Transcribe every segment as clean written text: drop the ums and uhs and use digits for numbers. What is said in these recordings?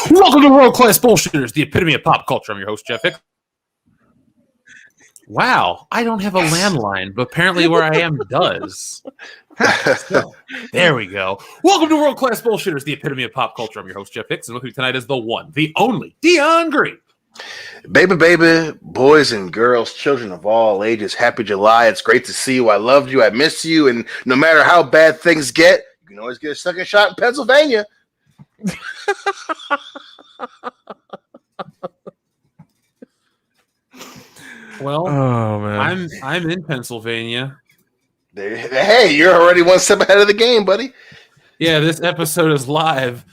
Welcome to World Class Bullshitters, the epitome of pop culture. I'm your host, Jeff Hicks. Wow, I don't have a landline, but apparently where I am does. So, there we go. Welcome to World Class Bullshitters, the epitome of pop culture. I'm your host, Jeff Hicks, and with me tonight is the one, the only, Dion Green. Baby, boys and girls, children of all ages, happy July. It's great to see you. I loved you. I miss you. And no matter how bad things get, you can always get a second shot in Pennsylvania. Well, oh, man. I'm in Pennsylvania. Hey, you're already one step ahead of the game, buddy. Yeah, this episode is live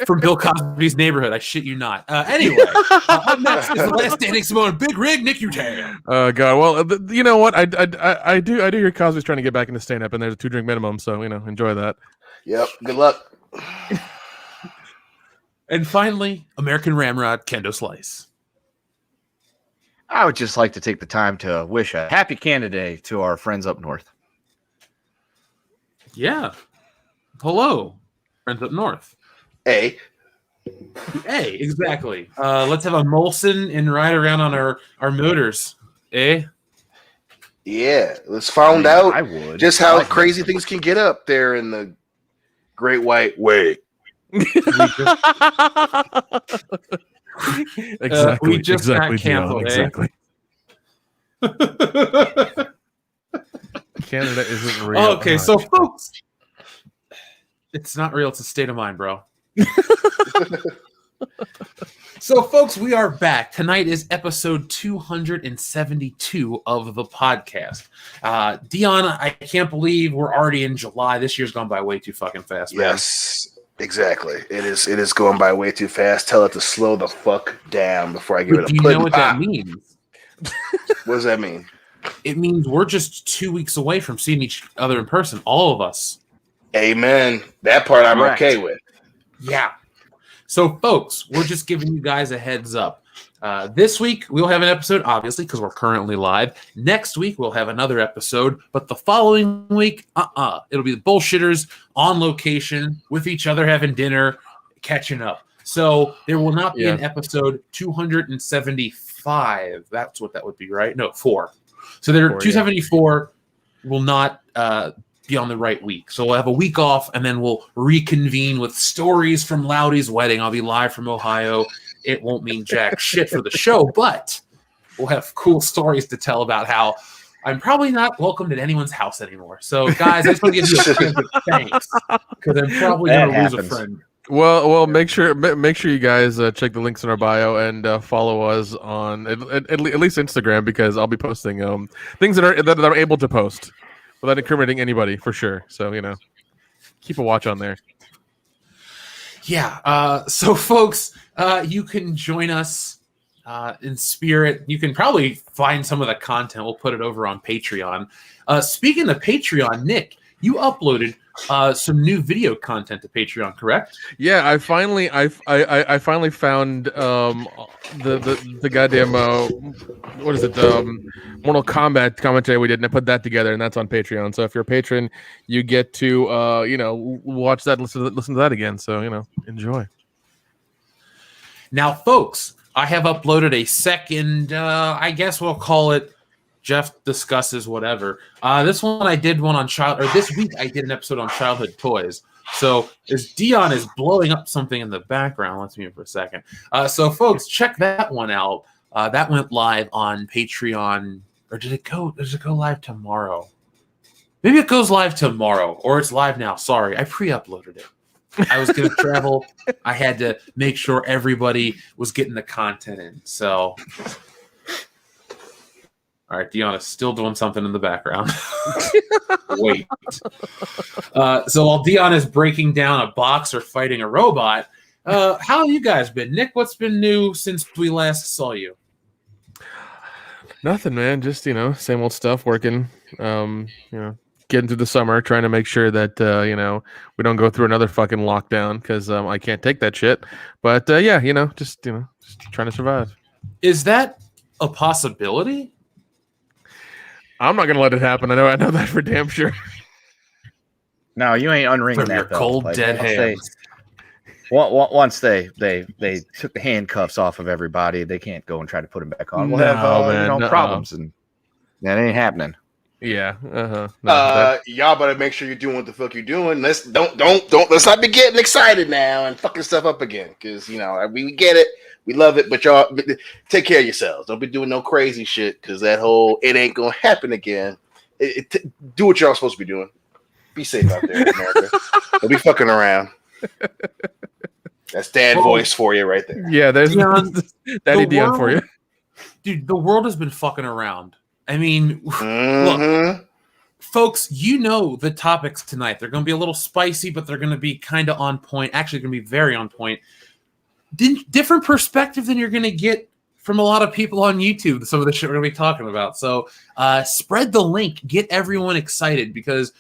from Bill Cosby's neighborhood. I shit you not. Anyway, up next is the last standing Simone Big Rig Nick Utan. Oh God. Well, you know what? I do hear Cosby's trying to get back into stand up, and there's a 2-drink minimum, so enjoy that. Yep. Good luck. And finally, American Ramrod Kendo Slice. I would just like to take the time to wish a happy Canada Day to our friends up north. Yeah. Hello, friends up north. Hey, exactly. Let's have a Molson and ride around on our motors. Yeah, let's find out I would. just how crazy things can get up there in the Great White Way. Exactly. We just got canceled. Exactly. Canada isn't real. Okay, so folks, it's not real. It's a state of mind, bro. So, folks, we are back. Tonight is episode 272 of the podcast. Dion, I can't believe we're already in July. This year's gone by way too fucking fast, man. Yes, exactly. It is going by way too fast. Tell it to slow the fuck down before I give it a Do you know what that means? What does that mean? It means we're just 2 weeks away from seeing each other in person, all of us. Amen. That part I'm Correct. okay with. Yeah. So, folks, we're just giving you guys a heads up. This week, we'll have an episode, obviously, because we're currently live. Next week, we'll have another episode. But the following week, it'll be the Bullshitters on location with each other, having dinner, catching up. So there will not be an episode 275. That's what that would be, right? No, 4. So there 274 will not be on the right week. So we'll have a week off, and then we'll reconvene with stories from Loudy's wedding. I'll be live from Ohio. It won't mean jack shit for the show, but we'll have cool stories to tell about how I'm probably not welcomed at anyone's house anymore. So, guys, I just want to give you a chance of thanks, because I'm probably going to lose a friend. Well, make sure you guys check the links in our bio and follow us on at least Instagram, because I'll be posting things that are able to post without incriminating anybody, for sure. So keep a watch on there. Yeah. So, folks, you can join us in spirit. You can probably find some of the content. We'll put it over on Patreon. Speaking of Patreon, Nick, you uploaded some new video content to Patreon, correct? Yeah, I finally found the goddamn what is it, Mortal Kombat commentary we did, and I put that together, and that's on Patreon. So if you're a patron, you get to watch that, listen to that again. So enjoy. Now, folks, I have uploaded a second. I guess we'll call it Jeff discusses whatever. This one I did one on this week I did an episode on childhood toys. So as Dion is blowing up something in the background, let's mute for a second. So folks, check that one out. That went live on Patreon, or does it go live tomorrow? Maybe it goes live tomorrow, or it's live now. Sorry, I pre-uploaded it. I was going to travel. I had to make sure everybody was getting the content in. So. All right, Dion is still doing something in the background. Wait. So while Dion is breaking down a box or fighting a robot, how have you guys been? Nick, what's been new since we last saw you? Nothing, man. Just same old stuff. Working. Getting through the summer, trying to make sure that we don't go through another fucking lockdown, because I can't take that shit. But just trying to survive. Is that a possibility? I'm not gonna let it happen. I know that for damn sure. No, you ain't unringing From that your belt. cold, Like, dead hands. Once they took the handcuffs off of everybody, they can't go and try to put them back on. We'll have problems, and that ain't happening. Yeah. No, y'all better make sure you're doing what the fuck you're doing. Let's don't let's not be getting excited now and fucking stuff up again. Because we get it, we love it, but y'all take care of yourselves. Don't be doing no crazy shit. Because that whole it ain't gonna happen again. Do what y'all supposed to be doing. Be safe out there in America. Don't be fucking around. That's dad voice for you right there. Yeah, there's Daddy Dion for you. Dude, the world has been fucking around. I mean, look, folks, the topics tonight. They're going to be a little spicy, but they're going to be kind of on point. Actually, going to be very on point. Different perspective than you're going to get from a lot of people on YouTube, some of the shit we're going to be talking about. So spread the link. Get everyone excited because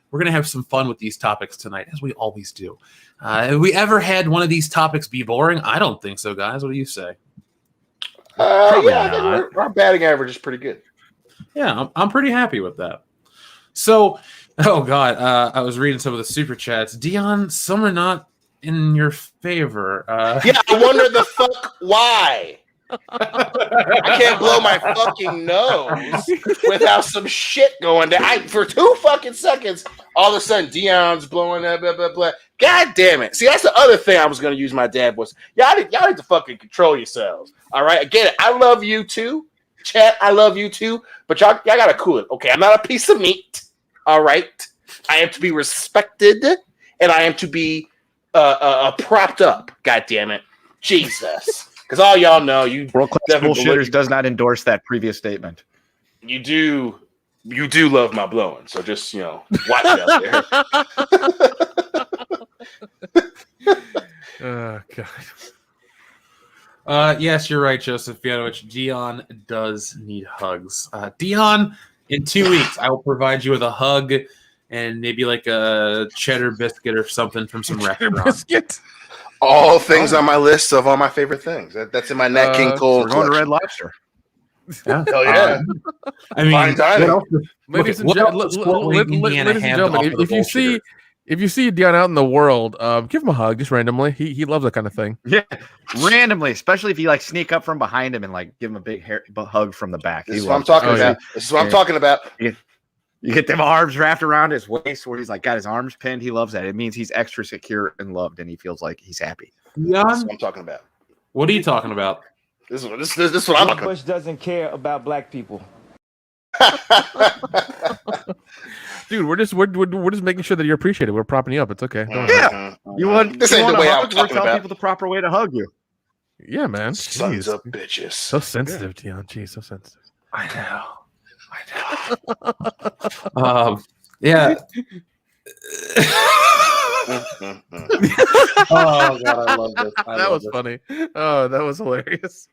we're going to have some fun with these topics tonight, as we always do. Have we ever had one of these topics be boring? I don't think so, guys. What do you say? I think our batting average is pretty good. Yeah, I'm pretty happy with that. So, oh God, I was reading some of the super chats. Dion, some are not in your favor. Yeah, I wonder the fuck why. I can't blow my fucking nose without some shit going down. For 2 fucking seconds, all of a sudden, Dion's blowing that, blah, blah, blah. God damn it. See, that's the other thing I was going to use my dad voice. Y'all need to fucking control yourselves. All right? I get it. I love you too. Chat, I love you too. But y'all got to cool it. Okay, I'm not a piece of meat. All right? I am to be respected, and I am to be propped up. God damn it. Jesus. Because all y'all know, World-class bullshitters does not endorse that previous statement. You do love my blowing, so just watch out there. Oh God. Yes, you're right, Joseph Yanovich. Dion does need hugs. Dion, in 2 weeks, I will provide you with a hug and maybe like a cheddar biscuit or something from some restaurant. Biscuit. All things on my list of all my favorite things. That's in my Nat King Cole. We're going to Red Lobster. Yeah. Hell yeah. I mean, fine dining. Ladies and gentlemen, if you see Dion out in the world, give him a hug just randomly. He loves that kind of thing. Yeah, randomly, especially if you sneak up from behind him and give him a big hug from the back. This is what I'm talking about. Yeah. This is what I'm talking about. You get them arms wrapped around his waist where he's got his arms pinned. He loves that. It means he's extra secure and loved, and he feels like he's happy. This is what I'm talking about. What are you talking about? This is what I'm talking Bush doesn't care about black people. Dude, we're just making sure that you're appreciated. We're propping you up. It's okay. Don't worry. Yeah, you want this ain't the way I'm talking tell about. people the proper way to hug you. Yeah, man. Sons Jeez. of bitches. So sensitive, Dion. Jeez, so sensitive. I know. Yeah. Oh God, I love this. That was funny. Oh, that was hilarious.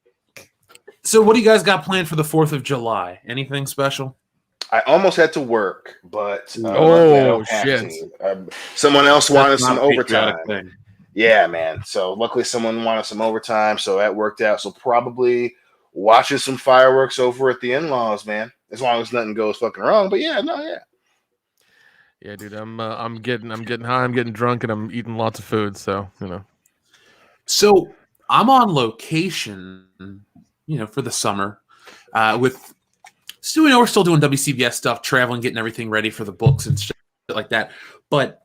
So, what do you guys got planned for the 4th of July? Anything special? I almost had to work, but shit! Someone else wanted That's some not a patriotic overtime. thing. Yeah, man. So luckily, someone wanted some overtime, so that worked out. So probably watching some fireworks over at the in-laws, man. As long as nothing goes fucking wrong. But yeah. Yeah, dude. I'm getting high. I'm getting drunk, and I'm eating lots of food. So So I'm on location, for the summer, with still, we're still doing WCBS stuff, traveling, getting everything ready for the books and shit like that. But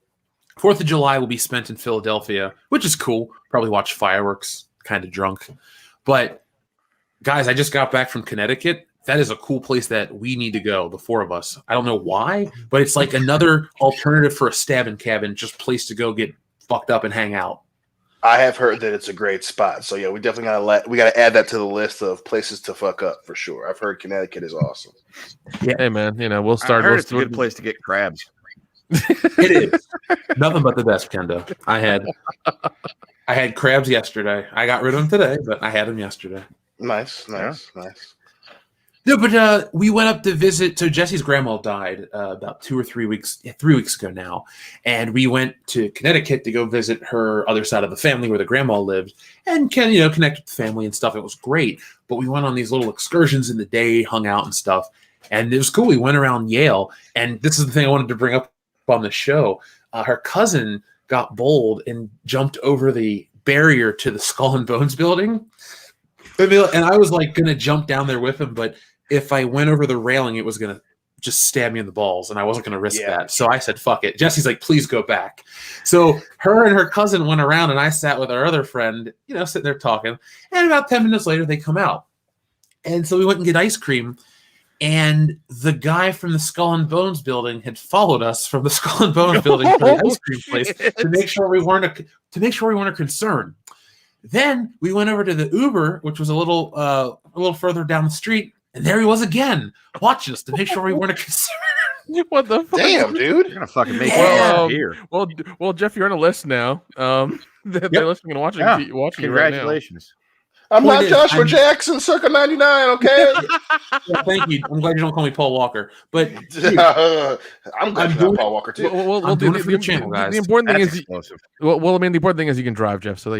4th of July will be spent in Philadelphia, which is cool. Probably watch fireworks, kind of drunk. But guys, I just got back from Connecticut. That is a cool place that we need to go, the 4 of us. I don't know why, but it's like another alternative for a stabbing cabin, just place to go get fucked up and hang out. I have heard that it's a great spot. So yeah, we definitely gotta add that to the list of places to fuck up for sure. I've heard Connecticut is awesome. Yeah, hey man, we'll start. I heard it's a good place to get crabs. It is nothing but the best, Kendo. I had crabs yesterday. I got rid of them today, but I had them yesterday. Nice. No, but we went up to visit. So Jesse's grandma died about 3 weeks ago now, and we went to Connecticut to go visit her other side of the family where the grandma lived, and connect with the family and stuff. It was great, but we went on these little excursions in the day, hung out and stuff, and it was cool. We went around Yale, and this is the thing I wanted to bring up on the show, her cousin got bold and jumped over the barrier to the Skull and Bones building. And I was like going to jump down there with him, but if I went over the railing, it was going to just stab me in the balls, and I wasn't going to risk that. So I said, fuck it. Jesse's like, please go back. So her and her cousin went around, and I sat with our other friend, sitting there talking. And about 10 minutes later, they come out. And so we went and get ice cream. And the guy from the Skull and Bones building had followed us from the Skull and Bones building to the ice cream place to make sure we weren't a concern. Then we went over to the Uber, which was a little further down the street, and there he was again, watching us to make sure we weren't a concern. What the fuck? Damn, dude! You're gonna fucking make it here. Well, Jeff, you're on a list now. They're listening and watching. Watching Congratulations. I'm not Joshua Jackson, circa '99. Okay. Yeah, thank you. I'm glad you don't call me Paul Walker, but dude, I'm glad you're not Paul Walker too. Well, doing it for the channel, guys. The important thing is, explosive. the important thing is you can drive, Jeff. So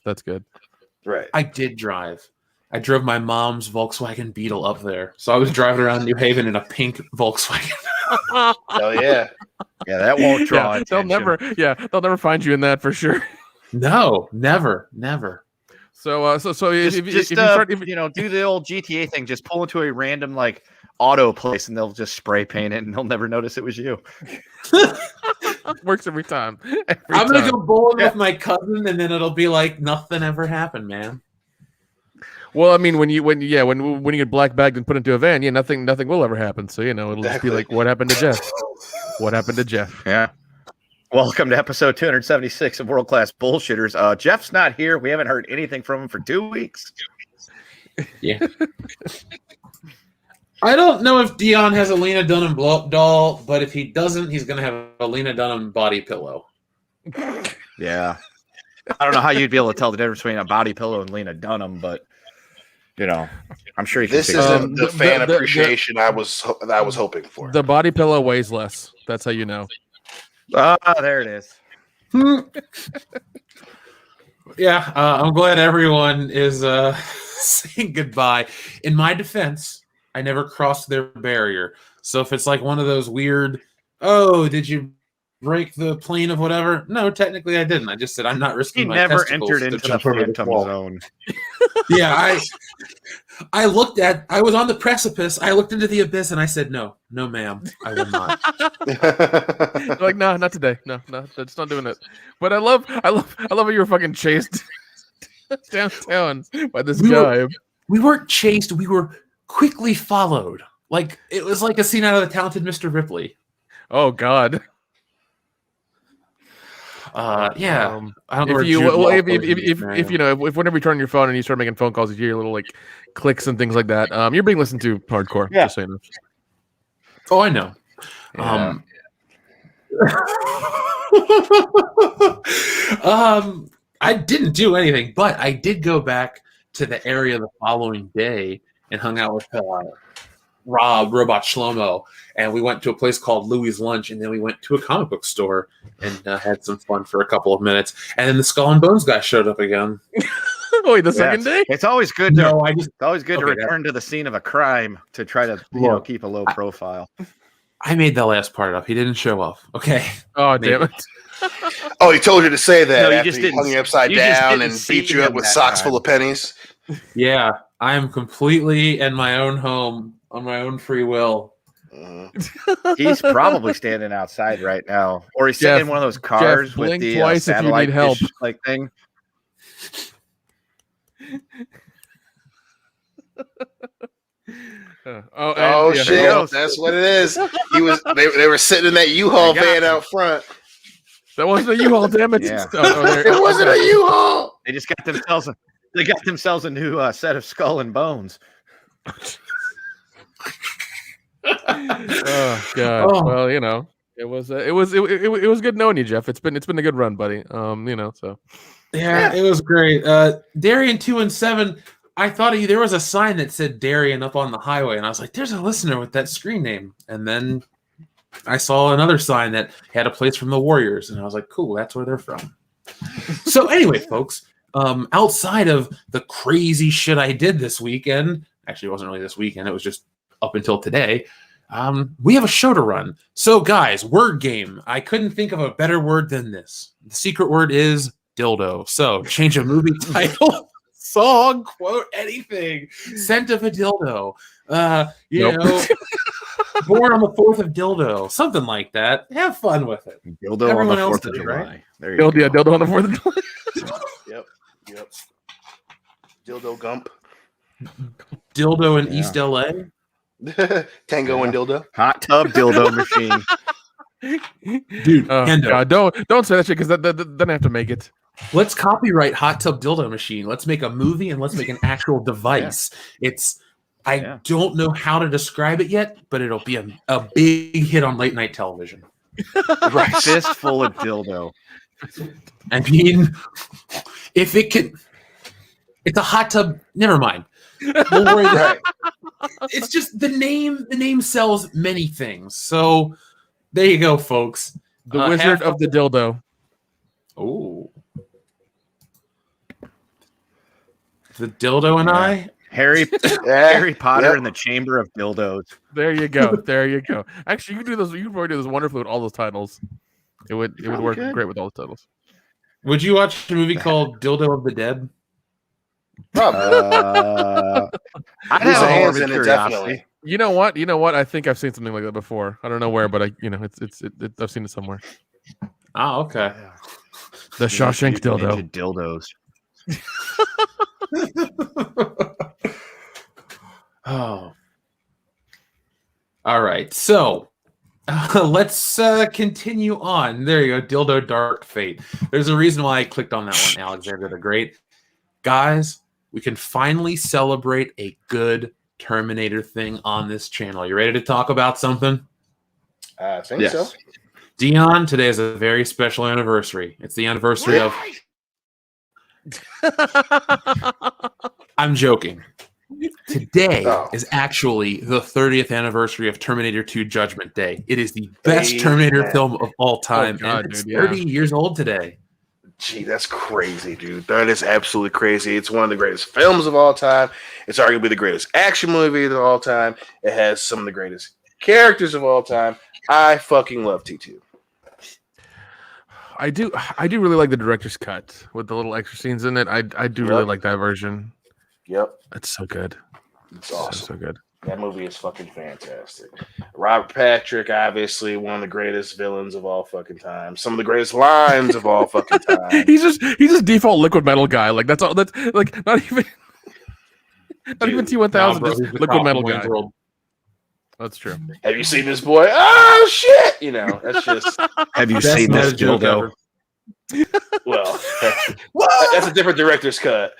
that's good. Right. I did drive. I drove my mom's Volkswagen Beetle up there, so I was driving around New Haven in a pink Volkswagen. Hell yeah. Yeah, that won't draw attention. They'll never find you in that for sure. No, never. So if you start, do the old GTA thing. Just pull into a random auto place, and they'll just spray paint it, and they'll never notice it was you. Works every time. I'm gonna go bowling with my cousin, and then it'll be like nothing ever happened, man. Well, I mean, when you get black bagged and put into a van, nothing will ever happen. So it'll just be like, what happened to Jeff? What happened to Jeff? Yeah. Welcome to episode 276 of World Class Bullshitters. Jeff's not here. We haven't heard anything from him for 2 weeks. Yeah. I don't know if Dion has a Lena Dunham blow-up doll, but if he doesn't, he's going to have a Lena Dunham body pillow. Yeah. I don't know how you'd be able to tell the difference between a body pillow and Lena Dunham, but I'm sure you can. This isn't the fan appreciation I was hoping for. The body pillow weighs less. That's how you know. There it is. Yeah, I'm glad everyone is saying goodbye. In my defense, I never crossed their barrier. So if it's like one of those weird, did you break the plane of whatever? No, technically I didn't. I just said I'm not risking my never testicles entered into the phantom zone. Yeah, I was on the precipice. I looked into the abyss and I said, no, ma'am, I will not. Like, no, not today. No, that's not doing it. But I love how you were fucking chased downtown by this guy. We weren't chased. We were quickly followed. Like, it was like a scene out of The Talented Mr. Ripley. Oh, God. Yeah. I don't know if whenever you turn on your phone and you start making phone calls, you hear little clicks and things like that. You're being listened to hardcore. Yeah. Just so you know. Oh, I know. Yeah. I didn't do anything, but I did go back to the area the following day and hung out with Rob, Robot Shlomo, and we went to a place called Louie's Lunch, and then we went to a comic book store and had some fun for a couple of minutes. And then the Skull and Bones guy showed up again. Wait, the second day? It's always good to Okay, return to the scene of a crime to try to keep a low profile. I made that last part up. He didn't show up. Okay. Oh, damn it. Oh, he told you to say that No, after he hung you upside down and beat you up with socks full of pennies. Yeah, I am completely in my own home on my own free will. He's probably standing outside right now, or he's sitting in one of those cars with the twice if you need help, thing. Shit! That's what it is. They were sitting in that U-Haul van out front. That wasn't a U-Haul, damn it! Yeah. It wasn't a U-Haul. They just got themselves a new set of Skull and Bones. Oh God! Oh. Well, it was good knowing you, Jeff. It's been a good run, buddy. So yeah, it was great. Darian 2 and 7. I thought there was a sign that said Darian up on the highway, and I was like, "There's a listener with that screen name." And then I saw another sign that had a place from the Warriors, and I was like, "Cool, that's where they're from." So anyway, folks, outside of the crazy shit I did this weekend, actually, it wasn't really this weekend. It was just up until today. We have a show to run. So, guys, word game. I couldn't think of a better word than this. The secret word is dildo. So, change a movie title, song, quote, anything. Scent of a dildo. You know, born on the 4th of dildo. Something like that. Have fun with it. Dildo Everyone on the else 4th of did, July. right? There you go. Yeah, dildo on the 4th of July. Yep. Dildo Gump. Dildo in Yeah. East LA. Tango and Dildo. Hot tub dildo machine. Dude, Oh, Kendo. God, don't say that shit because then I have to make it. Let's copyright Hot Tub Dildo Machine. Let's make a movie and let's make an actual device. I don't know how to describe it yet, but it'll be a big hit on late night television. Right. Fistful of dildo. I mean, if it can, it's a hot tub. Never mind. We'll worry Right. It's just the name. The name sells many things. So there you go, folks. The Wizard of the Dildo. Oh, the dildo and I. Harry Potter and the Chamber of Dildos. There you go. There you go. Actually, you can do those. You can probably do this wonderfully with all those titles. It would work great with all the titles. Would you watch a movie called Dildo of the Dead? Probably. I'd There's have hands more in it, curiosity. definitely. You know what? I think I've seen something like that before. I don't know where, but I've seen it somewhere. Oh, okay. The Shawshank dildo. Into dildos. Oh. All right. So let's continue on. There you go. Dildo Dark Fate. There's a reason why I clicked on that one, Alexander the Great. Guys, we can finally celebrate a good Terminator thing on this channel. You ready to talk about something? I think so. Dion, today is a very special anniversary. It's the anniversary of... I'm joking. Today is actually the 30th anniversary of Terminator 2 Judgment Day. It is the best Terminator film of all time. Oh, God, and it's dude, 30 years old today. Gee, that's crazy, dude. That is absolutely crazy. It's one of the greatest films of all time. It's arguably the greatest action movie of all time. It has some of the greatest characters of all time. I fucking love T2. I do really like the director's cut with the little extra scenes in it. I do really like that version. Yep. It's so good. It's awesome. So good. That movie is fucking fantastic. Robert Patrick, obviously one of the greatest villains of all fucking time. Some of the greatest lines of all fucking time. he's just default liquid metal guy. Like that's all. That's like not even even T1000. Just liquid metal guy. That's true. Have you seen this boy? Oh shit! You know, that's just. Have you seen this dildo? Well, that's a different director's cut.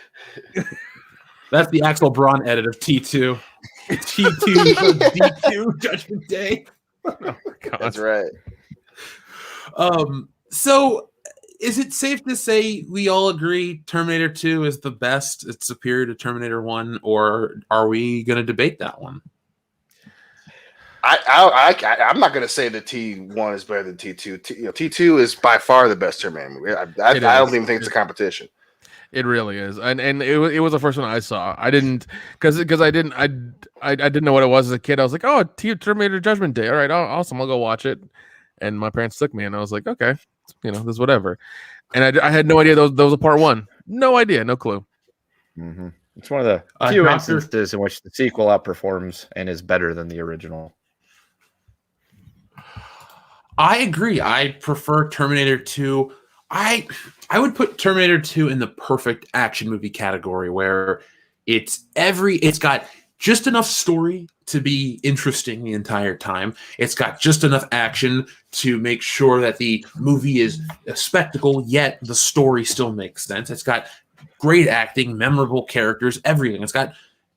That's the Axel Braun edit of T2. T2 for D2 Judgment Day. Oh, that's right. So is it safe to say we all agree Terminator 2 is the best? It's superior to Terminator 1, or are we going to debate that one? I'm not going to say that T1 is better than T2. T2 is by far the best Terminator movie. I don't even think it's a competition. It really is, and it was the first one I saw. I didn't because I didn't know what it was as a kid. I was like, oh, Terminator Judgment Day. All right, awesome. I'll go watch it. And my parents took me, and I was like, okay, this is whatever. And I had no idea that was a part one. No idea, no clue. Mm-hmm. It's one of the few instances in which the sequel outperforms and is better than the original. I agree. I prefer Terminator 2. I would put Terminator 2 in the perfect action movie category where it's got just enough story to be interesting the entire time. It's got just enough action to make sure that the movie is a spectacle, yet the story still makes sense. It's got great acting, memorable characters, everything. It's got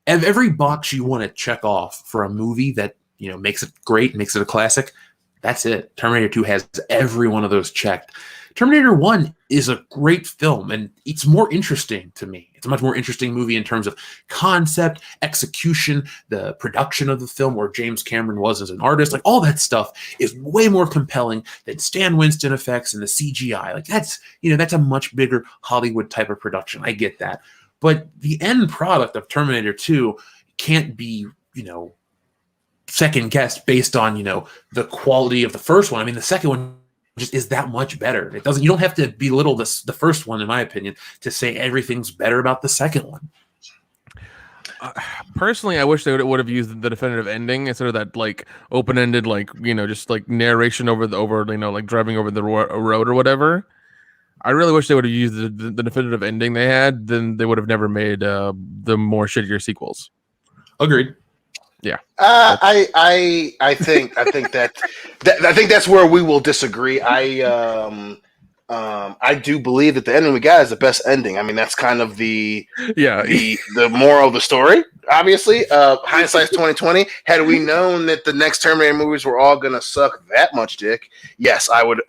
every box you want to check off for a movie that makes it great, makes it a classic. That's it. Terminator 2 has every one of those checked. Terminator 1 is a great film, and it's more interesting to me. It's a much more interesting movie in terms of concept, execution, the production of the film, where James Cameron was as an artist. Like, all that stuff is way more compelling than Stan Winston effects and the CGI. Like, that's a much bigger Hollywood type of production. I get that. But the end product of Terminator 2 can't be, second guessed based on the quality of the first one. I mean, the second one just is that much better. It doesn't. You don't have to belittle the first one, in my opinion, to say everything's better about the second one. Personally, I wish they would have used the definitive ending instead of that like open-ended, just like narration over like driving over the road or whatever. I really wish they would have used the definitive ending they had. Then they would have never made the more shittier sequels. Agreed. Yeah. I think that's where we will disagree. I do believe that the ending we got is the best ending. I mean, that's kind of the moral of the story. Obviously, hindsight's 2020. Had we known that the next Terminator movies were all gonna suck that much dick, yes, I would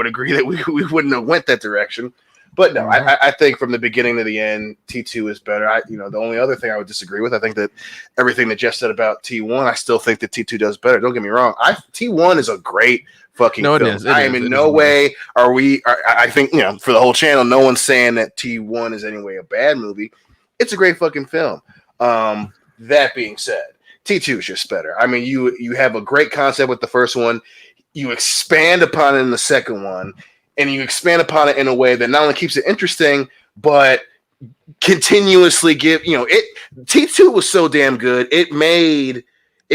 agree that we wouldn't have went that direction. But no, I think from the beginning to the end, T2 is better. The only other thing I would disagree with, I think that everything that Jeff said about T1, I still think that T2 does better. Don't get me wrong. T1 is a great fucking film. I am in no way I think, for the whole channel, no one's saying that T1 is anyway a bad movie. It's a great fucking film. That being said, T2 is just better. I mean, you have a great concept with the first one. You expand upon it in the second one. And you expand upon it in a way that not only keeps it interesting, but continuously T2 was so damn good. It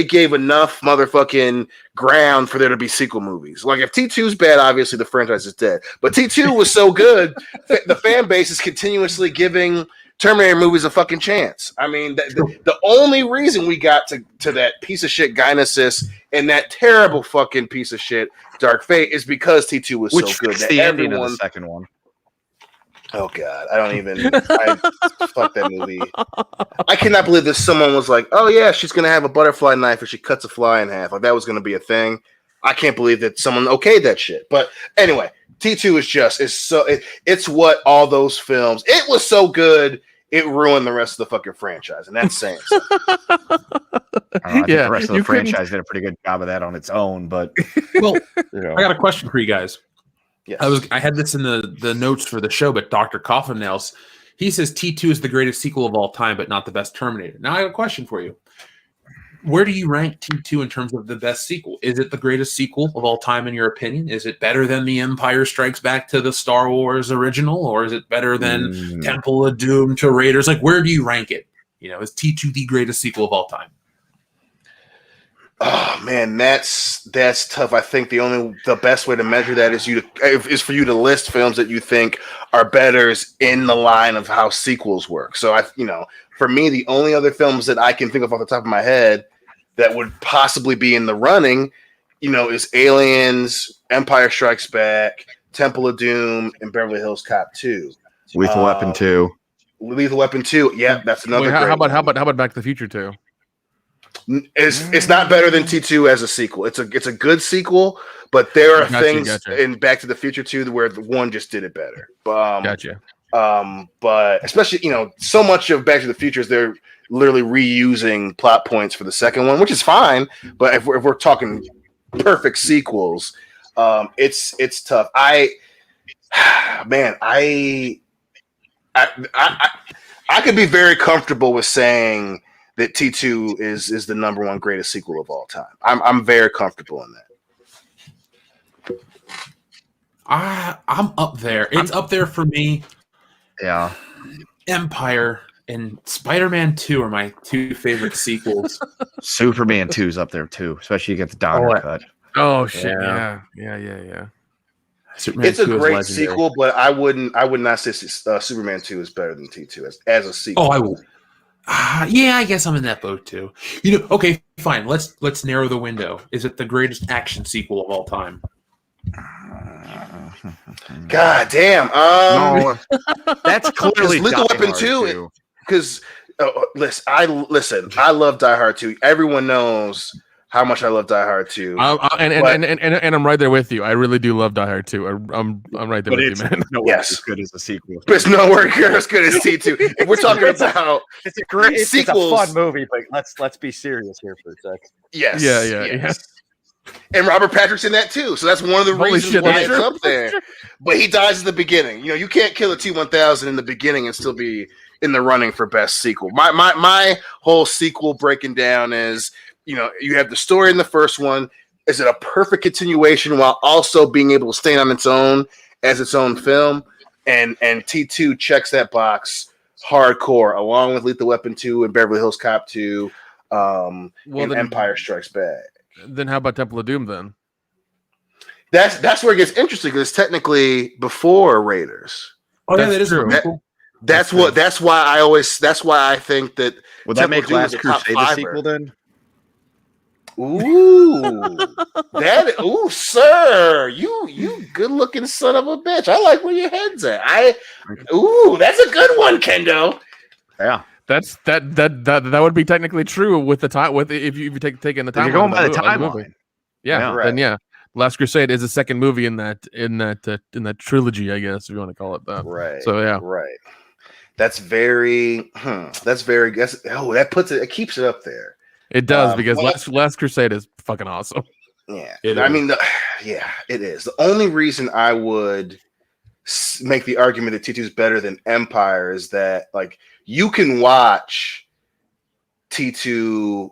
gave enough motherfucking ground for there to be sequel movies. Like if T2's bad, obviously the franchise is dead. But T2 was so good, the fan base is continuously giving Terminator movies a fucking chance. I mean, the only reason we got to that piece of shit Gynesis and that terrible fucking piece of shit Dark Fate is because T2 was so good. That the ending of the second one. Oh God, fuck that movie. I cannot believe that someone was like, "Oh yeah, she's gonna have a butterfly knife and she cuts a fly in half." Like that was gonna be a thing. I can't believe that someone okayed that shit. But anyway, T2 it's what all those films. It was so good. It ruined the rest of the fucking franchise, and that's saying something. I think the rest of the franchise did a pretty good job of that on its own, but well, I got a question for you guys. Yes. I had this in the notes for the show, but Dr. Coffin Nails, he says T2 is the greatest sequel of all time, but not the best Terminator. Now I have a question for you. Where do you rank T2 in terms of the best sequel? Is it the greatest sequel of all time in your opinion? Is it better than The Empire Strikes Back to the Star Wars original? Or is it better than Temple of Doom to Raiders? Like, where do you rank it? Is T2 the greatest sequel of all time? Oh man, that's tough. I think the best way to measure that is for you to list films that you think are better in the line of how sequels work. So for me, the only other films that I can think of off the top of my head that would possibly be in the running, is Aliens, Empire Strikes Back, Temple of Doom, and Beverly Hills Cop 2. Lethal Weapon 2. Lethal Weapon 2. Yeah, that's another. How about Back to the Future 2? It's not better than T2 as a sequel. It's a good sequel, but there are things in Back to the Future 2 where the one just did it better. Gotcha. But especially, so much of Back to the Future is they're literally reusing plot points for the second one, which is fine. But if we're talking perfect sequels, it's tough. I could be very comfortable with saying that T2 is the number one greatest sequel of all time. I'm very comfortable in that. I'm up there. It's up there for me. Yeah. Empire and Spider-Man 2 are my two favorite sequels. Superman 2 is up there too, especially you get the Donner cut. Oh shit! Yeah. Superman it's a great sequel, but I would not say Superman 2 is better than T2 as a sequel. Oh, I will. Yeah, I guess I'm in that boat too. Okay, fine. Let's narrow the window. Is it the greatest action sequel of all time? God damn. No, that's clearly Lethal Weapon 2. Because listen, I love Die Hard 2. Everyone knows how much I love Die Hard 2. And I'm right there with you. I really do love Die Hard 2. I'm right there with you, man. Yes, as good as a sequel. But it's nowhere near as good as T2. If we're talking about it's a great sequels, it's a fun movie, but let's be serious here for a sec. Yes. Yeah. And Robert Patrick's in that too, so that's one of the reasons why it's up there. But he dies at the beginning. You can't kill a T-1000 in the beginning and still be in the running for best sequel. My whole sequel breaking down is, you have the story in the first one. Is it a perfect continuation while also being able to stand on its own as its own film? And T2 checks that box hardcore, along with Lethal Weapon 2 and Beverly Hills Cop 2, and Empire Strikes Back. Then how about Temple of Doom then? That's where it gets interesting because it's technically before Raiders. Oh, yeah, that is true. That's why I think that would that make Last Crusade the sequel then? Sir, you good looking son of a bitch. I like where your head's at. That's a good one, Kendo. Yeah, that would be technically true with the time if you taking the time. You're going by the timeline. Yeah, right. Then yeah. Last Crusade is the second movie in that trilogy, I guess, if you want to call it that. Right. So yeah. Right. That puts it. It keeps it up there. It does because Last Crusade is fucking awesome. Yeah. It is. The only reason I would make the argument that T2 is better than Empire is that like you can watch T2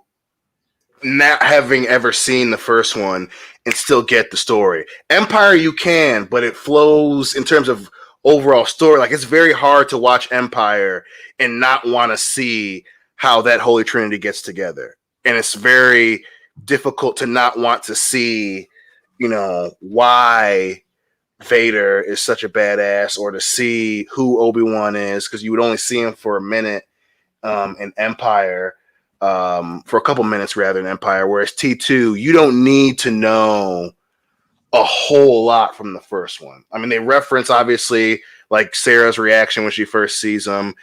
not having ever seen the first one and still get the story. Empire you can, but it flows in terms of overall story. Like it's very hard to watch Empire and not want to see how that Holy Trinity gets together. And it's very difficult to not want to see, why Vader is such a badass or to see who Obi-Wan is, because you would only see him for a minute in Empire. For a couple minutes rather than Empire, whereas T2, you don't need to know a whole lot from the first one. I mean, they reference obviously like Sarah's reaction when she first sees him,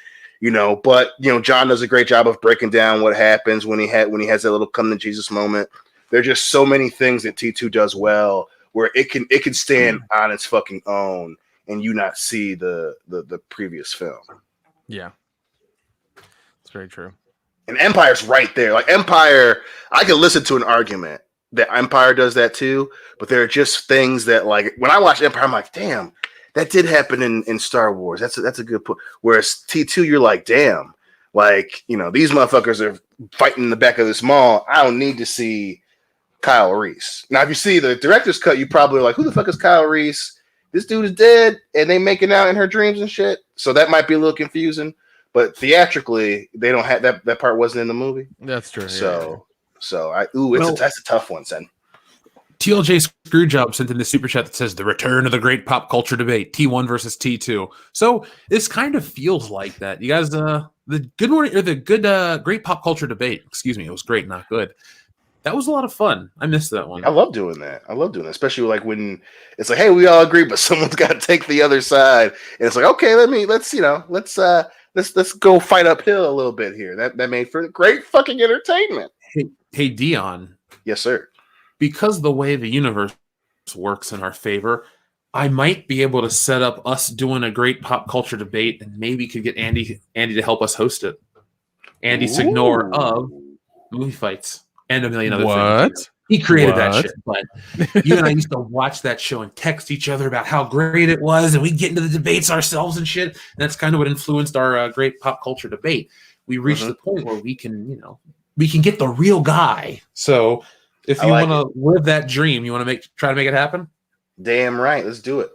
but John does a great job of breaking down what happens when he has that little come to Jesus moment. There are just so many things that T2 does well where it can stand on its fucking own and you not see the previous film. Yeah. It's very true. And Empire's right there. Like Empire, I can listen to an argument that Empire does that too, but there are just things that like when I watch Empire, I'm like, damn, that did happen in Star Wars. That's a good point. Whereas T2, you're like, damn, like, these motherfuckers are fighting in the back of this mall. I don't need to see Kyle Reese. Now, if you see the director's cut, you probably are like, who the fuck is Kyle Reese? This dude is dead and they making out in her dreams and shit. So that might be a little confusing. But theatrically, they don't have that part wasn't in the movie. That's true. That's a tough one, son. TLJ Screwjob sent in the super chat that says the return of the great pop culture debate, T1 versus T2. So this kind of feels like that. You guys, the good morning or the good great pop culture debate. Excuse me, it was great, not good. That was a lot of fun. I missed that one. I love doing that. Especially like when it's like, hey, we all agree, but someone's got to take the other side, and it's like, okay, let's go fight uphill a little bit here. That made for great fucking entertainment. Hey, Dion. Yes, sir. Because the way the universe works in our favor, I might be able to set up us doing a great pop culture debate and maybe could get Andy to help us host it. Andy Signore of Movie Fights and a million other things. He created that shit, but you and I used to watch that show and text each other about how great it was, and we'd get into the debates ourselves and shit. And that's kind of what influenced our great pop culture debate. We reached the point where we can get the real guy. So if you want to live that dream, you want to try to make it happen? Damn right. Let's do it.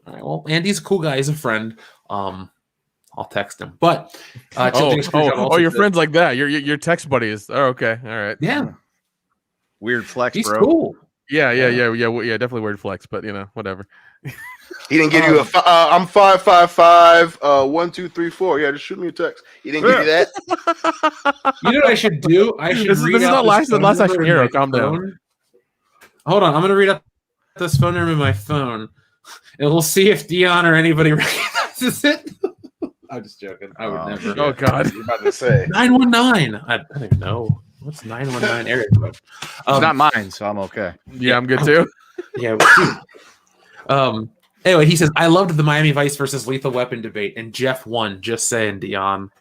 All right. Well, Andy's a cool guy. He's a friend. I'll text him. But your friends like that. Your text buddies. Oh, okay. All right. Yeah. Weird flex, He's bro. Cool. Yeah. Definitely weird flex, but whatever. He didn't give you a. I'm 555 1 2 3 4. Yeah, just shoot me a text. He didn't give you that. You know what I should do? I should. This is not last action hero. Calm down. Hold on. I'm gonna read out this phone number in my phone, and we'll see if Dion or anybody recognizes it. I'm just joking. I would never. Oh God! You're about to say 919. I don't even know. What's 919 area code? It's not mine, so I'm okay. Yeah, I'm good too. Yeah. Anyway, he says, I loved the Miami Vice versus Lethal Weapon debate, and Jeff won. Just saying, Dion.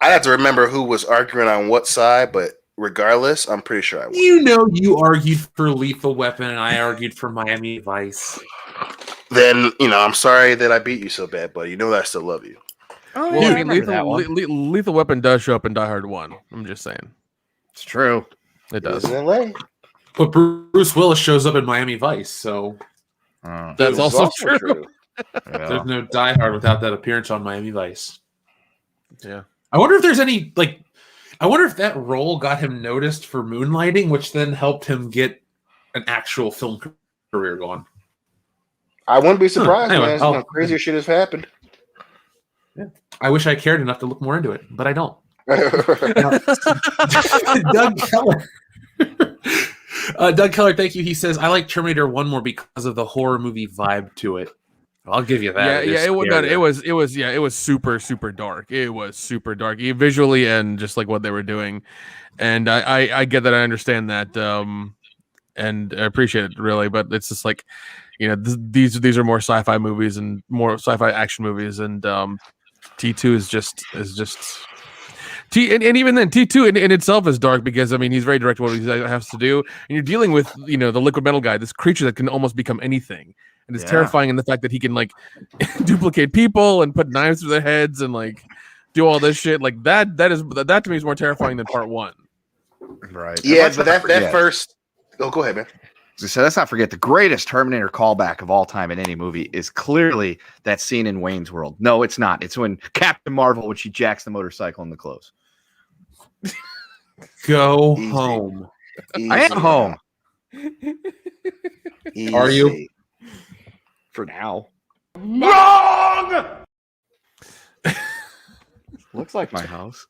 I'd have to remember who was arguing on what side, but regardless, I'm pretty sure I won. You argued for Lethal Weapon, and I argued for Miami Vice. Then, I'm sorry that I beat you so bad, but you know that I still love you. Oh, well, Lethal Weapon does show up in Die Hard 1. I'm just saying. It's true. It does. It's in LA. But Bruce Willis shows up in Miami Vice, so That's This is also true. there's no Die Hard without that appearance on Miami Vice. Yeah. I wonder if there's any I wonder if that role got him noticed for moonlighting, which then helped him get an actual film career going. I wouldn't be surprised, Anyway, man. Crazier shit has happened. Yeah. I wish I cared enough to look more into it, but I don't. Doug Keller. Doug Keller, thank you. He says, I like Terminator 1 more because of the horror movie vibe to it. I'll give you that. It was super, super dark. It was super dark, visually and just like what they were doing. And I get that. I understand that. And I appreciate it really, but it's just like, these are more sci-fi movies and more sci-fi action movies. And T2 is just and even then T2 in itself is dark because he's very direct what he has to do, and you're dealing with the liquid metal guy, this creature that can almost become anything, and it's terrifying in the fact that he can duplicate people and put knives through their heads and do all this shit like that to me is more terrifying than part one. Right. Yeah, but that first. Oh, go ahead, man. So let's not forget the greatest Terminator callback of all time in any movie is clearly that scene in Wayne's World. No, it's not. It's when Captain Marvel, when she jacks the motorcycle in the clothes. Go home. Easy. I am home. Easy. Are you? For now. Wrong! Looks like my house.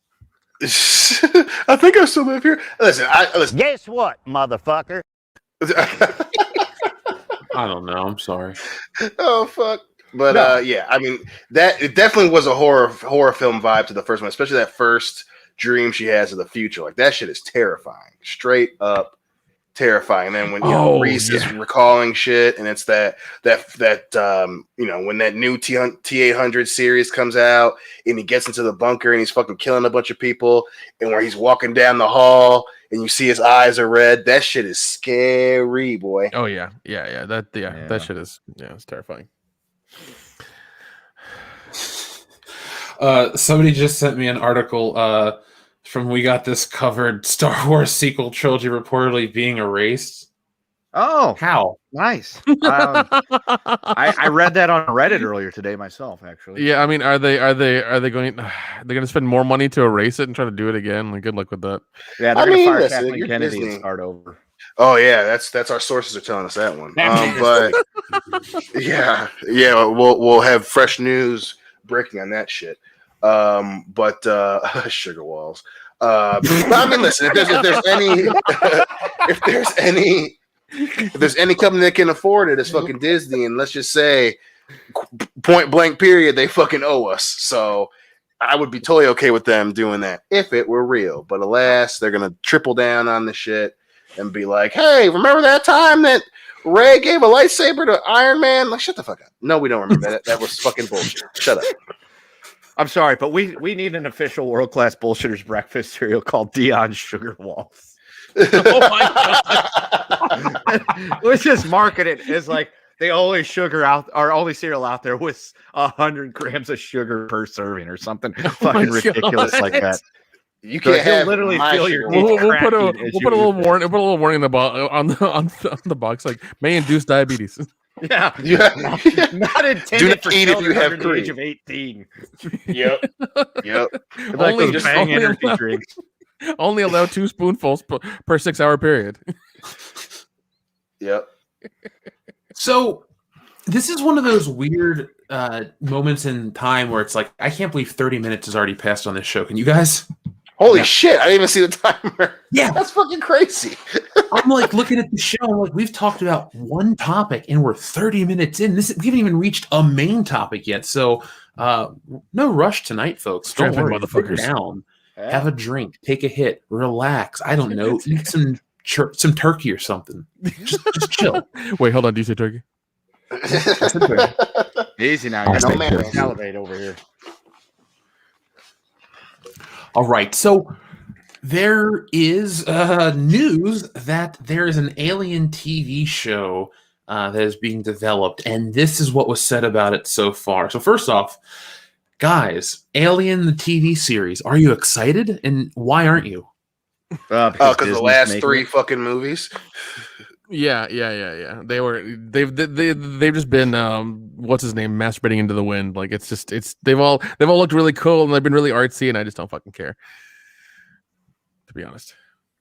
I think I still live here. Listen. Guess what, motherfucker? I don't know. I'm sorry. Oh fuck! But that it definitely was a horror film vibe to the first one, especially that first dream she has of the future. Like that shit is terrifying, straight up terrifying. And then when Reese is recalling shit, and it's that when that new T-800 series comes out, and he gets into the bunker and he's fucking killing a bunch of people, and where he's walking down the hall. And you see his eyes are red. That shit is scary, boy. Oh yeah. That shit is it's terrifying. Somebody just sent me an article from We Got This Covered. Star Wars sequel trilogy reportedly being erased. Oh, how nice! I read that on Reddit earlier today myself. Actually, yeah. Are they going? They're going to spend more money to erase it and try to do it again? Good luck with that. Yeah, they're going to fire Kathleen Kennedy and start over. Oh yeah, that's our sources are telling us that one. But we'll have fresh news breaking on that shit. Sugar walls. Listen, if there's any company that can afford it, it's fucking Disney, and let's just say, point blank period, they fucking owe us. So I would be totally okay with them doing that if it were real. But alas, they're gonna triple down on the shit and be like, "Hey, remember that time that Rey gave a lightsaber to Iron Man?" Like, shut the fuck up. No, we don't remember that. That was fucking bullshit. Shut up. I'm sorry, but we need an official world-class bullshitters breakfast cereal called Dion's Sugar Walls. Oh my god! Let's just market it as like the only only cereal out there with 100 grams of sugar per serving or something fucking ridiculous like that. You can't have literally feel your we'll put a little warning. We'll put a little warning on the box, like may induce diabetes. Yeah. Not intended for children under the age of 18. Yep. Like those Bang energy drinks. Only allow 2 spoonfuls per 6 hour period. Yep. So this is one of those weird moments in time where it's like, I can't believe 30 minutes has already passed on this show. Can you guys? Holy shit, I didn't even see the timer. Yeah. That's fucking crazy. I'm like looking at the show, I'm like, we've talked about one topic and we're 30 minutes in. We haven't even reached a main topic yet. So no rush tonight, folks. Don't worry, motherfuckers. Down. Yeah. Have a drink, take a hit, relax. I don't know, eat some turkey or something. Just chill. Wait, hold on. Do you say turkey? Easy now. You're no salivate over here. All right. So there is news that there is an Alien TV show that is being developed, and this is what was said about it so far. So first off, guys, Alien the TV series, are you excited, and why aren't you? Because the last 3 fucking movies. Yeah. They've just been what's his name, masturbating into the wind. Like they've all looked really cool and they've been really artsy, and I just don't fucking care, to be honest.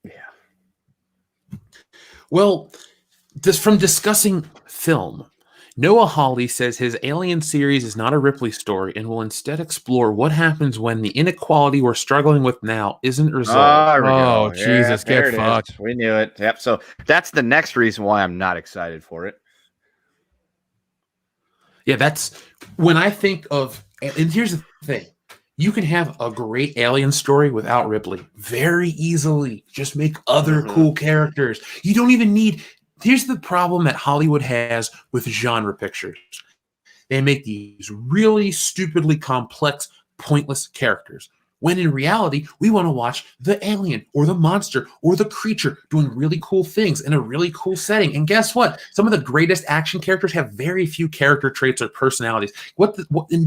Yeah. Well, just from discussing film, Noah Hawley says his Alien series is not a Ripley story and will instead explore what happens when the inequality we're struggling with now isn't resolved. Oh, Jesus, get fucked. We knew it. Yep. So that's the next reason why I'm not excited for it. Yeah, that's when I think of, and here's the thing. You can have a great Alien story without Ripley very easily. Just make other cool characters. You don't even need. Here's the problem that Hollywood has with genre pictures. They make these really stupidly complex, pointless characters. When in reality, we want to watch the alien or the monster or the creature doing really cool things in a really cool setting. And guess what? Some of the greatest action characters have very few character traits or personalities.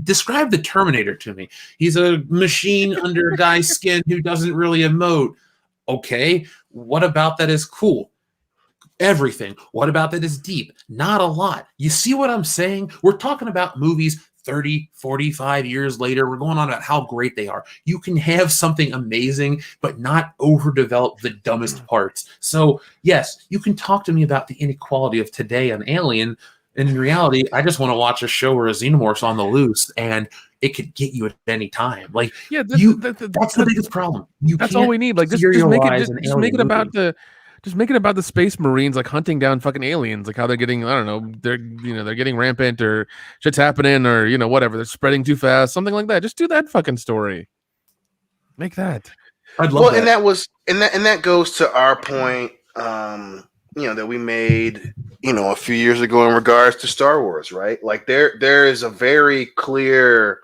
Describe the Terminator to me. He's a machine under a guy's skin who doesn't really emote. Okay, what about that is cool? Everything. What about that is deep? Not a lot. You see what I'm saying? We're talking about movies 30, 45 years later. We're going on about how great they are. You can have something amazing, but not overdevelop the dumbest parts. So, yes, you can talk to me about the inequality of today on Alien. And in reality, I just want to watch a show where a xenomorph's on the loose and it could get you at any time. Like, yeah, that's the biggest problem. That's all we need. Like, just make it about the. Just make it about the Space Marines like hunting down fucking aliens, like how they're getting, I don't know, they're getting rampant or shit's happening or whatever, they're spreading too fast, something like that. Just do that fucking story. Make that. I'd love that. And that goes to our point, that we made, a few years ago in regards to Star Wars, right? Like there is a very clear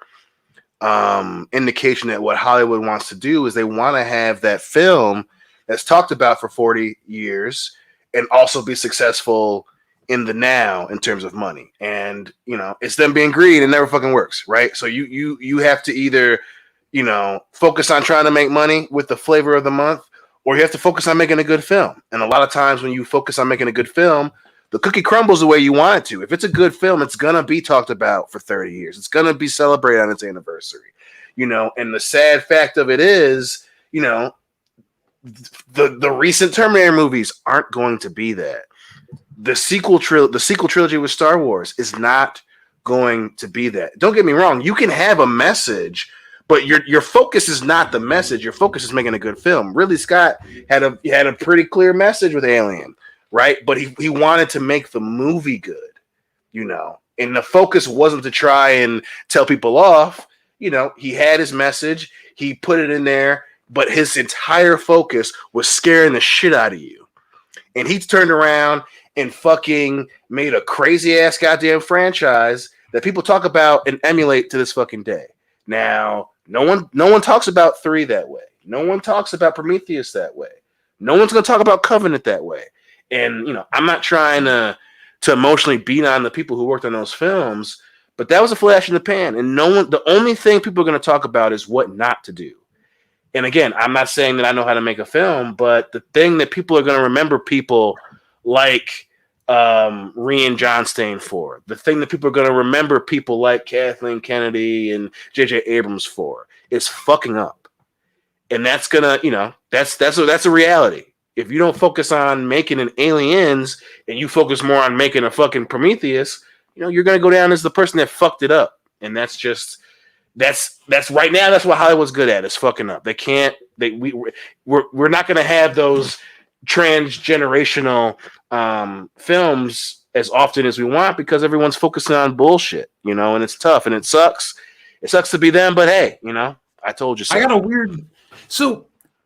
indication that what Hollywood wants to do is they want to have that film that's talked about for 40 years and also be successful in the now in terms of money. And, it's them being greedy and it never fucking works, right? So you have to either, focus on trying to make money with the flavor of the month, or you have to focus on making a good film. And a lot of times when you focus on making a good film, the cookie crumbles the way you want it to. If it's a good film, it's going to be talked about for 30 years. It's going to be celebrated on its anniversary, and the sad fact of it is, the recent Terminator movies aren't going to be that. The sequel trilogy with Star Wars is not going to be that. Don't get me wrong, you can have a message, but your focus is not the message. Your focus is making a good film. Ridley Scott had a pretty clear message with Alien, right? But he wanted to make the movie good, and the focus wasn't to try and tell people off. He had his message, he put it in there, but his entire focus was scaring the shit out of you. And he turned around and fucking made a crazy ass goddamn franchise that people talk about and emulate to this fucking day. Now, no one talks about 3 that way. No one talks about Prometheus that way. No one's going to talk about Covenant that way. And, I'm not trying to emotionally beat on the people who worked on those films, but that was a flash in the pan. And the only thing people are going to talk about is what not to do. And again, I'm not saying that I know how to make a film, but the thing that people are going to remember people like Rian Johnstein for, the thing that people are going to remember people like Kathleen Kennedy and J.J. Abrams for, is fucking up. And that's gonna, that's a reality. If you don't focus on making an Aliens and you focus more on making a fucking Prometheus, you're gonna go down as the person that fucked it up. And that's right now. That's what Hollywood's good at, is fucking up. We're not going to have those transgenerational films as often as we want because everyone's focusing on bullshit, and it's tough and it sucks. It sucks to be them, but hey, I told you so. I got a weird. So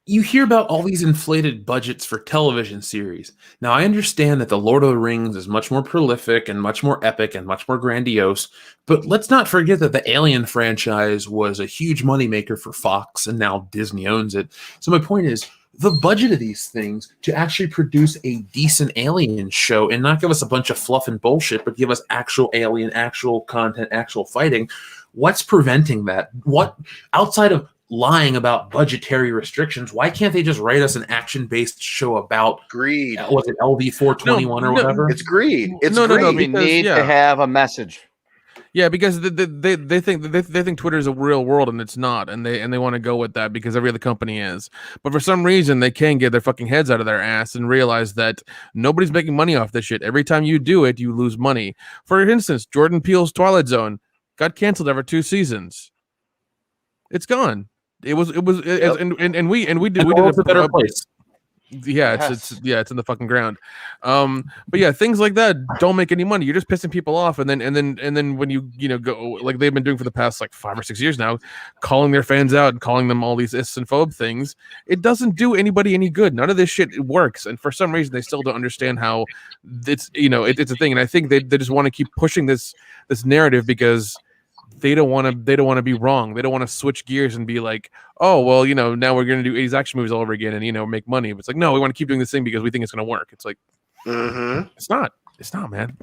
you hear about all these inflated budgets for television series. Now, I understand that The Lord of the Rings is much more prolific and much more epic and much more grandiose, but let's not forget that the Alien franchise was a huge moneymaker for Fox, and now Disney owns it. So my point is, the budget of these things to actually produce a decent Alien show and not give us a bunch of fluff and bullshit, but give us actual Alien, actual content, actual fighting, what's preventing that? What, outside of lying about budgetary restrictions, why can't they just write us an action-based show about Greed. Was it LV-421 or whatever? It's greed. It's No, greed. We need to have a message. Yeah, because they think Twitter is a real world and it's not, and they want to go with that because every other company is. But for some reason, they can't get their fucking heads out of their ass and realize that nobody's making money off this shit. Every time you do it, you lose money. For instance, Jordan Peele's Twilight Zone got canceled after 2 seasons. It's gone. And we did a better place. Yeah, it's in the fucking ground. But yeah, things like that don't make any money. You're just pissing people off, and then when you go like they've been doing for the past like 5 or 6 years now, calling their fans out and calling them all these ists and phobe things, it doesn't do anybody any good. None of this shit works, and for some reason they still don't understand how it's it's a thing. And I think they just want to keep pushing this narrative because they don't want to be wrong. They don't want to switch gears and be like, oh, well, now we're going to do 80s action movies all over again and, make money. But it's like, no, we want to keep doing this thing because we think it's going to work. It's like, It's not, man.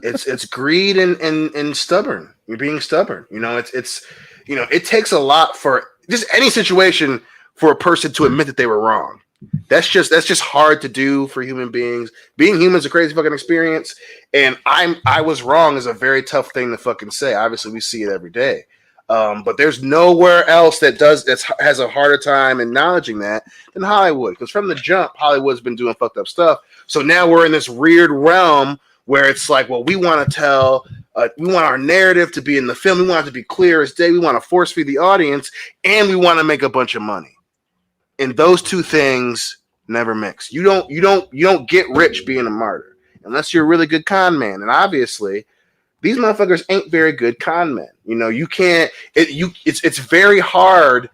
it's greed and stubborn. You're being stubborn. It takes a lot for just any situation for a person to admit that they were wrong. That's just hard to do for human beings. Being human is a crazy fucking experience, and I was wrong is a very tough thing to fucking say. Obviously, we see it every day, but there's nowhere else that has a harder time acknowledging that than Hollywood. Because from the jump, Hollywood's been doing fucked up stuff. So now we're in this weird realm where it's like, well, we want to tell, we want our narrative to be in the film. We want it to be clear as day. We want to force feed the audience, and we want to make a bunch of money. And those two things never mix. You don't get rich being a martyr unless you're a really good con man. And obviously, these motherfuckers ain't very good con men. You can't. It's very hard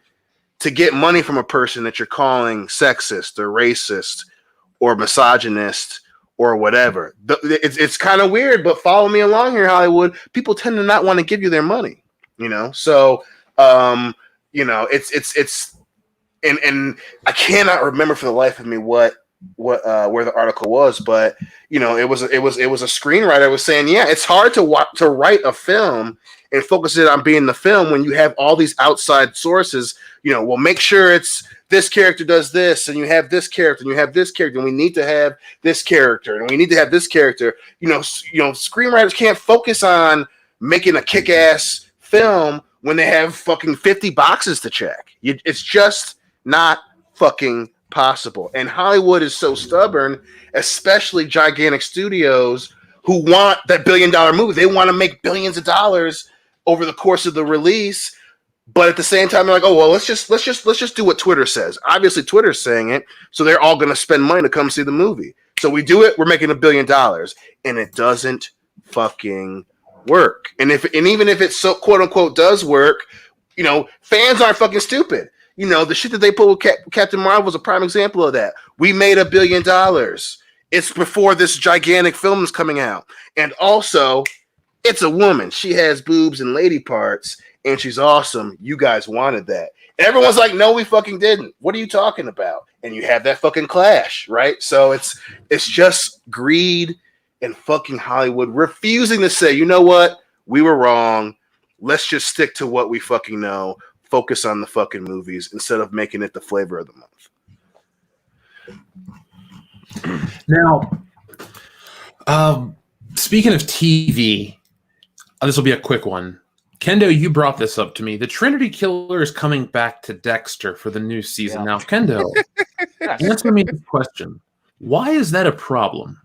to get money from a person that you're calling sexist or racist or misogynist or whatever. It's kind of weird, but follow me along here, Hollywood. People tend to not want to give you their money. So it's. And I cannot remember for the life of me what where the article was, but it was a screenwriter was saying, yeah, it's hard to write a film and focus it on being the film when you have all these outside sources. Well, make sure it's this character does this, and you have this character, and you have this character, and we need to have this character, and we need to have this character. Screenwriters can't focus on making a kick-ass film when they have fucking 50 boxes to check. It's just not fucking possible. And Hollywood is so stubborn, especially gigantic studios who want that $1 billion movie. They want to make billions of dollars over the course of the release, but at the same time they're like, oh well, let's just do what Twitter says. Obviously Twitter's saying it, so they're all going to spend money to come see the movie. So we do it, we're making $1 billion, and it doesn't fucking work. And even if it so quote unquote does work, fans aren't fucking stupid. The shit that they put with Captain Marvel was a prime example of that. We made $1 billion. It's before this gigantic film is coming out. And also, it's a woman. She has boobs and lady parts, and she's awesome. You guys wanted that. And everyone's like, no, we fucking didn't. What are you talking about? And you have that fucking clash, right? So it's just greed and fucking Hollywood refusing to say, you know what? We were wrong. Let's just stick to what we fucking know. Focus on the fucking movies instead of making it the flavor of the month. Now, speaking of TV, this will be a quick one. Kendo, you brought this up to me. The Trinity Killer is coming back to Dexter for the new season. Yeah. Now, Kendo, answer me this question. Why is that a problem?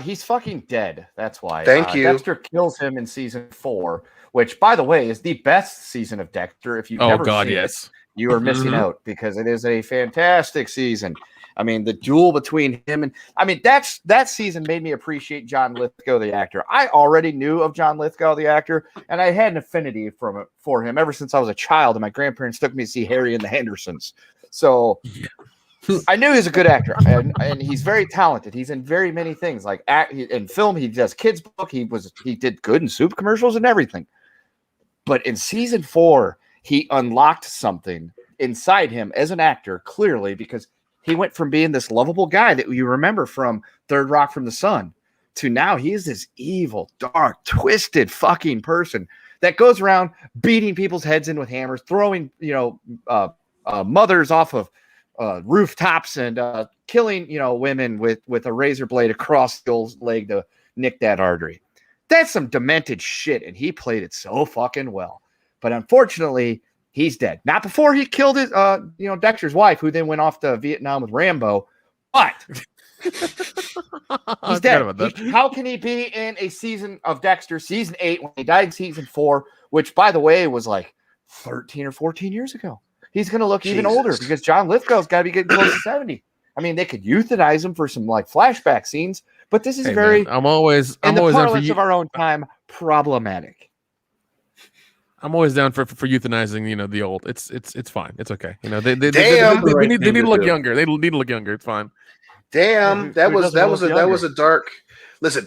He's fucking dead. That's why. Thank you. Dexter kills him in season 4, which, by the way, is the best season of Dexter. If you've never seen it, you are missing out because it is a fantastic season. I mean, the duel between him and that season made me appreciate John Lithgow, the actor. I already knew of John Lithgow, the actor, and I had an affinity for him ever since I was a child. And my grandparents took me to see Harry and the Hendersons. So I knew he was a good actor, and he's very talented. He's in very many things, like in film. He does kids' book. He did good in soup commercials and everything. But in season 4, he unlocked something inside him as an actor, clearly, because he went from being this lovable guy that you remember from Third Rock from the Sun to now he is this evil, dark, twisted fucking person that goes around beating people's heads in with hammers, throwing, mothers off of rooftops and killing, women with a razor blade across the old leg to nick that artery. That's some demented shit, and he played it so fucking well. But unfortunately, he's dead. Not before he killed his, Dexter's wife, who then went off to Vietnam with Rambo. But he's dead. How can he be in a season of Dexter, season 8, when he died in season 4, which, by the way, was like 13 or 14 years ago? He's going to look even older because John Lithgow's got to be getting close to 70. I mean, they could euthanize him for some like flashback scenes, but this is in the parlance of our own time, problematic. I'm always down for euthanizing, the old. It's fine. It's okay. They need to look younger. They need to look younger. It's fine. Damn, that was a dark. Listen.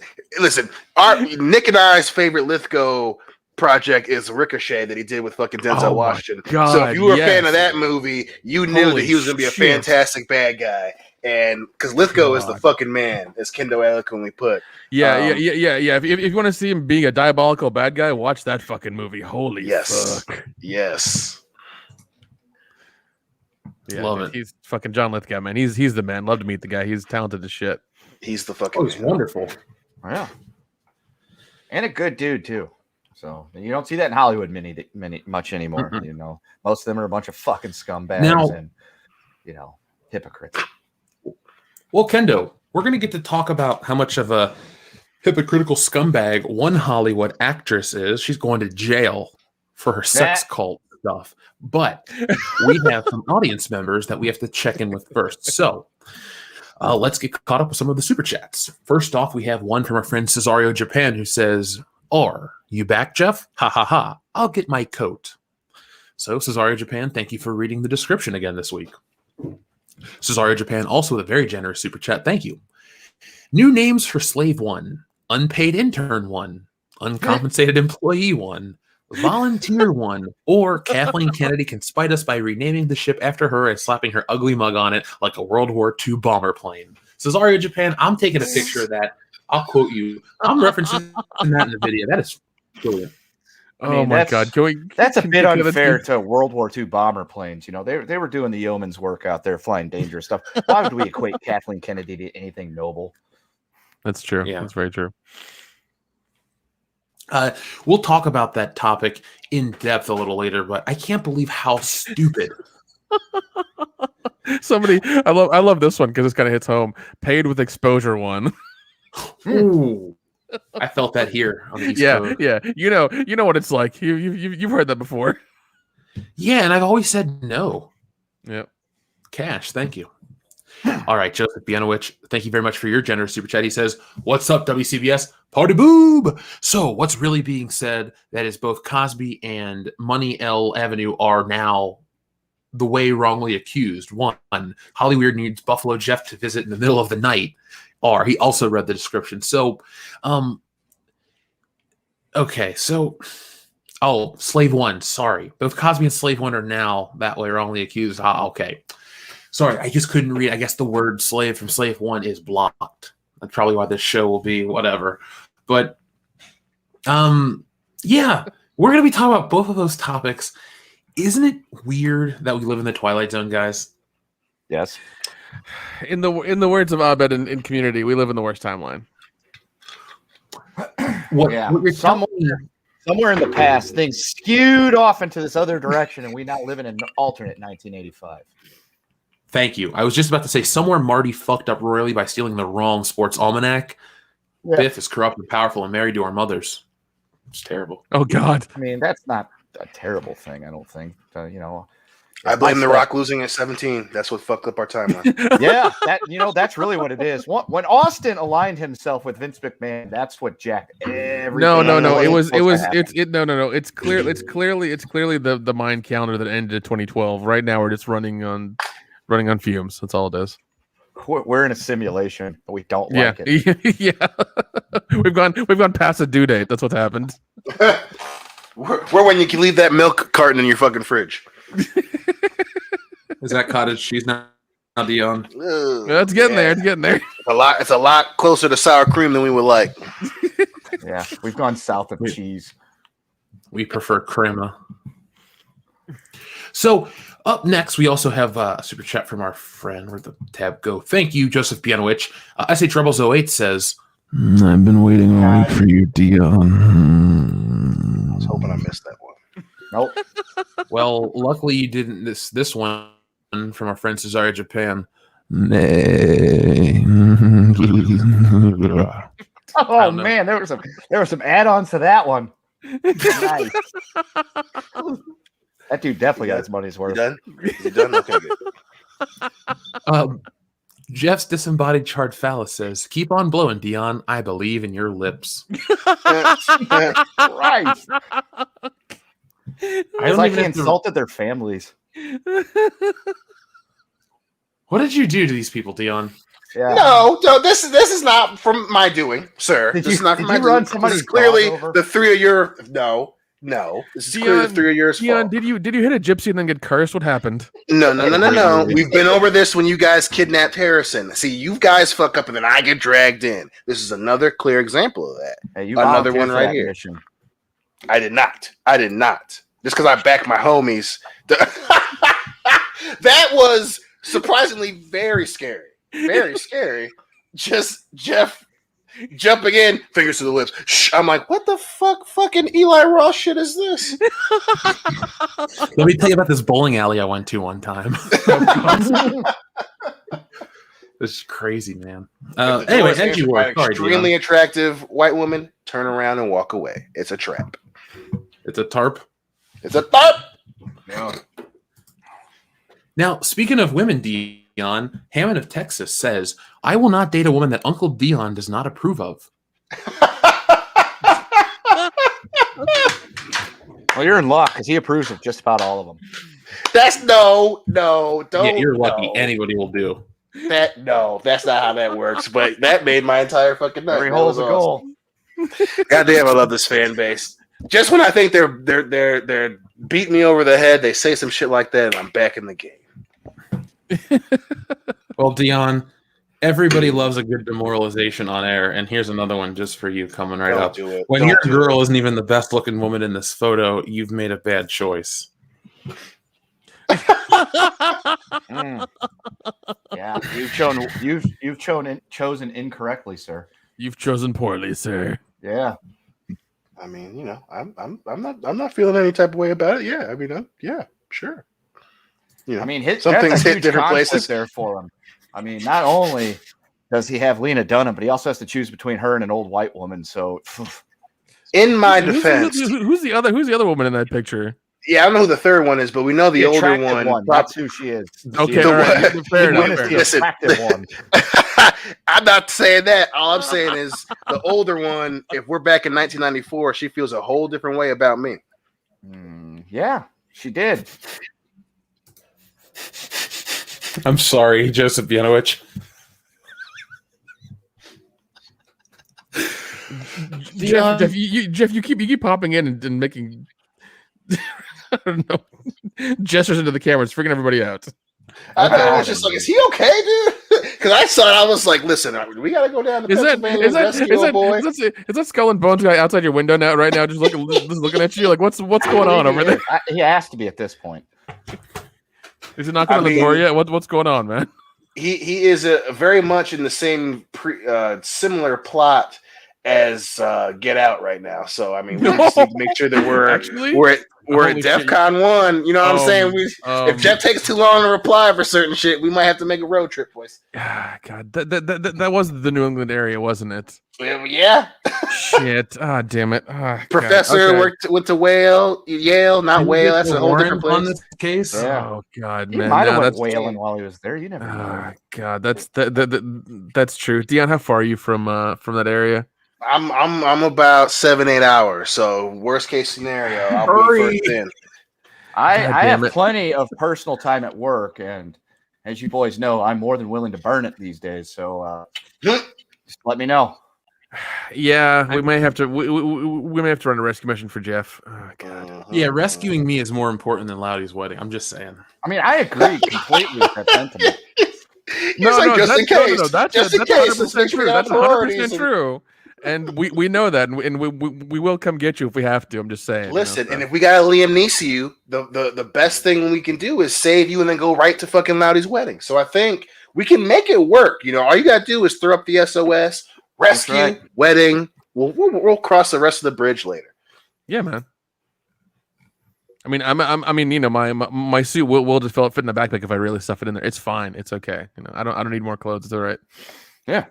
Nick and I's favorite Lithgow project is Ricochet that he did with fucking Denzel Washington. God, so if you were a fan of that movie, you knew that he was going to be a fantastic bad guy. And because Lithgow is the fucking man, as Kendo eloquently put. Yeah. If you want to see him being a diabolical bad guy, watch that fucking movie. Holy fuck. Yes. Yeah, love it. He's fucking John Lithgow, man. He's the man. Love to meet the guy. He's talented as shit. He's the fucking. He's wonderful. Yeah, and a good dude too. So you don't see that in Hollywood much anymore. Most of them are a bunch of fucking scumbags and hypocrites. Well, Kendo, we're gonna get to talk about how much of a hypocritical scumbag one Hollywood actress is. She's going to jail for her sex cult stuff. But we have some audience members that we have to check in with first. So let's get caught up with some of the super chats. First off, we have one from our friend Cesario Japan who says, "Are you back, Jeff? Ha ha ha. I'll get my coat." So Cesario Japan, thank you for reading the description again this week. Cesario Japan also with a very generous super chat. Thank you. New names for Slave 1, Unpaid Intern 1, Uncompensated Employee 1, Volunteer 1, or Kathleen Kennedy can spite us by renaming the ship after her and slapping her ugly mug on it like a World War II bomber plane. Cesario Japan, I'm taking a picture of that. I'll quote you. I'm referencing that in the video. That is brilliant. My God. That's a bit unfair to World War II bomber planes. They were doing the yeoman's work out there, flying dangerous stuff. Why would we equate Kathleen Kennedy to anything noble? That's true. Yeah. That's very true. We'll talk about that topic in depth a little later, but I can't believe how stupid. I love this one because this kind of hits home. Paid with exposure 1. Ooh, I felt that here on the East Coast. Yeah. You know what it's like. You've heard that before. Yeah, and I've always said no. Yeah. Cash, thank you. All right, Joseph Bianowicz, thank you very much for your generous super chat. He says, "What's up, WCBS? Party boob!" So what's really being said that is both Cosby and Money L Avenue are now the way wrongly accused. 1, Hollyweird needs Buffalo Jeff to visit in the middle of the night. Or he also read the description. So, okay, so, Slave 1, sorry. Both Cosby and Slave 1 are now that way wrongly accused. Okay. Sorry, I just couldn't read. I guess the word slave from Slave 1 is blocked. That's probably why this show will be whatever. But, yeah, we're going to be talking about both of those topics. Isn't it weird that we live in the Twilight Zone, guys? Yes. In the words of Abed in Community, we live in the worst timeline. Somewhere in the past, things skewed off into this other direction, and we now live in an alternate 1985. Thank you. I was just about to say, somewhere Marty fucked up royally by stealing the wrong sports almanac. Yeah. Biff is corrupt and powerful and married to our mothers. It's terrible. Oh, God. I mean, that's not a terrible thing, I don't think. I blame The Rock losing at 17. That's what fucked up our timeline. Yeah, that's really what it is. When Austin aligned himself with Vince McMahon, that's what jacked everything. No. It's clearly the mind calendar that ended 2012. Right now, we're just running on fumes. That's all it is. We're in a simulation, but we don't like it. Yeah, we've gone past the due date. That's what's happened. We're when you can leave that milk carton in your fucking fridge. Is that cottage cheese now, Dion? It's getting there. It's getting there. It's a lot closer to sour cream than we would like. Yeah, we've gone south of cheese. We prefer crema. So up next, we also have a super chat from our friend. Where'd the tab go? Thank you, Joseph Pianowicz. SH Rebels 08 says, I've been waiting all week for you, Dion. I was hoping I missed that one. Nope. well, luckily you didn't this one from our friend Cesaria Japan. Nay. Oh man, there were some add-ons to that one. Nice. That dude definitely got his money's worth. You done? Is he done? Okay, good. Jeff's disembodied charred phallus says, "Keep on blowing, Dion. I believe in your lips." Christ. It's like he insulted their families. What did you do to these people, Dion? Yeah. No, this is not from my doing, sir. This is not from my doing. This is clearly the three of your No. This is clearly the three of yours. Dion, did you hit a gypsy and then get cursed? What happened? No. We've been over this when you guys kidnapped Harrison. See, you guys fuck up and then I get dragged in. This is another clear example of that. Hey, you another one right here. Mission. I did not. Just because I backed my homies. That was surprisingly very scary. Very scary. Just Jeff jumping in, fingers to the lips. Shh. I'm like, what the fuck fucking Eli Ross shit is this? Let me tell you about this bowling alley I went to one time. This is crazy, man. Anyway, as you were. Extremely attractive white woman, turn around and walk away. It's a trap. It's a tarp. It's a tarp. No. Now, speaking of women, Dion, Hammond of Texas says, "I will not date a woman that Uncle Dion does not approve of." Well, you're in luck because he approves of just about all of them. That's don't. Yeah, you're lucky. Anybody will do. That's not how that works. But that made my entire fucking night. Every hole's a goal. Goddamn, I love this fan base. Just when I think they're beating me over the head, they say some shit like that, and I'm back in the game. Well, Dion, everybody loves a good demoralization on air, and here's another one just for you coming right up. When your girl isn't even the best looking woman in this photo, you've made a bad choice. Yeah, you've chosen incorrectly, sir. You've chosen poorly, sir. Yeah. I mean, I'm not feeling any type of way about it. Yeah, I mean, yeah, sure. You know, I mean, some things hit different places there for him. I mean, not only does he have Lena Dunham, but he also has to choose between her and an old white woman. So, in my defense, who's the other woman in that picture? Yeah, I don't know who the third one is, but we know the older one. That's who she is. Okay, fair enough. Listen, I'm not saying that. All I'm saying is the older one. If we're back in 1994, she feels a whole different way about me. Yeah, she did. I'm sorry, Joseph Bianowicz. Jeff, you keep popping in and making I don't know gestures into the camera. It's freaking everybody out. I was just like, is he okay, dude? Because I saw it, I was like, listen, we gotta go down to Pennsylvania and rescue a boy. Is that Skull and Bones guy outside your window right now, just looking at you? Like, what's going on over there? He has to be at this point. Is he knocking on the door yet? What's going on, man? He is very much in the same similar plot as Get Out right now. So I mean, we just need to make sure that we're at DEFCON 1. You know what I'm saying? If Jeff takes too long to reply for certain shit, we might have to make a road trip, boys. God, that was the New England area, wasn't it? Yeah. Shit. Damn it. Professor went to Yale, not Whale. That's a whole different place. On this case. Yeah. Oh God, man. He might have went whaling while he was there. You never know. God, that's true. Dion, how far are you from that area? I'm about 7-8 hours. So worst case scenario, I'll be first in. I have plenty of personal time at work, and as you boys know, I'm more than willing to burn it these days. So just let me know. Yeah, we may have to. We may have to run a rescue mission for Jeff. Oh, God. Yeah, rescuing me is more important than Loudy's wedding. I'm just saying. I mean, I agree completely with that sentiment. Just in case. That's 100% true. That's 100% true. and we know that, and we will come get you if we have to. I'm just saying. Listen, and if we got to Liam Neeson you, the best thing we can do is save you and then go right to fucking Loudy's wedding. So I think we can make it work. All you got to do is throw up the SOS, rescue, right. wedding. We'll cross the rest of the bridge later. Yeah, man. I mean, my suit will just fit in the backpack if I really stuff it in there. It's fine. It's okay. I don't need more clothes. It's all right. Yeah.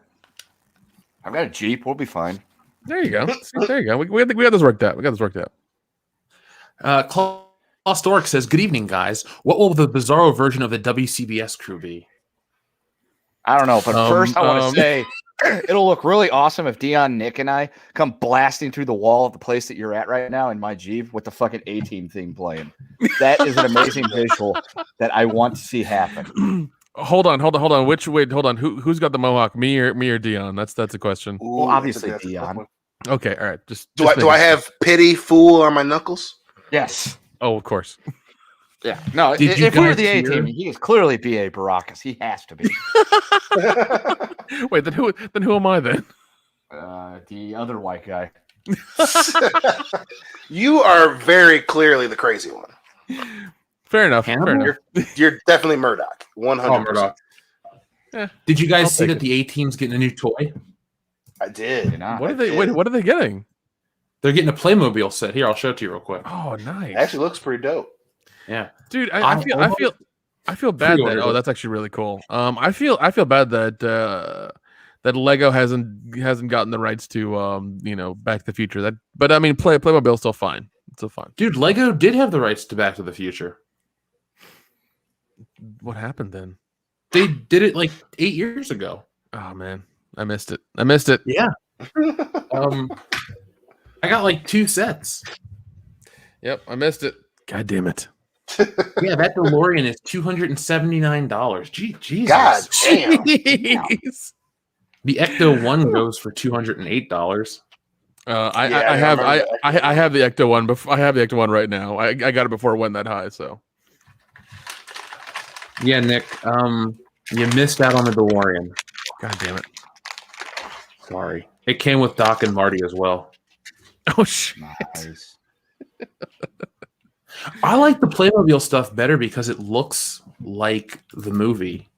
I've got a Jeep. We'll be fine. There you go. See, there you go. We got this worked out. Klaus Dork says, "Good evening, guys. What will the Bizarro version of the WCBS crew be?" I don't know, but first I want to say it'll look really awesome if Dion, Nick, and I come blasting through the wall of the place that you're at right now in my Jeep with the fucking A-Team theme playing. That is an amazing visual that I want to see happen. Hold on. Hold on. Who's got the mohawk? Me or Dion? That's a question. Ooh, Well, obviously that's a Dion. Okay, all right. Do I have pity fool on my knuckles? Yes. Oh, of course. Yeah. No, if we were the A-Team, he is clearly B.A. Baracus. He has to be. Wait, then who am I then? The other white guy. You are very clearly the crazy one. Fair enough. You're definitely Murdoch. 100%. Did you guys see that the A-Team's getting a new toy? I did. What are they? Wait, what are they getting? They're getting a Playmobil set. Here, I'll show it to you real quick. Oh, nice. It actually looks pretty dope. Yeah, dude. I feel bad that. Oh, that's actually really cool. I feel bad that that Lego hasn't gotten the rights to Back to the Future. But I mean, Playmobil's still fine. It's still fine. Dude, Lego did have the rights to Back to the Future. What happened then? They did it like 8 years ago. Oh man, I missed it. Yeah. I got like 2 sets. Yep, I missed it. God damn it. Yeah, that DeLorean is $279. Jesus. God damn. The Ecto 1 goes for $208. I have the Ecto 1. I have the Ecto 1 right now. I got it before it went that high. So yeah, Nick, you missed out on the DeLorean. God damn it. Sorry. It came with Doc and Marty as well. Oh shit. Nice. I like the Playmobil stuff better because it looks like the movie.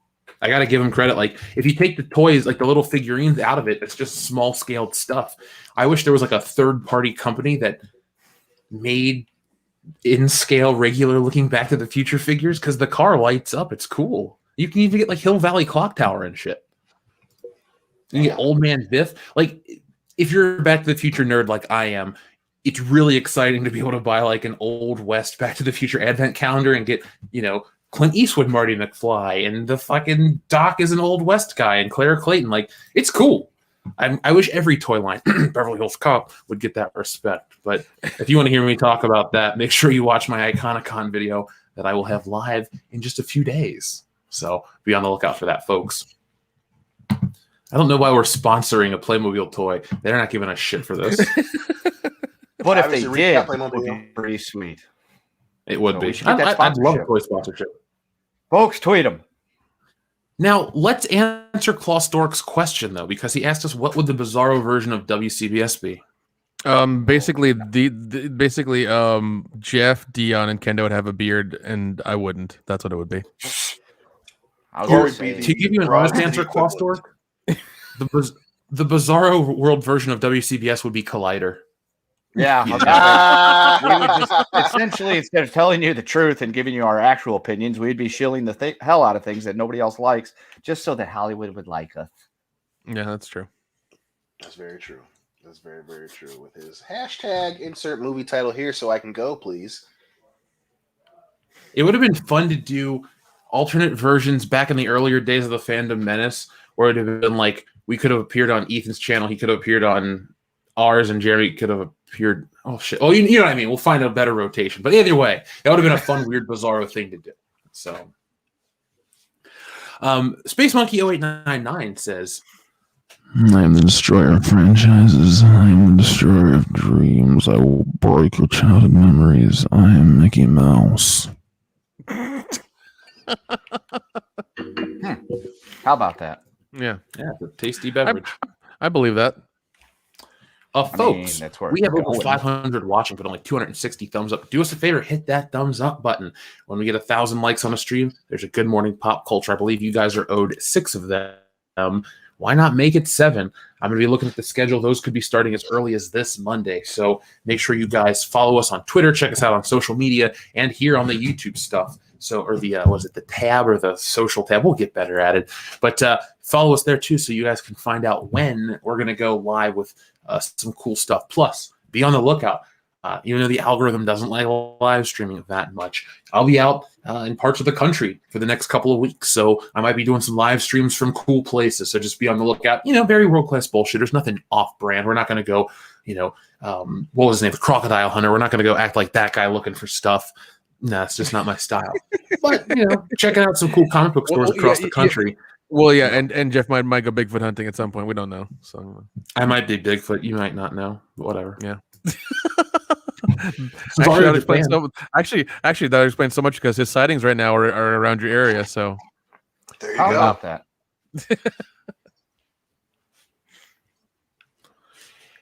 I got to give them credit. Like, if you take the toys, like the little figurines out of it, it's just small scaled stuff. I wish there was like a third party company that made in scale, regular looking Back to the Future figures because the car lights up. It's cool. You can even get like Hill Valley Clock Tower and shit. You get Old Man Biff. Like, if you're a Back to the Future nerd like I am, it's really exciting to be able to buy like an Old West Back to the Future advent calendar and get, Clint Eastwood, Marty McFly, and the fucking Doc is an Old West guy, and Clara Clayton. Like, it's cool. I wish every toy line, Beverly Hills Cop, would get that respect. But if you want to hear me talk about that, make sure you watch my Iconicon video that I will have live in just a few days. So be on the lookout for that, folks. I don't know why we're sponsoring a Playmobil toy. They're not giving us shit for this. But if they did, it would be pretty sweet. It would be. I'd love a toy sponsorship. Folks, tweet them. Now, let's answer Klaus Dork's question, though, because he asked us what would the Bizarro version of WCBS be? Basically, Jeff, Dion, and Kendo would have a beard, and I wouldn't. That's what it would be. To give you an honest answer, Klaus Dork, the Bizarro World version of WCBS would be Collider. Yeah. We would just, essentially, instead of telling you the truth and giving you our actual opinions, we'd be shilling the hell out of things that nobody else likes, just so that Hollywood would like us. Yeah, that's true. That's very true. That's very, very true. With his hashtag insert movie title here so I can go, please. It would have been fun to do alternate versions back in the earlier days of the Fandom Menace, where it would have been like we could have appeared on Ethan's channel, he could have appeared on ours, and Jeremy could have appeared. Oh shit! Oh, you know what I mean. We'll find a better rotation, but either way, that would have been a fun, weird, bizarro thing to do. So, Space Monkey 0899 says, I am the destroyer of franchises. I am the destroyer of dreams. I will break your childhood memories. I am Mickey Mouse. How about that? Yeah. "Yeah, it's a tasty beverage." I believe that. Folks, that's where we have over going. 500 watching, but only 260 thumbs up. Do us a favor, hit that thumbs up button. When we get 1,000 likes on a stream, there's a Good Morning Pop Culture. I believe you guys are owed 6 of them. Why not make it 7? I'm going to be looking at the schedule. Those could be starting as early as this Monday. So make sure you guys follow us on Twitter, check us out on social media, and here on the YouTube stuff. So, or the, was it the tab or the social tab? We'll get better at it. But follow us there too so you guys can find out when we're going to go live with some cool stuff. Plus, be on the lookout. Even though the algorithm doesn't like live streaming that much, I'll be out in parts of the country for the next couple of weeks. So I might be doing some live streams from cool places. So just be on the lookout. Very world-class bullshit. There's nothing off-brand. We're not going to go, what was his name? The Crocodile Hunter. We're not going to go act like that guy looking for stuff. No, it's just not my style. But, checking out some cool comic book stores across the country. Well, yeah, and Jeff might go Bigfoot hunting at some point. We don't know. So I might be Bigfoot. You might not know. Whatever. Yeah. That explains so much because his sightings right now are around your area. So there you How go. about that?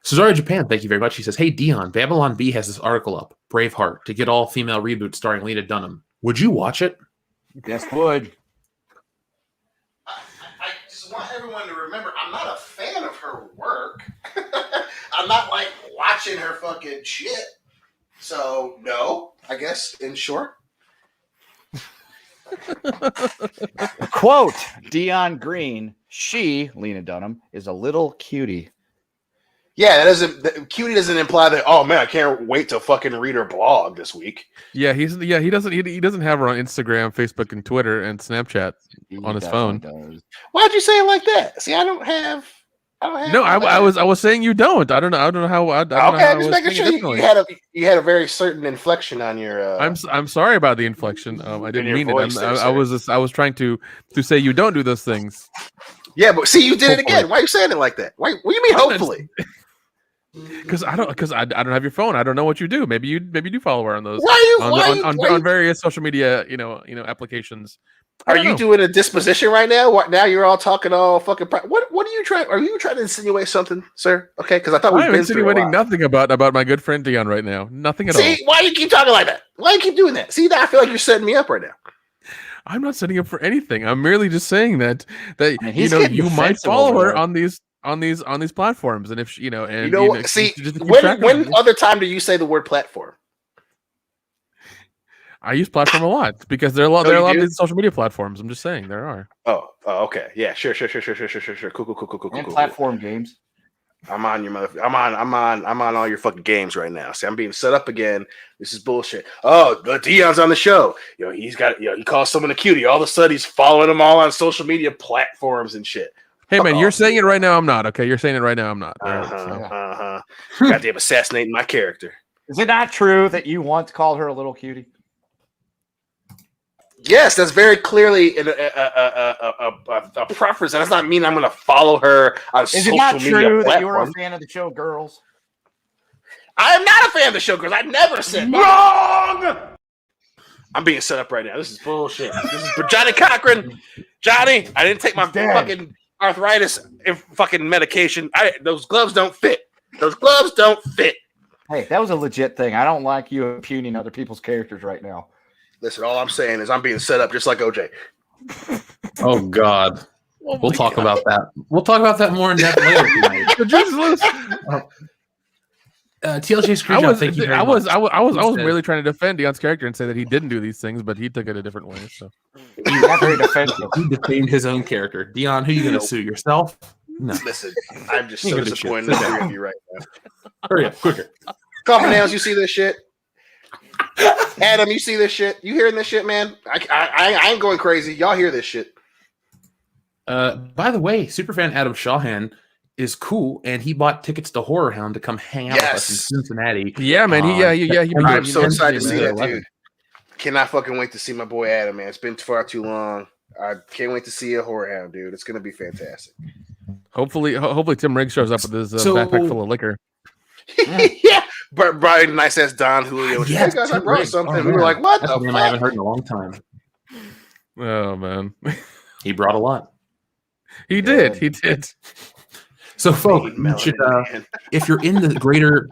Cesare Japan, thank you very much. He says, "Hey Dion, Babylon Bee has this article up, Braveheart, to get all female reboot starring Lena Dunham. Would you watch it?" Yes, would. I just want everyone to remember, I'm not a fan of her work. I'm not like watching her fucking shit. So no, I guess in short. Quote Dion Green, she, Lena Dunham, is a little cutie. Yeah, cutie doesn't imply that, oh man, I can't wait to fucking read her blog this week. yeah, he doesn't have her on Instagram, Facebook, and Twitter and Snapchat on his phone. Does. Why'd you say it like that? See, I don't have. No, I was saying you don't. I don't know how. Okay, just making sure you had a very certain inflection on your. I'm sorry about the inflection. I didn't mean voice it. there, I was trying to say you don't do those things. Yeah, but see, you did it Hopefully. again. Why are you saying it like that? What do you mean? Hopefully, because I don't have your phone. I don't know what you do. Maybe you do follow her on those. on various social media applications. Are you doing a disposition right now? What now? You're all talking all fucking. What are you trying? Are you trying to insinuate something, sir? Okay, because I thought I'm insinuating nothing about my good friend Dion right now. Nothing at all. See, why do you keep talking like that? Why do you keep doing that? See, now I feel like you're setting me up right now. I'm not setting up for anything. I'm merely just saying that you might defensive follow over her there. on these platforms, and if See, just keep when track of them. other time do you say the word platform? I use platform a lot because there are a lot of these social media platforms. I'm just saying there are. Oh, okay, yeah, sure. Cool. And platform games. I'm on your mother. I'm on all your fucking games right now. See, I'm being set up again. This is bullshit. Oh, the Dion's on the show. He calls someone a cutie. All of a sudden, he's following them all on social media platforms and shit. Hey man, you're saying it right now. I'm not. Okay, you're saying it right now. I'm not. Goddamn assassinating my character. Is it not true that you once called her a little cutie? Yes, that's very clearly a preference. That does not mean I'm going to follow her on social media. Is it not true that you were a fan of the show Girls? I am not a fan of the show Girls. I never said wrong. I'm being set up right now. This is bullshit. This is for Johnny Cochran. Johnny, I didn't take my fucking arthritis and fucking medication. Those gloves don't fit. Those gloves don't fit. Hey, that was a legit thing. I don't like you impugning other people's characters right now. Listen, all I'm saying is I'm being set up just like OJ. Oh God. We'll talk about that. We'll talk about that more in depth later tonight. TLJ Screwjob, thank you very much. I was really trying to defend Dion's character and say that he didn't do these things, but he took it a different way. So he's not very defensive. He defamed his own character. Dion, who are you going to sue? Yourself? No. Listen, I'm just so disappointed in the three of you right now. Hurry up, quicker. Coffin Nails, you see this shit? Adam, you see this shit? You hearing this shit, man? I ain't going crazy. Y'all hear this shit? By the way, superfan Adam Shawhan is cool, and he bought tickets to Horror Hound to come hang out with us in Cincinnati. Yeah, man. I'm so excited to see that dude. Cannot fucking wait to see my boy Adam, man. It's been far too long. I can't wait to see a Horror Hound, dude. It's gonna be fantastic. Hopefully Tim Riggs shows up with his backpack full of liquor. Yeah. Brian, nice ass Don Julio. Yes, hey guys, I brought something. We were like, what? That's a name I haven't heard in a long time. Oh man, he brought a lot. He did. So, folks, you should, if you're in the greater...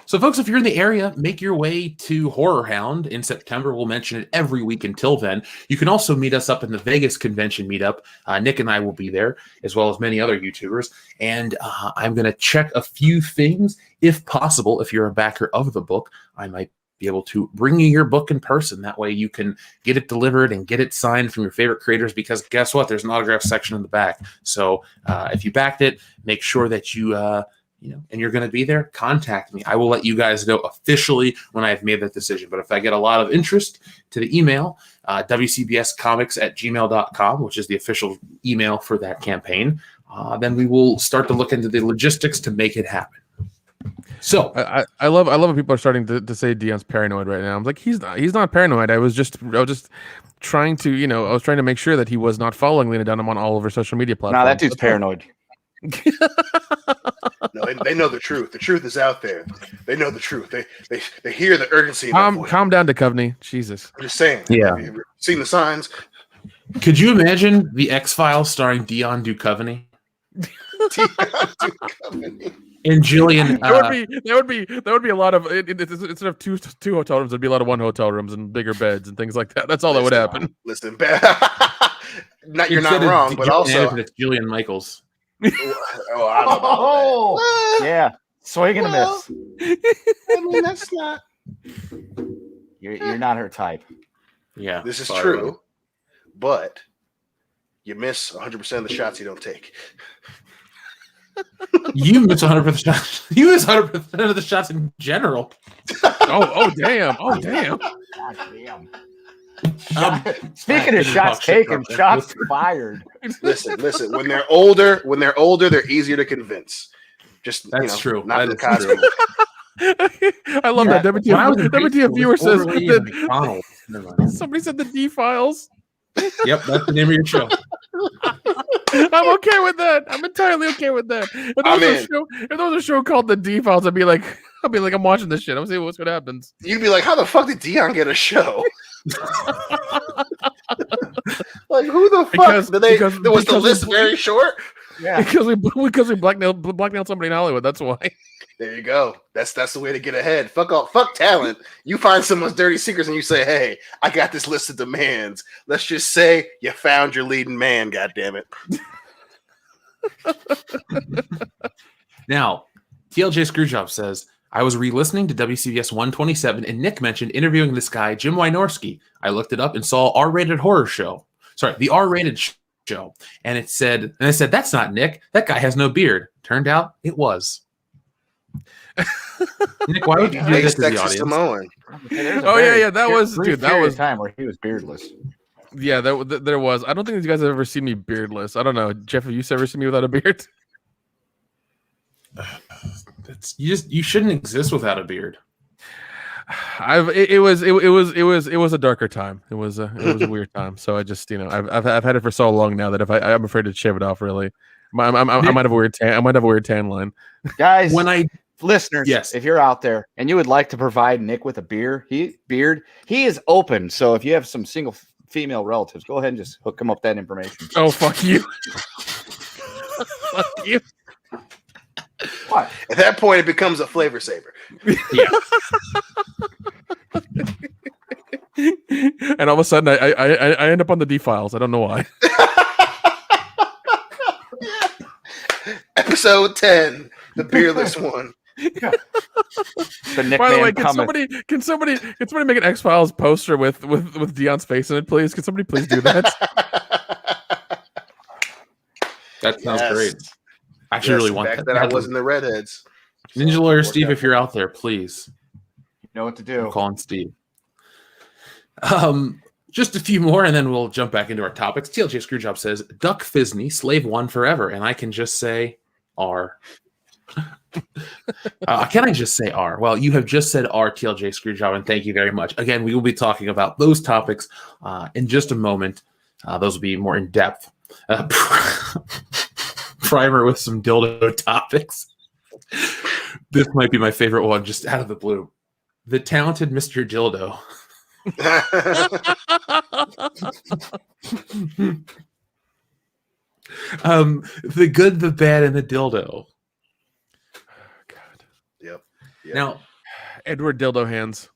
So, folks, if you're in the area, make your way to Horror Hound in September. We'll mention it every week until then. You can also meet us up in the Vegas convention meetup. Nick and I will be there, as well as many other YouTubers. And I'm going to check a few things. If possible, if you're a backer of the book, I might be able to bring you your book in person. That way you can get it delivered and get it signed from your favorite creators, because guess what? There's an autograph section in the back. So if you backed it, make sure that you... and you're going to be there, contact me. I will let you guys know officially when I've made that decision. But if I get a lot of interest to the email, wcbscomics@gmail.com, which is the official email for that campaign, then we will start to look into the logistics to make it happen. So I love when people are starting to say Dion's paranoid right now. I'm like, he's not paranoid. I was just trying to, I was trying to make sure that he was not following Lena Dunham on all of her social media platforms. Nah, that dude's paranoid. No, they know the truth. The truth is out there. They know the truth. They hear the urgency. Calm down, Duchovny. Jesus. I'm just saying. Yeah. Have you seen the signs? Could you imagine the X-Files starring Dion Duchovny? And Jillian. That would be a lot of instead of two hotel rooms, there'd be a lot of one hotel rooms and bigger beds and things like that. That's all that would happen. Listen, you're not wrong, but also it's Jillian Michaels. I don't know. Yeah, swing and a miss. I mean, that's not. You're not her type. Yeah, this is true, but you miss 100% of the shots you don't take. You miss 100% of the shots. You miss 100% of the shots in general. Oh damn! Oh damn! God damn. Speaking of shots taken, shots fired. Listen. When they're older, they're easier to convince. Just that's true. Not that Cosby. I love that. WTF viewer says that somebody said the D files. Yep, that's the name of your show. I'm okay with that. I'm entirely okay with that. If there was a show called the D files, I'd be like, I'm watching this shit. I'm seeing what's gonna happen. You'd be like, how the fuck did Dion get a show? Like, who the fuck? Was the list very short? Yeah, because we blackmailed somebody in Hollywood. That's why. There you go. That's the way to get ahead. Fuck talent. You find someone's dirty secrets and you say, "Hey, I got this list of demands." Let's just say you found your leading man. God damn it. Now, TLJ Screwjob says, I was re-listening to WCBS 127 and Nick mentioned interviewing this guy, Jim Wynorski. I looked it up and saw R-rated horror show. Sorry, the R-rated show. And I said, that's not Nick. That guy has no beard. Turned out it was. Nick, why would you do this to the audience? Samoan. That was time where he was beardless. Yeah, there was. I don't think you guys have ever seen me beardless. I don't know. Jeff, have you ever seen me without a beard? You shouldn't exist without a beard. It was a darker time. It was a weird time. So I just I've had it for so long now that if I'm afraid to shave it off. Really, I might have a weird tan. I might have a weird tan line. Guys, listeners, yes, if you're out there and you would like to provide Nick with a beard, he is open. So if you have some single female relatives, go ahead and just hook him up that information. Oh, fuck you. Fuck you. What? At that point, it becomes a flavor saver. Yeah. And all of a sudden, I end up on the D files. I don't know why. Episode 10, the beerless one. By the way, can somebody make an X-Files poster with Dion's face in it, please? Can somebody please do that? That sounds great. I actually really want that. I wasn't the redheads. Ninja Lawyer Steve, if you're out there, please. You know what to do. I'm calling Steve. Just a few more, and then we'll jump back into our topics. TLJ Screwjob says, Duck Fisney, Slave One forever. And I can just say R. Can I just say R? Well, you have just said R, TLJ Screwjob, and thank you very much. Again, we will be talking about those topics in just a moment. Those will be more in depth. Primer with some dildo topics. This might be my favorite one, just out of the blue. The talented Mr. Dildo. The Good, the Bad, and the Dildo. God. Yep. Now, Edward Dildo Hands.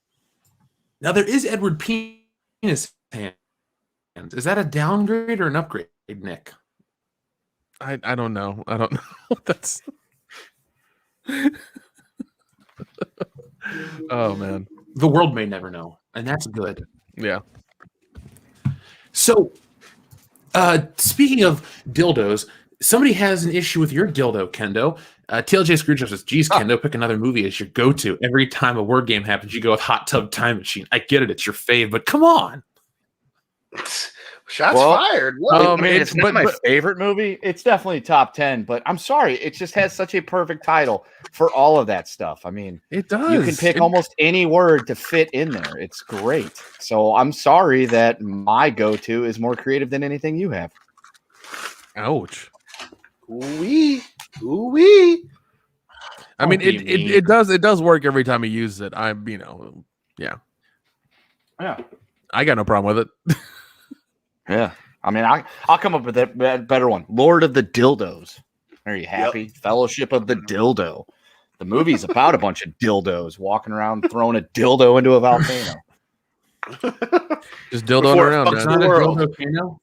Now there is Edward Penis Hands. Is that a downgrade or an upgrade, Nick? I don't know. I don't know. That's. Oh man. The world may never know, and that's good. Yeah. So, speaking of dildos, somebody has an issue with your dildo, Kendo. TLJ Screwjob says, geez, Kendo, pick another movie as your go-to. Every time a word game happens, you go with Hot Tub Time Machine. I get it, it's your fave, but come on. Shots fired. I mean, it's not my favorite movie. It's definitely top 10, but I'm sorry. It just has such a perfect title for all of that stuff. I mean, it does. You can pick almost any word to fit in there. It's great. So I'm sorry that my go-to is more creative than anything you have. Ouch. Ooh-wee. Ooh-wee. I mean, it does work every time he uses it. Yeah. I got no problem with it. Yeah. I mean, I'll come up with a better one. Lord of the Dildos. Are you happy? Yep. Fellowship of the Dildo. The movie's about a bunch of dildos walking around throwing a dildo into a volcano. Just dildoing around, man. Not a dildo.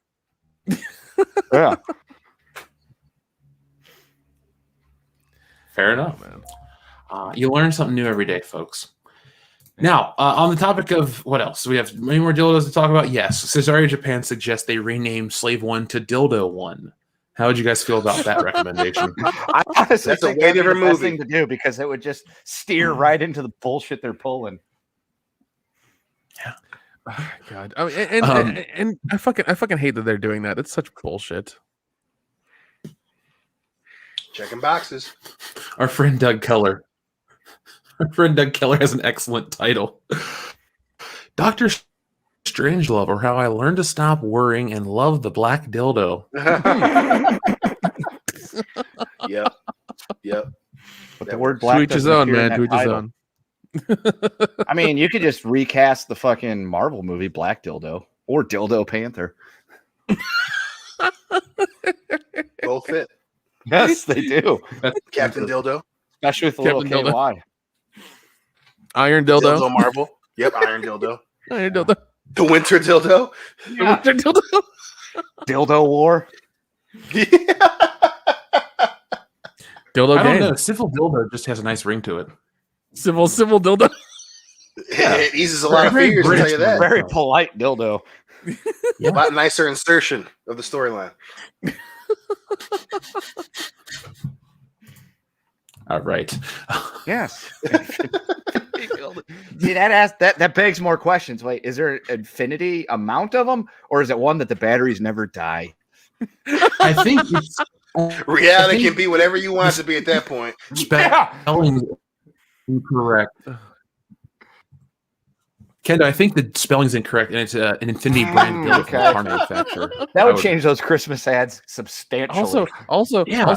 Yeah. Fair enough, man. You learn something new every day, folks. Now, on the topic of what else? We have many more dildos to talk about. Yes, Cesario Japan suggests they rename Slave 1 to Dildo 1. How would you guys feel about that recommendation? I honestly think that's the best thing to do because it would just steer right into the bullshit they're pulling. Yeah. Oh, God. I mean, and I fucking hate that they're doing that. It's such bullshit. Checking boxes. Our friend Doug Keller. Our friend Doug Keller has an excellent title. Dr. Strangelove, or How I Learned to Stop Worrying and Love the Black Dildo. Yep. But the word black to each his own, man. To each his own. I mean, you could just recast the fucking Marvel movie Black Dildo or Dildo Panther. Both fit. Yes, they do. Captain Dildo. Especially with the little KY. Iron Dildo. Dildo Marvel. Yep, Iron Dildo. Iron Dildo. The Winter Dildo. Yeah. The Winter Dildo. Dildo War. Yeah. Dildo I game. don't know. Civil Dildo just has a nice ring to it. Civil Dildo. Yeah. It eases a lot of fears, I'll tell you that. Very polite dildo. A lot nicer insertion of the storyline. All right. Yes. See, that begs more questions. Wait, is there an infinity amount of them, or is it one that the batteries never die? I think it's reality can be whatever you want it to be at that point. Spelling incorrect. Kendo, I think the spelling's incorrect, and it's an Infinity brand dildo from a car manufacturer. That would change those Christmas ads substantially. Also,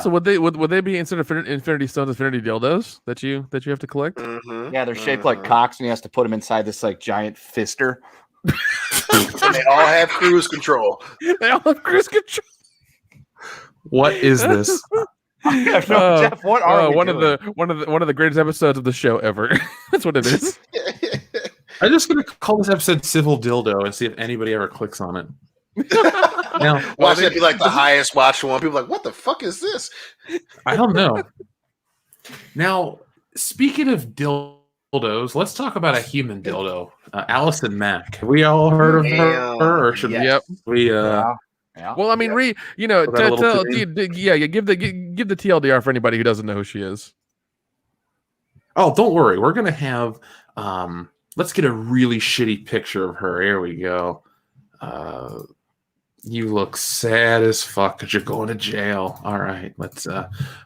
would they be instead of Infinity Stones, Infinity Dildos that you have to collect? Mm-hmm. Yeah, they're shaped like cocks, and he has to put them inside this like giant fister. And they all have cruise control. They all have cruise control. What is this? Jeff, what are one of the greatest episodes of the show ever? That's what it is. I'm just gonna call this episode Civil Dildo and see if anybody ever clicks on it. Now, watch that be like the highest watched one. People are like, what the fuck is this? I don't know. Now, speaking of dildos, let's talk about a human dildo. Allison Mack. Have we all heard of her? Or should we? Yeah. Well, I mean, give the TLDR for anybody who doesn't know who she is. Oh, don't worry. We're gonna have. Let's get a really shitty picture of her. Here we go. You look sad as fuck because you're going to jail. All right, let's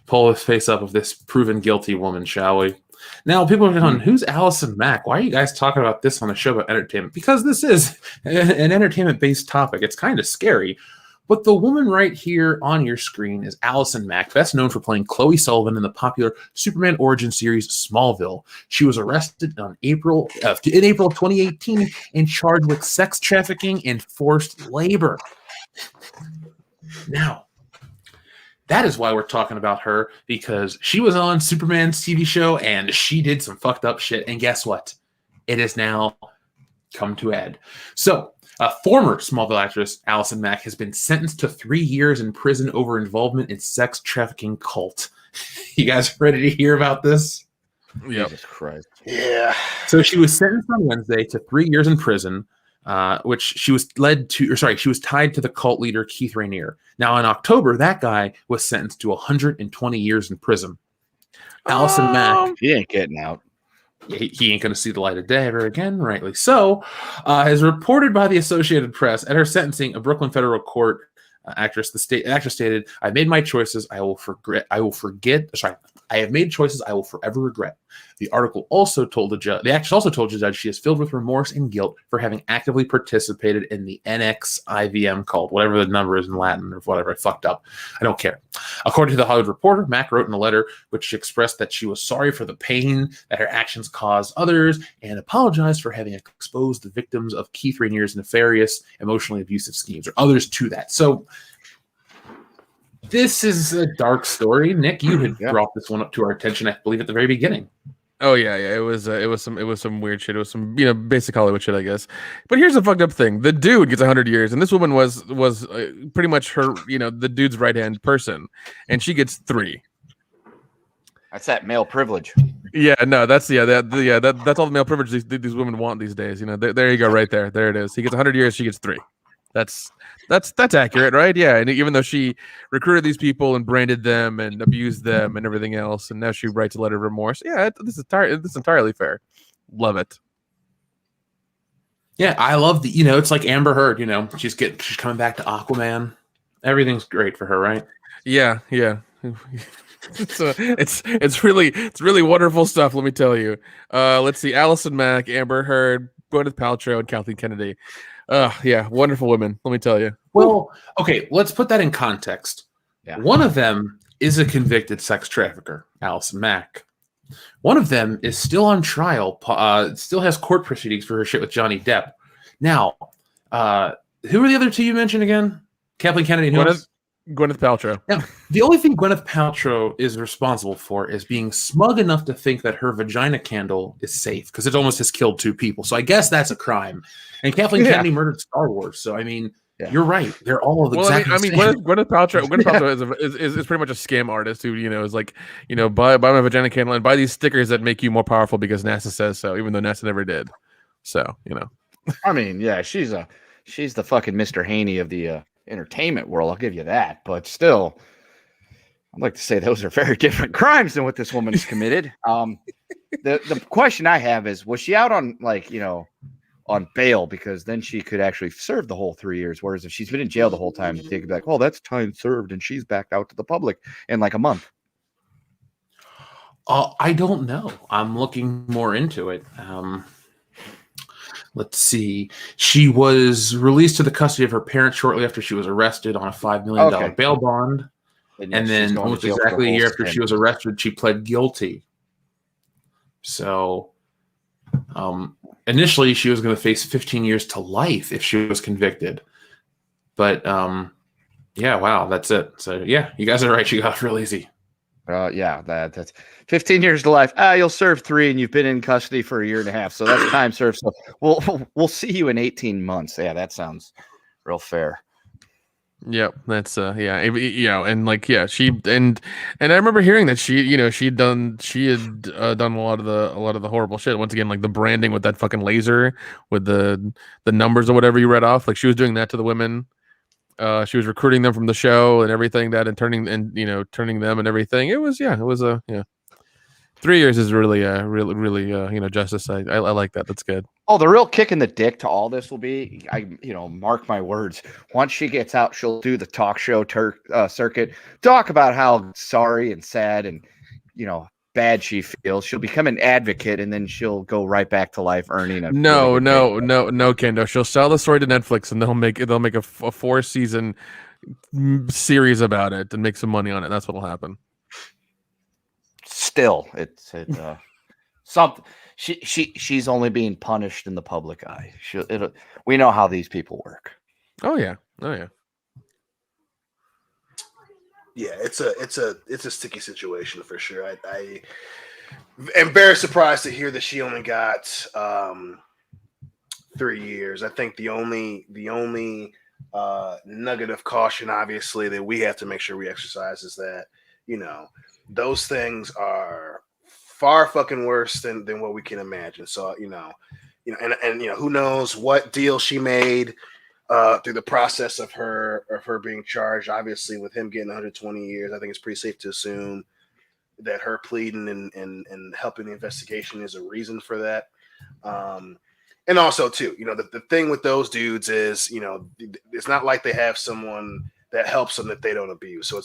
pull the face up of this proven guilty woman, shall we? Now, people are going, who's Allison Mack? Why are you guys talking about this on a show about entertainment? Because this is an entertainment-based topic. It's kind of scary. But the woman right here on your screen is Allison Mack, best known for playing Chloe Sullivan in the popular Superman origin series Smallville. She was arrested in April of 2018 and charged with sex trafficking and forced labor. Now, That is why we're talking about her, because she was on Superman's TV show and she did some fucked up shit. And guess what? It has now come to end. So, former Smallville actress Allison Mack has been sentenced to 3 years in prison over involvement in sex trafficking cult. You guys ready to hear about this? Yep. Jesus Christ. Yeah. So she was sentenced on Wednesday to 3 years in prison, which she was she was tied to the cult leader Keith Rainier. Now in October, that guy was sentenced to 120 years in prison. Allison Mack, He ain't getting out. he ain't going to see the light of day ever again, rightly so. As reported by the Associated Press, at her sentencing, a Brooklyn federal court actress stated, "I made my choices. I have made choices I will forever regret." The article also told the judge, the actress also told the judge she is filled with remorse and guilt for having actively participated in the NXIVM cult, whatever the number is in Latin or whatever. I fucked up. I don't care. According to the Hollywood Reporter, Mack wrote in a letter which she expressed that she was sorry for the pain that her actions caused others and apologized for having exposed the victims of Keith Rainier's nefarious, emotionally abusive schemes or others to that. So this is a dark story. Nick, you had brought this one up to our attention, I believe, at the very beginning. Oh yeah. It was some weird shit. It was some basic Hollywood shit, I guess. But here's the fucked up thing: the dude gets 100 years, and this woman was pretty much her the dude's right hand person, and she gets 3. That's that male privilege. Yeah, no, that's all the male privilege these women want these days. There you go, right there. There it is. He gets 100 years, she gets 3. That's accurate, right? Yeah, and even though she recruited these people and branded them and abused them and everything else, and now she writes a letter of remorse. Yeah, this is entirely fair. Love it. Yeah, I love the. It's like Amber Heard. She's coming back to Aquaman. Everything's great for her, right? Yeah. It's really wonderful stuff. Let me tell you. Let's see: Allison Mack, Amber Heard, Gwyneth Paltrow, and Kathleen Kennedy. Yeah, wonderful women. Let me tell you. Well, okay, let's put that in context. Yeah. One of them is a convicted sex trafficker, Allison Mack. One of them is still on trial, still has court proceedings for her shit with Johnny Depp. Now, who are the other two you mentioned again? Kathleen Kennedy and who else? Gwyneth Paltrow. Now, the only thing Gwyneth Paltrow is responsible for is being smug enough to think that her vagina candle is safe because it almost has killed 2 people. So I guess that's a crime. And Kathleen Kennedy murdered Star Wars. So, I mean, you're right. They're all exactly the same. Gwyneth Paltrow is pretty much a scam artist who, is like, buy my vagina candle and buy these stickers that make you more powerful because NASA says so, even though NASA never did. So, I mean, yeah, she's the fucking Mr. Haney of the entertainment world. I'll give you that, but still, I'd like to say those are very different crimes than what this woman has committed. The question I have is, was she out on on bail? Because then she could actually serve the whole 3 years. Whereas if she's been in jail the whole time, they could be like, "Oh, that's time served," and she's back out to the public in like a month. I don't know. I'm looking more into it. Let's see. She was released to the custody of her parents shortly after she was arrested on a $5 million bail bond. And then almost exactly a year after she was arrested, she pled guilty. So initially she was going to face 15 years to life if she was convicted. But yeah, wow, that's it. So yeah, you guys are right. She got off real easy. Yeah, that's 15 years to life. You'll serve 3, and you've been in custody for a year and a half, so that's time served. So we'll see you in 18 months. Yeah, that sounds real fair. Yep, that's she and I remember hearing that she had done a lot of the horrible shit. Once again, like the branding with that fucking laser with the numbers or whatever you read off. Like she was doing that to the women. She was recruiting them from the show and everything that, and turning them and everything. It was 3 years is really justice. I like that. That's good. Oh, the real kick in the dick to all this will be, mark my words. Once she gets out, she'll do the talk show circuit, talk about how sorry and sad and bad she feels. She'll become an advocate, and then she'll go right back to life earning a no, Kendo. She'll sell the story to Netflix, and they'll make a 4-season series about it and make some money on it. That's what'll happen. Still, something. She's only being punished in the public eye. We know how these people work. Oh yeah. Yeah, it's a sticky situation for sure. I am very surprised to hear that she only got 3 years. I think the only nugget of caution, obviously, that we have to make sure we exercise is that, those things are far fucking worse than what we can imagine. So, and who knows what deal she made through the process of her being charged. Obviously, with him getting 120 years, I think it's pretty safe to assume that her pleading and helping the investigation is a reason for that. And also, too, the thing with those dudes is, it's not like they have someone that helps them that they don't abuse. So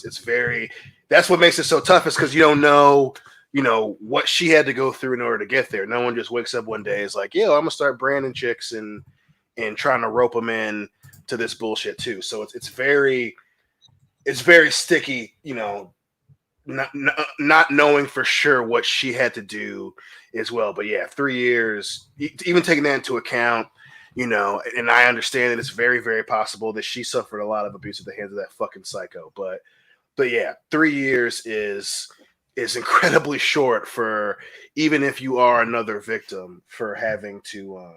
that's what makes it so tough, is because you don't know, what she had to go through in order to get there. No one just wakes up one day is like, yeah, I'm gonna start branding chicks and trying to rope them in to this bullshit too. So it's very sticky, not knowing for sure what she had to do as well. But yeah, 3 years, even taking that into account, and I understand that it's very, very possible that she suffered a lot of abuse at the hands of that fucking psycho. But yeah, 3 years is incredibly short for, even if you are another victim, for having to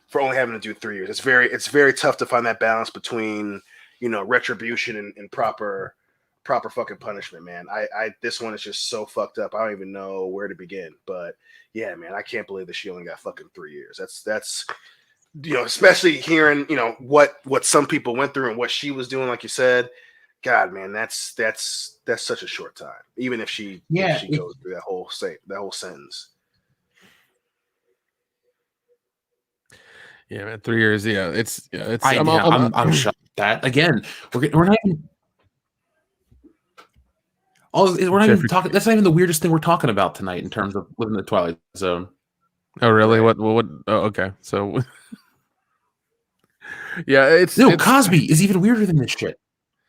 for only having to do 3 years. It's very tough to find that balance between, retribution and proper fucking punishment, man. This one is just so fucked up. I don't even know where to begin. But yeah, man, I can't believe that she only got fucking 3 years. That's especially hearing, what some people went through and what she was doing, like you said. God, man, that's such a short time. Even if she goes through that whole sentence. Yeah, man, 3 years. Yeah, it's. I'm shocked at that. Again, we're not even. We're not even talking. That's not even the weirdest thing we're talking about tonight in terms of living in the Twilight Zone. Oh, really? Right. What? Oh, okay. So, yeah, Cosby is even weirder than this shit.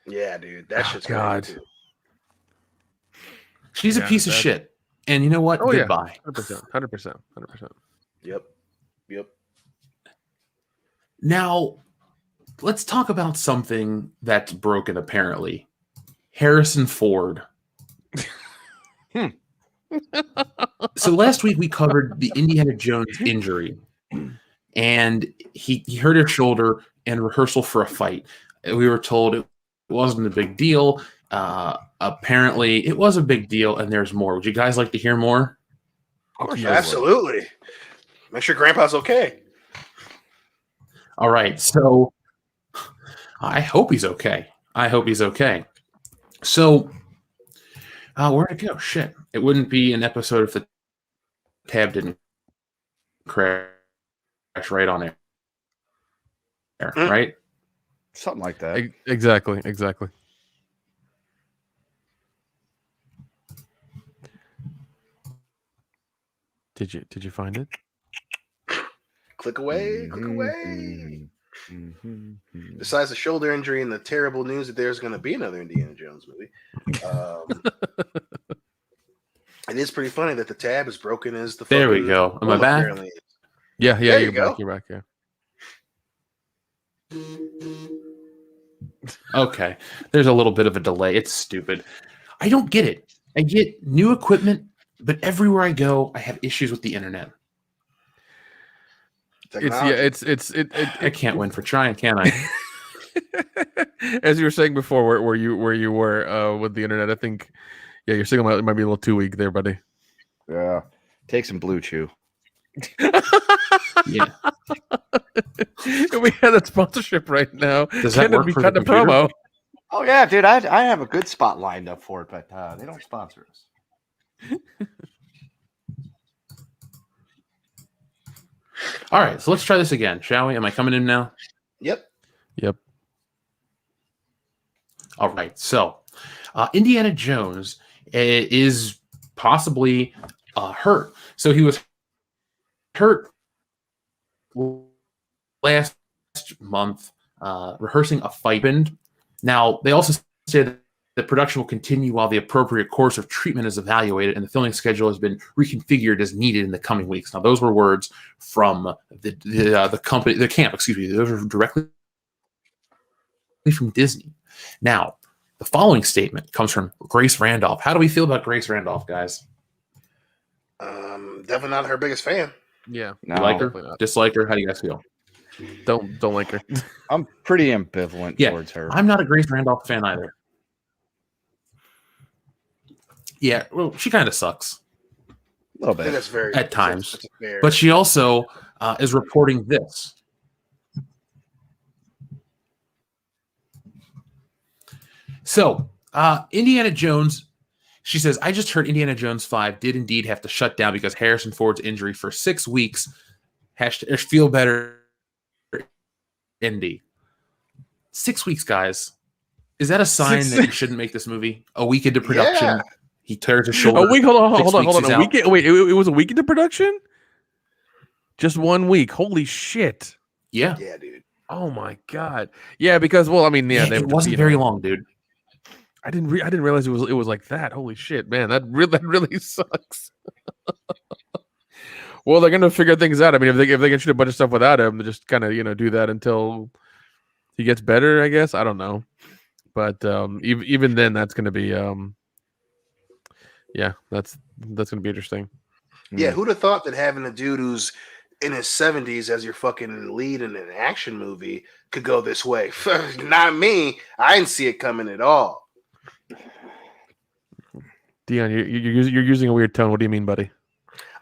Yeah, dude, that shit's God. Too. She's a piece of shit, and you know what? Oh, goodbye. 100%. Yep. Now, let's talk about something that's broken. Apparently, Harrison Ford. So last week we covered the Indiana Jones injury, and he hurt his shoulder in rehearsal for a fight. We were told it wasn't a big deal. Apparently, it was a big deal, and there's more. Would you guys like to hear more? Of course, absolutely. Make sure Grandpa's okay. All right, so I hope he's okay. So, where'd it go? Shit. It wouldn't be an episode if the tab didn't crash right on air, right? Something like that. Exactly. Did you find it? Click away. Besides the shoulder injury and the terrible news that there's going to be another Indiana Jones movie, it is pretty funny that the tab is broken as the. There we go. Am I back? Yeah. There you go. You're back. Yeah. Okay. There's a little bit of a delay. It's stupid. I don't get it. I get new equipment, but everywhere I go, I have issues with the internet. I can't win for trying, can I? As you were saying before, where you were with the internet, I think, yeah, your signal might be a little too weak there, buddy. Yeah, take some Blue Chew. Yeah, we had a sponsorship right now. Does that work for the promo? Oh yeah, dude, I have a good spot lined up for it, but they don't sponsor us. All right, so let's try this again, shall we? Am I coming in now? Yep. All right, so Indiana Jones is possibly hurt. So he was hurt last month rehearsing a fight. Now, they also said that production will continue while the appropriate course of treatment is evaluated and the filming schedule has been reconfigured as needed in the coming weeks. Now, those were words from the company, the camp, excuse me. Those were directly from Disney. Now, The following statement comes from Grace Randolph. How do we feel about Grace Randolph, guys? Definitely not her biggest fan. Yeah. You like her? Dislike her? How do you guys feel? Don't like her. I'm pretty ambivalent towards her. I'm not a Grace Randolph fan either. Yeah, well, she kind of sucks. A little bit. That's very at times. But she also is reporting this. So, Indiana Jones, she says, I just heard Indiana Jones 5 did indeed have to shut down because Harrison Ford's injury for 6 weeks. Feel better, Indy. 6 weeks, guys. Is that a sign that you shouldn't make this movie? A week into production, Yeah. he tears his shoulder. Oh, wait, hold on. A week. Wait, it was a week into production? Just 1 week. Holy shit. Yeah. Yeah, dude. Oh my god. Yeah, because It wasn't very long, dude. I didn't realize it was like that. Holy shit, man. That really sucks. Well, they're gonna figure things out. I mean, if they can shoot a bunch of stuff without him, they just kind of do that until he gets better, I guess. I don't know. But even then, that's gonna be that's gonna be interesting. Yeah, who'd have thought that having a dude who's in his 70s as your fucking lead in an action movie could go this way? Not me. I didn't see it coming at all. Dion, you're using a weird tone. What do you mean, buddy?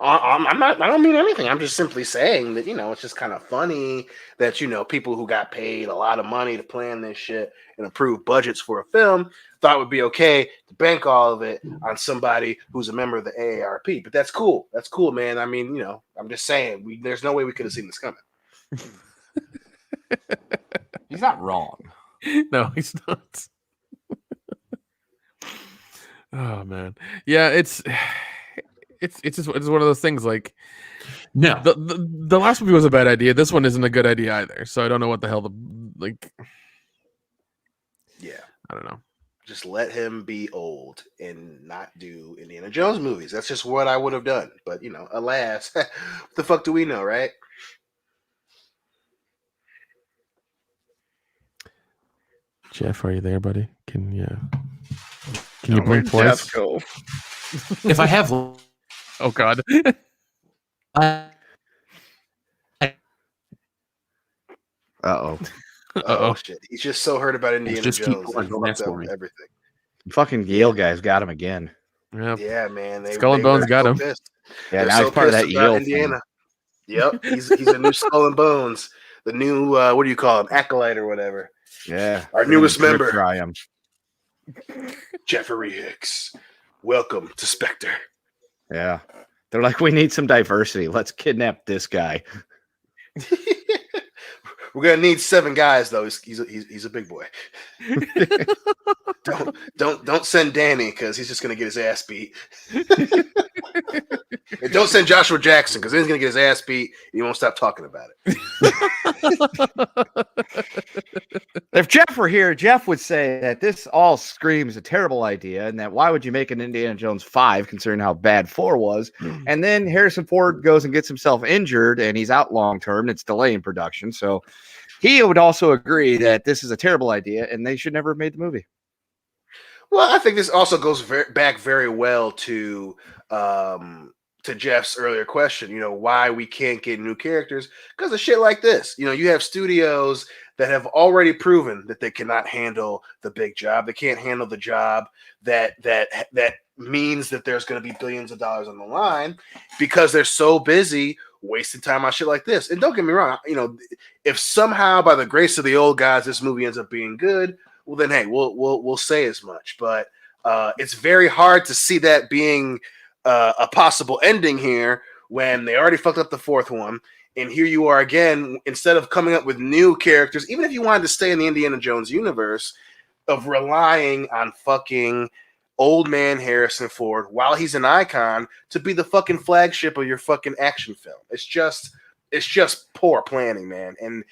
I'm not. I don't mean anything. I'm just simply saying that it's just kind of funny that people who got paid a lot of money to plan this shit and approve budgets for a film thought it would be okay to bank all of it on somebody who's a member of the AARP. But that's cool. That's cool, man. I mean, I'm just saying there's no way we could have seen this coming. He's not wrong. No, he's not. Oh man, yeah, it's just one of those things. Like, no, the last movie was a bad idea. This one isn't a good idea either. So I don't know what the hell Yeah, I don't know. Just let him be old and not do Indiana Jones movies. That's just what I would have done. But alas, what the fuck do we know, right? Jeff, are you there, buddy? Can you blink twice? Go. If I have, oh god. Oh shit! He's just so hurt about Indiana just Jones. Keep going, ask for me. Everything. Fucking Yale guys got him again. Yep. Yeah, man. Skull and Bones got him. Pissed. Yeah, They're now he's part of that Yale Indiana. Yep, he's a new Skull and Bones. The new what do you call him? Acolyte or whatever. Yeah, our newest member. Try him. Jeffrey Hicks. Welcome to Spectre. Yeah, they're like, we need some diversity. Let's kidnap this guy. We're gonna need 7 guys though. He's a big boy. Don't send Danny because he's just gonna get his ass beat. And don't send Joshua Jackson because then he's gonna get his ass beat and he won't stop talking about it. If Jeff were here, Jeff would say that this all screams a terrible idea, and that why would you make an Indiana Jones 5 considering how bad 4 was? And then Harrison Ford goes and gets himself injured, and he's out long term. And it's delaying production, so he would also agree that this is a terrible idea, and they should never have made the movie. Well, I think this also goes back very well to Jeff's earlier question. Why we can't get new characters because of shit like this. You have studios that have already proven that they cannot handle the big job. They can't handle the job that means that there's going to be billions of dollars on the line because they're so busy wasting time on shit like this. And don't get me wrong, if somehow by the grace of the old gods this movie ends up being good, well then hey, we'll say as much. But it's very hard to see that being a possible ending here when they already fucked up the 4th one. And here you are again, instead of coming up with new characters, even if you wanted to stay in the Indiana Jones universe, of relying on fucking old man Harrison Ford while he's an icon to be the fucking flagship of your fucking action film. It's just poor planning, man. And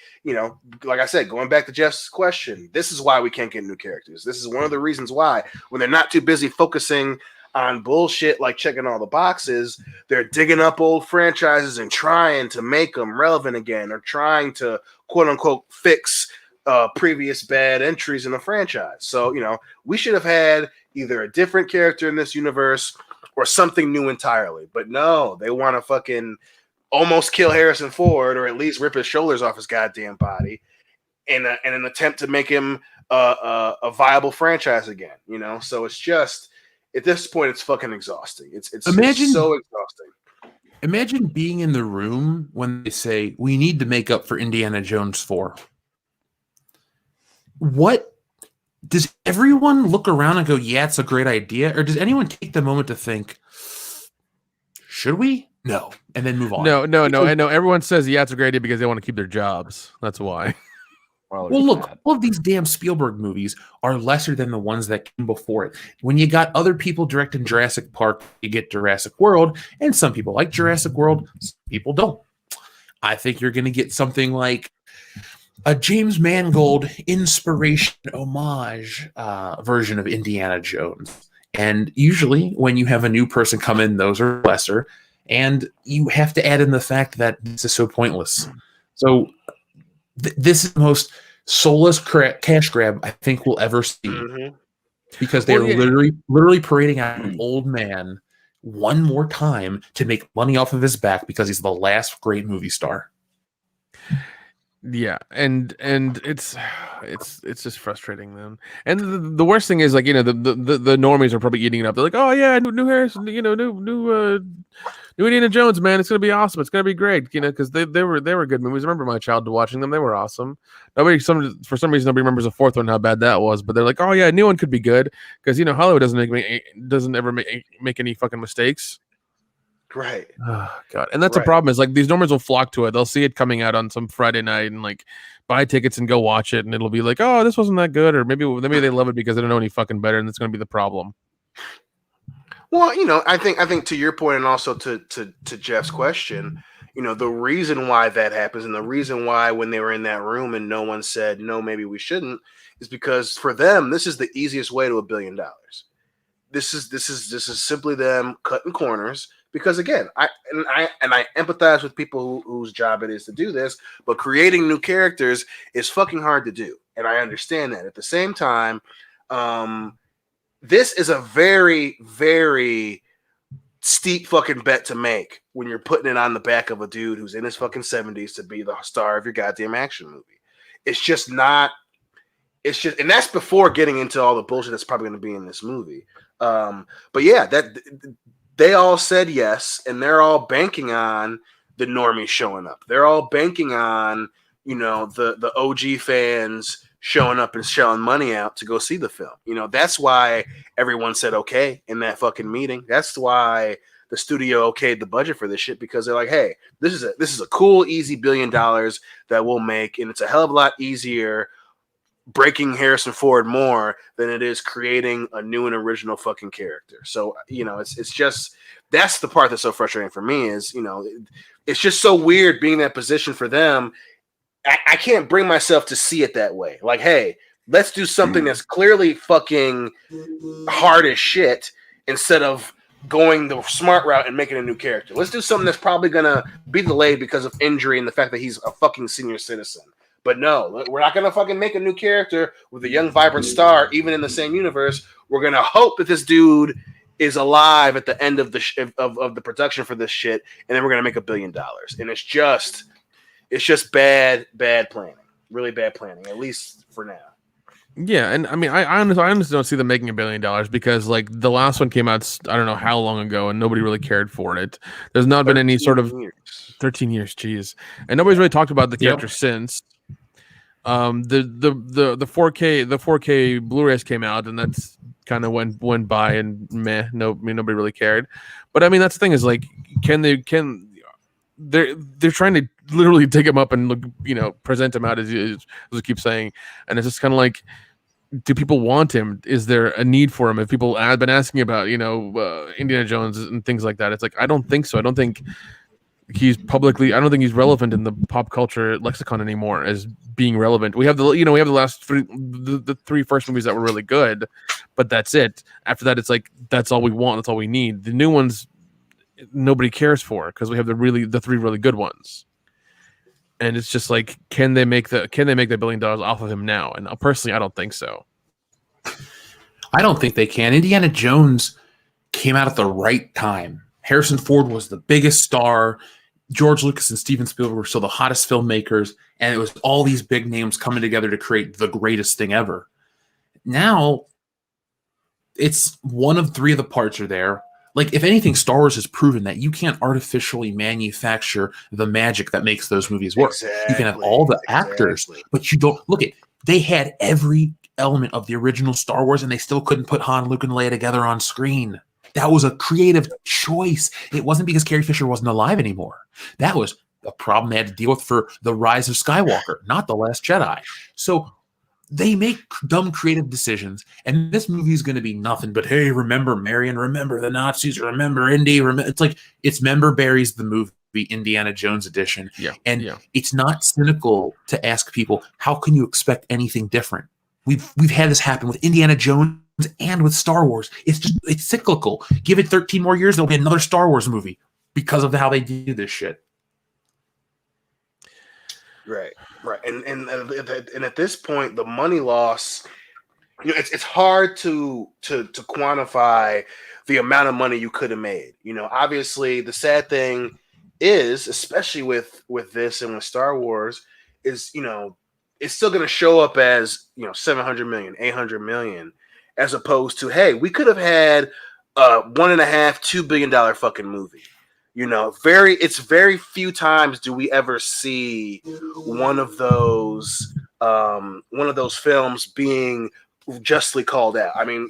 like I said, going back to Jeff's question, this is why we can't get new characters. This is one of the reasons why when they're not too busy focusing on bullshit like checking all the boxes, they're digging up old franchises and trying to make them relevant again, or trying to quote unquote fix previous bad entries in the franchise. So, we should have had either a different character in this universe or something new entirely. But no, they want to fucking almost kill Harrison Ford, or at least rip his shoulders off his goddamn body in an attempt to make him a viable franchise again. So it's just, at this point, it's fucking exhausting. It's so exhausting. Imagine being in the room when they say, we need to make up for Indiana Jones 4. What does everyone look around and go, yeah, it's a great idea? Or does anyone take the moment to think, should we? No. And then move on. No. I know everyone says, yeah, it's a great idea because they want to keep their jobs. That's why. Well, look, all of these damn Spielberg movies are lesser than the ones that came before it. When you got other people directing Jurassic Park, you get Jurassic World, and some people like Jurassic World, some people don't. I think you're going to get something like a James Mangold inspiration homage version of Indiana Jones. And usually when you have a new person come in, those are lesser. And you have to add in the fact that this is so pointless. So this is the most soulless cash grab I think we'll ever see, because they're literally parading out an old man one more time to make money off of his back because he's the last great movie star. Yeah, and it's just frustrating them. And the worst thing is, like, the normies are probably eating it up. They're like, oh yeah, new Harrison, new Indiana Jones, man, it's gonna be awesome. It's gonna be great, because they were good movies. I remember my childhood watching them; they were awesome. For some reason, nobody remembers the fourth one, how bad that was. But they're like, oh yeah, a new one could be good, because Hollywood doesn't ever make any fucking mistakes. Right. Oh, God. And that's the problem, is like these normies will flock to it. They'll see it coming out on some Friday night and like buy tickets and go watch it, and it'll be like, oh, this wasn't that good, or maybe they love it because they don't know any fucking better, and that's going to be the problem. Well, I think to your point, and also to Jeff's question, the reason why that happens, and the reason why when they were in that room and no one said no, maybe we shouldn't, is because for them this is the easiest way to $1 billion. This is simply them cutting corners. Because again, I empathize with people whose job it is to do this, but creating new characters is fucking hard to do, and I understand that. At the same time, this is a very, very steep fucking bet to make when you're putting it on the back of a dude who's in his fucking 70s to be the star of your goddamn action movie. It's just, and that's before getting into all the bullshit that's probably going to be in this movie. But yeah, they all said yes, and they're all banking on the normies showing up. They're all banking on, the OG fans showing up and shelling money out to go see the film. That's why everyone said okay in that fucking meeting. That's why the studio okayed the budget for this shit, because they're like, hey, this is a cool, easy $1 billion that we'll make, and it's a hell of a lot easier breaking Harrison Ford more than it is creating a new and original fucking character. So, it's just, that's the part that's so frustrating for me is, it's just so weird being in that position for them. I can't bring myself to see it that way. Like, hey, let's do something that's clearly fucking hard as shit instead of going the smart route and making a new character. Let's do something that's probably going to be delayed because of injury and the fact that he's a fucking senior citizen. But no, we're not going to fucking make a new character with a young, vibrant star, even in the same universe. We're going to hope that this dude is alive at the end of the of the production for this shit, and then we're going to make $1 billion. And it's just bad planning, really bad planning, at least for now. Yeah, and I mean, I honestly don't see them making $1 billion because, like, the last one came out, I don't know how long ago, and nobody really cared for it. There's not been any sort of 13 years, geez, and nobody's really talked about the character since. The 4K Blu-rays came out, and that's kind of went by, and nobody really cared. But I mean, that's the thing is, like, they're trying to literally take him up and look, present him out as we keep saying, and it's just kind of like, do people want him? Is there a need for him? If people have been asking about Indiana Jones and things like that, it's like, I don't think so. I don't think he's relevant in the pop culture lexicon anymore as being relevant. We have the last the three first movies that were really good, but that's it. After that, it's like, that's all we want. That's all we need. The new ones, nobody cares for because we have the three really good ones. And it's just like, can they make the $1 billion off of him now? And personally, I don't think so. I don't think they can. Indiana Jones came out at the right time. Harrison Ford was the biggest star. George Lucas and Steven Spielberg were still the hottest filmmakers, and it was all these big names coming together to create the greatest thing ever. Now, it's one of three of the parts are there. Like, if anything, Star Wars has proven that you can't artificially manufacture the magic that makes those movies work. You can have all the actors, but you don't look at. They had every element of the original Star Wars, and they still couldn't put Han, Luke, and Leia together on screen. That was a creative choice. It wasn't because Carrie Fisher wasn't alive anymore. That was a problem they had to deal with for The Rise of Skywalker, not The Last Jedi. So they make dumb creative decisions, and this movie is going to be nothing but, hey, remember Marion, remember the Nazis, remember Indy. It's like, it's Member Berries, the movie, Indiana Jones edition. It's not cynical to ask people, how can you expect anything different? We've had this happen with Indiana Jones and with Star Wars. It's cyclical. Give it 13 more years, there'll be another Star Wars movie because of how they do this shit. Right. And at this point, the money loss, it's hard to quantify the amount of money you could have made. Obviously, the sad thing is, especially with this and with Star Wars, is it's still going to show up as 700 million, 800 million, as opposed to, hey, we could have had a $1.5-2 billion fucking movie. It's very few times do we ever see one of those films being justly called out. I mean,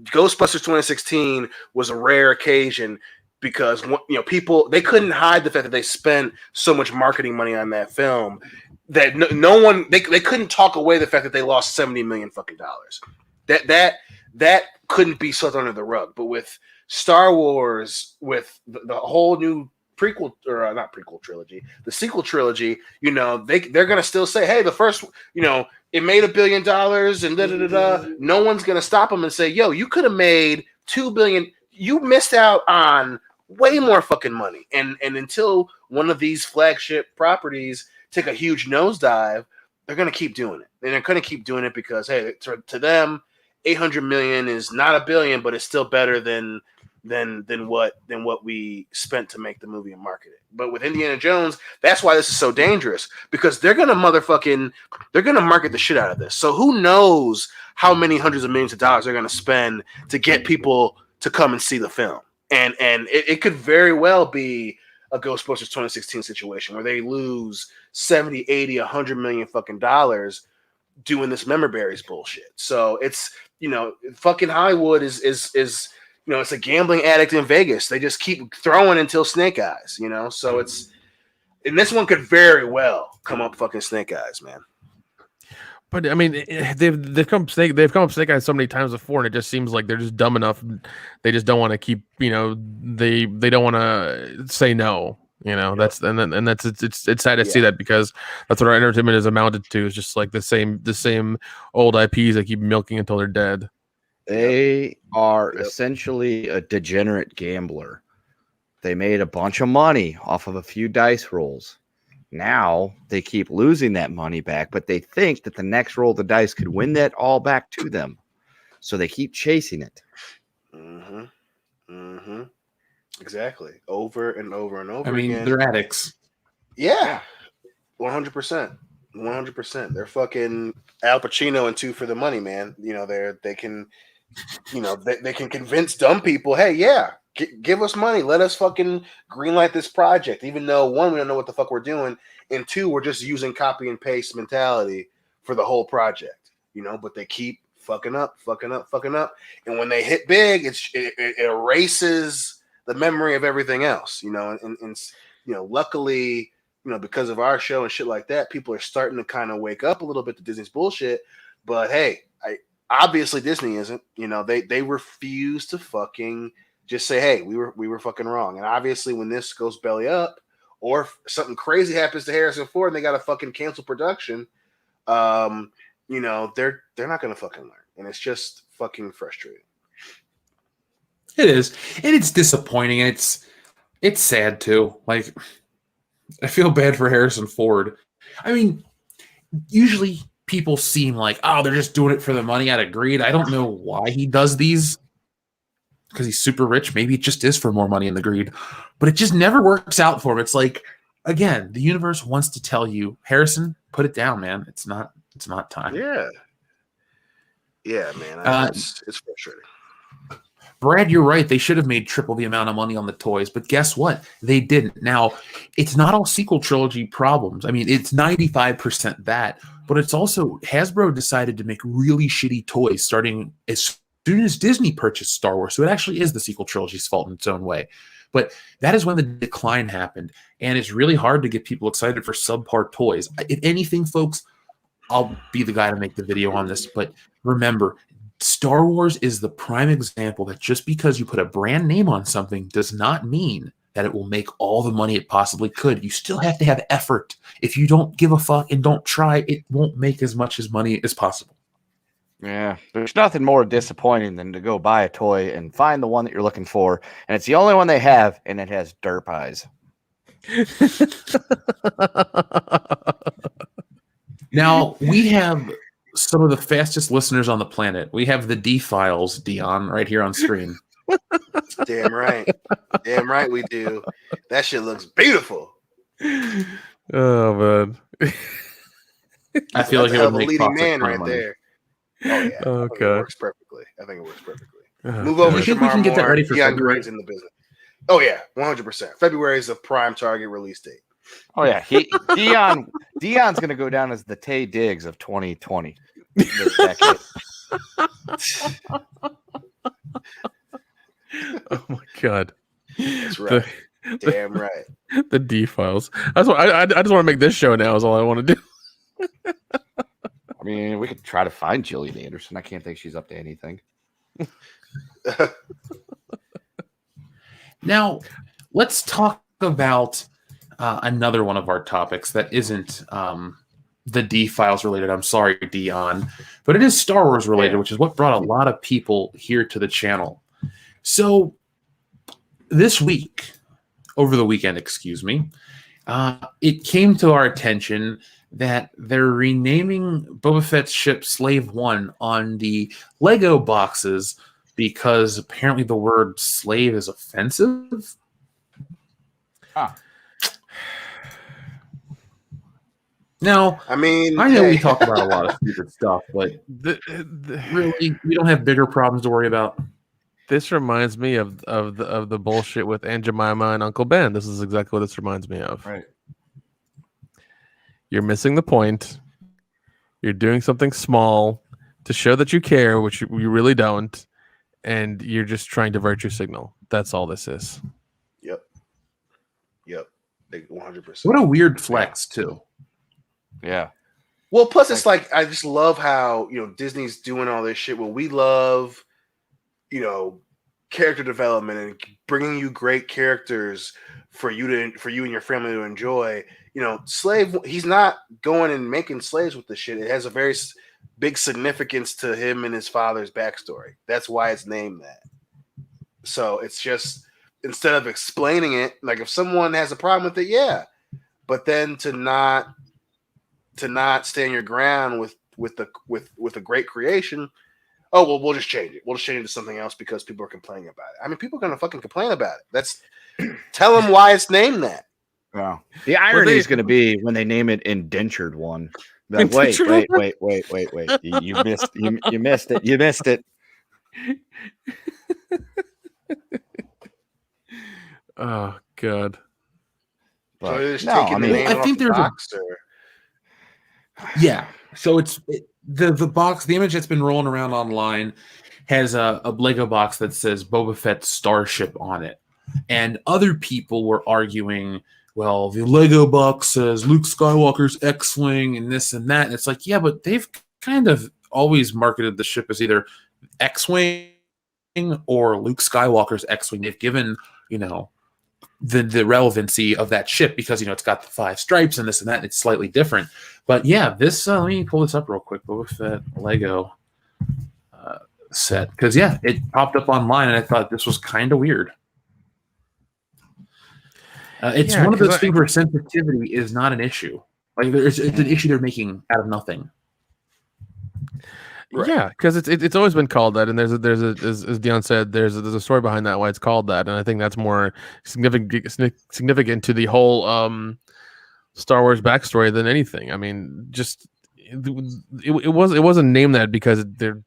Ghostbusters 2016 was a rare occasion because people, they couldn't hide the fact that they spent so much marketing money on that film that no one, they couldn't talk away the fact that they lost $70 million fucking dollars. That couldn't be swept under the rug. But with Star Wars, with the whole new prequel, or not prequel trilogy, the sequel trilogy, they're gonna still say, hey, the first, it made $1 billion and da da da da. No one's gonna stop them and say, yo, you could have made $2 billion. You missed out on way more fucking money. And until one of these flagship properties take a huge nosedive, they're gonna keep doing it. And they're gonna keep doing it because, hey, to them, 800 million is not $1 billion, but it's still better than what we spent to make the movie and market it. But with Indiana Jones, that's why this is so dangerous, because they're gonna market the shit out of this. So who knows how many hundreds of millions of dollars they're gonna spend to get people to come and see the film. And it could very well be a Ghostbusters 2016 situation where they lose 70, 80, 100 million fucking dollars doing this Member Berries bullshit. So it's, fucking Hollywood is it's a gambling addict in Vegas. They just keep throwing until Snake Eyes, So it's, and this one could very well come up fucking Snake Eyes, man. But I mean, they've come up Snake Eyes so many times before, and it just seems like they're just dumb enough. They just don't want to keep, they don't want to say no. That's it's sad to see that, because that's what our entertainment is amounted to. Is just like the same old IPs that keep milking until they're dead. They are essentially a degenerate gambler. They made a bunch of money off of a few dice rolls. Now they keep losing that money back, but they think that the next roll of the dice could win that all back to them. So they keep chasing it. Exactly. Over and over and over again. They're addicts. Yeah. 100%. 100%. They're fucking Al Pacino and Two for the Money, man. They can convince dumb people, hey, yeah, give us money. Let us fucking greenlight this project. Even though, one, we don't know what the fuck we're doing, and two, we're just using copy and paste mentality for the whole project. But they keep fucking up. And when they hit big, it erases the memory of everything else, and luckily, because of our show and shit like that, people are starting to kind of wake up a little bit to Disney's bullshit. But hey, obviously Disney isn't. They refuse to fucking just say, hey, we were fucking wrong. And obviously, when this goes belly up, or if something crazy happens to Harrison Ford and they got to fucking cancel production, they're not gonna fucking learn, and it's just fucking frustrating. It is, and it's disappointing, and it's sad too. Like, I feel bad for Harrison Ford. I mean, usually people seem like, oh, they're just doing it for the money out of greed. I don't know why he does these because he's super rich. Maybe it just is for more money and the greed, but it just never works out for him. It's like, again, the universe wants to tell you, Harrison, put it down, man. It's not time. Yeah, man. It's frustrating. Brad, you're right. They should have made triple the amount of money on the toys, but guess what? They didn't. Now, it's not all sequel trilogy problems. I mean, it's 95% that, but it's also Hasbro decided to make really shitty toys starting as soon as Disney purchased Star Wars. So it actually is the sequel trilogy's fault in its own way. But that is when the decline happened, and it's really hard to get people excited for subpar toys. If anything, folks, I'll be the guy to make the video on this, but remember, Star Wars is the prime example that just because you put a brand name on something does not mean that it will make all the money it possibly could. You still have to have effort. If you don't give a fuck and don't try, it won't make as much as money as possible. Yeah, there's nothing more disappointing than to go buy a toy and find the one that you're looking for, and it's the only one they have, and it has derp eyes. Now, we have some of the fastest listeners on the planet. We have the D-Files, Dion, right here on screen. Damn right. Damn right we do. That shit looks beautiful. Oh, man. I feel like it would make leading man right money. there. Oh, yeah. Okay. It works perfectly. I think it works perfectly. Oh, Move over Do you to think we can get that more. ready for Dion February? Green's in the business. Oh, yeah. 100%. February is the prime target release date. Oh yeah, Dion's gonna go down as the Tay Diggs of 2020. This decade. Oh my god. That's right. Damn right. The D-Files. That's what I just want to make this show now is all I want to do. I mean, we could try to find Gillian Anderson. I can't think she's up to anything. Now, let's talk about another one of our topics that isn't the D-Files related. I'm sorry, Dion, but it is Star Wars related, which is what brought a lot of people here to the channel. So this week, over the weekend, excuse me, it came to our attention that they're renaming Boba Fett's ship Slave One on the Lego boxes because apparently the word slave is offensive. Now, I mean, I know we talk about a lot of stupid stuff, but really, we don't have bigger problems to worry about. This reminds me of the bullshit with Aunt Jemima and Uncle Ben. This is exactly what this reminds me of. Right. You're missing the point. You're doing something small to show that you care, which you really don't, and you're just trying to virtue signal. That's all this is. Yep. 100%. What a weird flex, too. Yeah. Well, plus it's like I just love how Disney's doing all this shit. Well, we love character development and bringing you great characters for you and your family to enjoy. Slave. He's not going and making slaves with the shit. It has a very big significance to him and his father's backstory. That's why it's named that. So it's just instead of explaining it, like if someone has a problem with it, yeah, but then to not stand your ground with a great creation. Oh well, we'll just change it. We'll just change it to something else because people are complaining about it. I mean, people are gonna fucking complain about it. Tell them why it's named that. Wow. The irony is going to be when they name it Indentured One. Like, wait. You missed it. Oh God. But so I think there's yeah. So it's the box. The image that's been rolling around online has a Lego box that says Boba Fett Starship on it, and other people were arguing, well, the Lego box says Luke Skywalker's X-Wing and this and that. And it's like, yeah, but they've kind of always marketed the ship as either X-Wing or Luke Skywalker's X-Wing. They've given, the relevancy of that ship because, it's got the 5 stripes and this and that, and it's slightly different. But yeah, this, let me pull this up real quick. Boba Fett Lego set. Because, yeah, it popped up online and I thought this was kind of weird. It's one of those things where sensitivity is not an issue. Like it's an issue they're making out of nothing. Right. Yeah, because it's always been called that, and there's a as Dion said, there's a story behind that why it's called that, and I think that's more significant to the whole Star Wars backstory than anything. I mean, just it wasn't named that because they're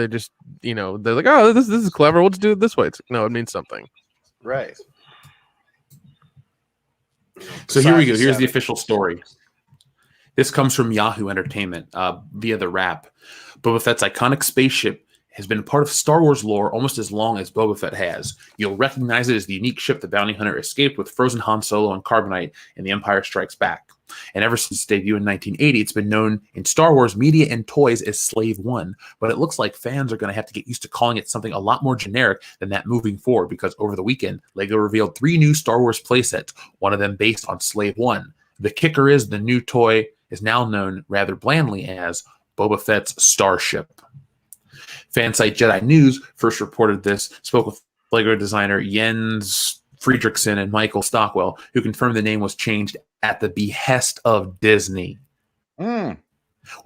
just they're like, oh, this is clever, we'll just do it this way. No, it means something. Right. So here we go. Here's the official story. This comes from Yahoo Entertainment via The Wrap. Boba Fett's iconic spaceship has been part of Star Wars lore almost as long as Boba Fett has. You'll recognize it as the unique ship the bounty hunter escaped with frozen Han Solo and Carbonite in The Empire Strikes Back. And ever since its debut in 1980, it's been known in Star Wars media and toys as Slave One. But it looks like fans are going to have to get used to calling it something a lot more generic than that moving forward, because over the weekend, LEGO revealed 3 new Star Wars playsets, one of them based on Slave One. The kicker is the new toy is now known rather blandly as Boba Fett's Starship. Fan site Jedi News first reported this, spoke with LEGO designer Jens Friedrichsen and Michael Stockwell, who confirmed the name was changed at the behest of Disney. We're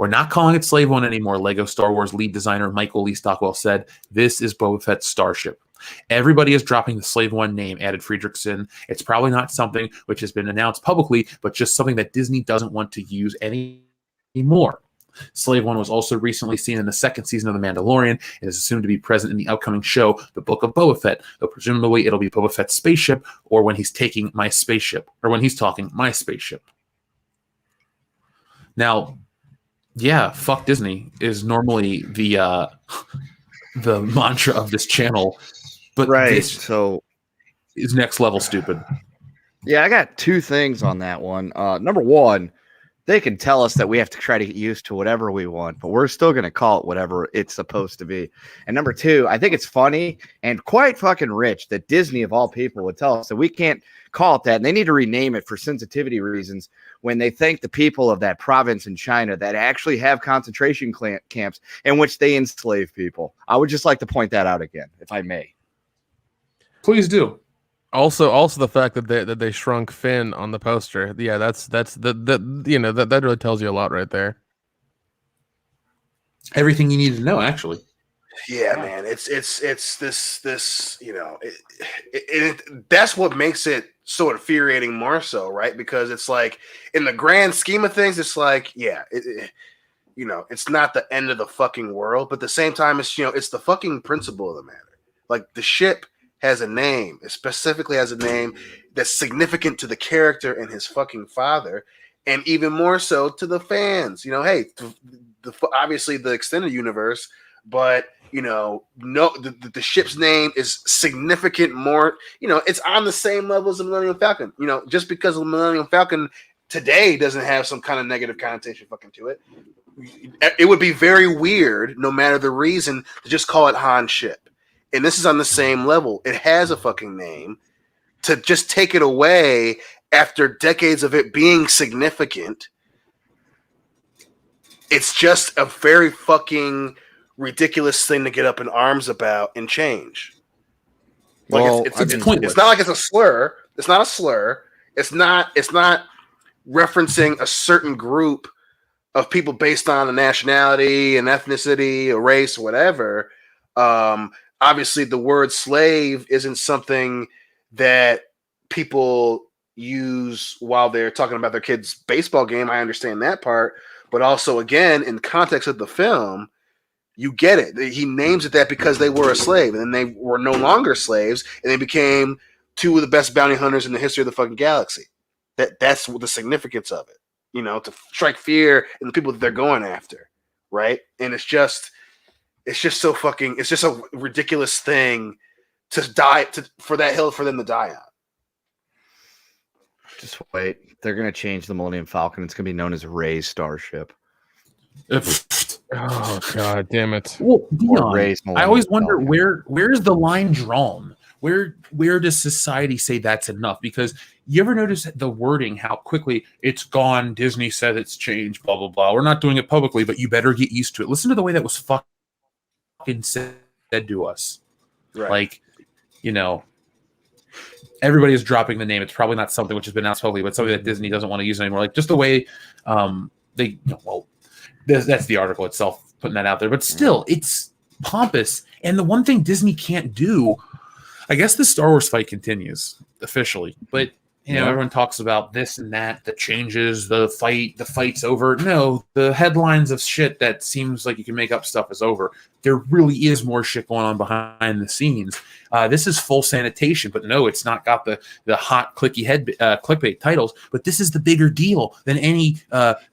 not calling it Slave One anymore, LEGO Star Wars lead designer Michael Lee Stockwell said. This is Boba Fett's Starship. Everybody is dropping the Slave One name, added Friedrichsen. It's probably not something which has been announced publicly, but just something that Disney doesn't want to use anymore. Slave One was also recently seen in the 2nd season of The Mandalorian and is assumed to be present in the upcoming show, The Book of Boba Fett, though presumably it'll be Boba Fett's spaceship or when he's taking my spaceship, or when he's talking my spaceship. Now, yeah, fuck Disney is normally the mantra of this channel, but this is next level stupid. Yeah, I got 2 things on that one. Number one, they can tell us that we have to try to get used to whatever we want, but we're still going to call it whatever it's supposed to be. And number 2, I think it's funny and quite fucking rich that Disney, of all people, would tell us that we can't call it that, and they need to rename it for sensitivity reasons when they thank the people of that province in China that actually have concentration camps in which they enslave people. I would just like to point that out again, if I may. Please do. Also, the fact that they shrunk Finn on the poster, yeah, that's that really tells you a lot right there. Everything you need to know, actually. Yeah, man, it's this that's what makes it so infuriating more so, right? Because it's like in the grand scheme of things, it's like, yeah, it's not the end of the fucking world, but at the same time, it's the fucking principle of the matter. Like the ship has a name. It specifically has a name that's significant to the character and his fucking father, and even more so to the fans. Hey, obviously the extended universe, but the ship's name is significant more. It's on the same level as the Millennium Falcon. Just because the Millennium Falcon today doesn't have some kind of negative connotation fucking to it, it would be very weird, no matter the reason, to just call it Han ship. And this is on the same level. It has a fucking name. To just take it away after decades of it being significant, it's just a very fucking ridiculous thing to get up in arms about and change. It's not like it's a slur. It's not a slur. It's not referencing a certain group of people based on a nationality, an ethnicity, a race, whatever. Obviously, the word slave isn't something that people use while they're talking about their kid's baseball game. I understand that part. But also, again, in the context of the film, you get it. He names it that because they were a slave, and then they were no longer slaves, and they became 2 of the best bounty hunters in the history of the fucking galaxy. That's the significance of it, to strike fear in the people that they're going after, right? And it's just so fucking. It's just a ridiculous thing for that hill for them to die on. Just wait. They're gonna change the Millennium Falcon. It's gonna be known as Ray's Starship. Oh god damn it! Well, Dion, I always wonder where's the line drawn? Where does society say that's enough? Because you ever notice the wording, how quickly it's gone? Disney said it's changed. Blah blah blah. We're not doing it publicly, but you better get used to it. Listen to the way that was fucking said to us. Right. Like, everybody is dropping the name. It's probably not something which has been announced publicly, but something that Disney doesn't want to use anymore. Like just the way that's the article itself putting that out there. But still, it's pompous. And the one thing Disney can't do, I guess the Star Wars fight continues officially, but everyone talks about this and that changes the fight's over. No, the headlines of shit that seems like you can make up stuff is over. There really is more shit going on behind the scenes. This is full sanitation, but no, it's not got the hot clickbait titles, but this is the bigger deal than any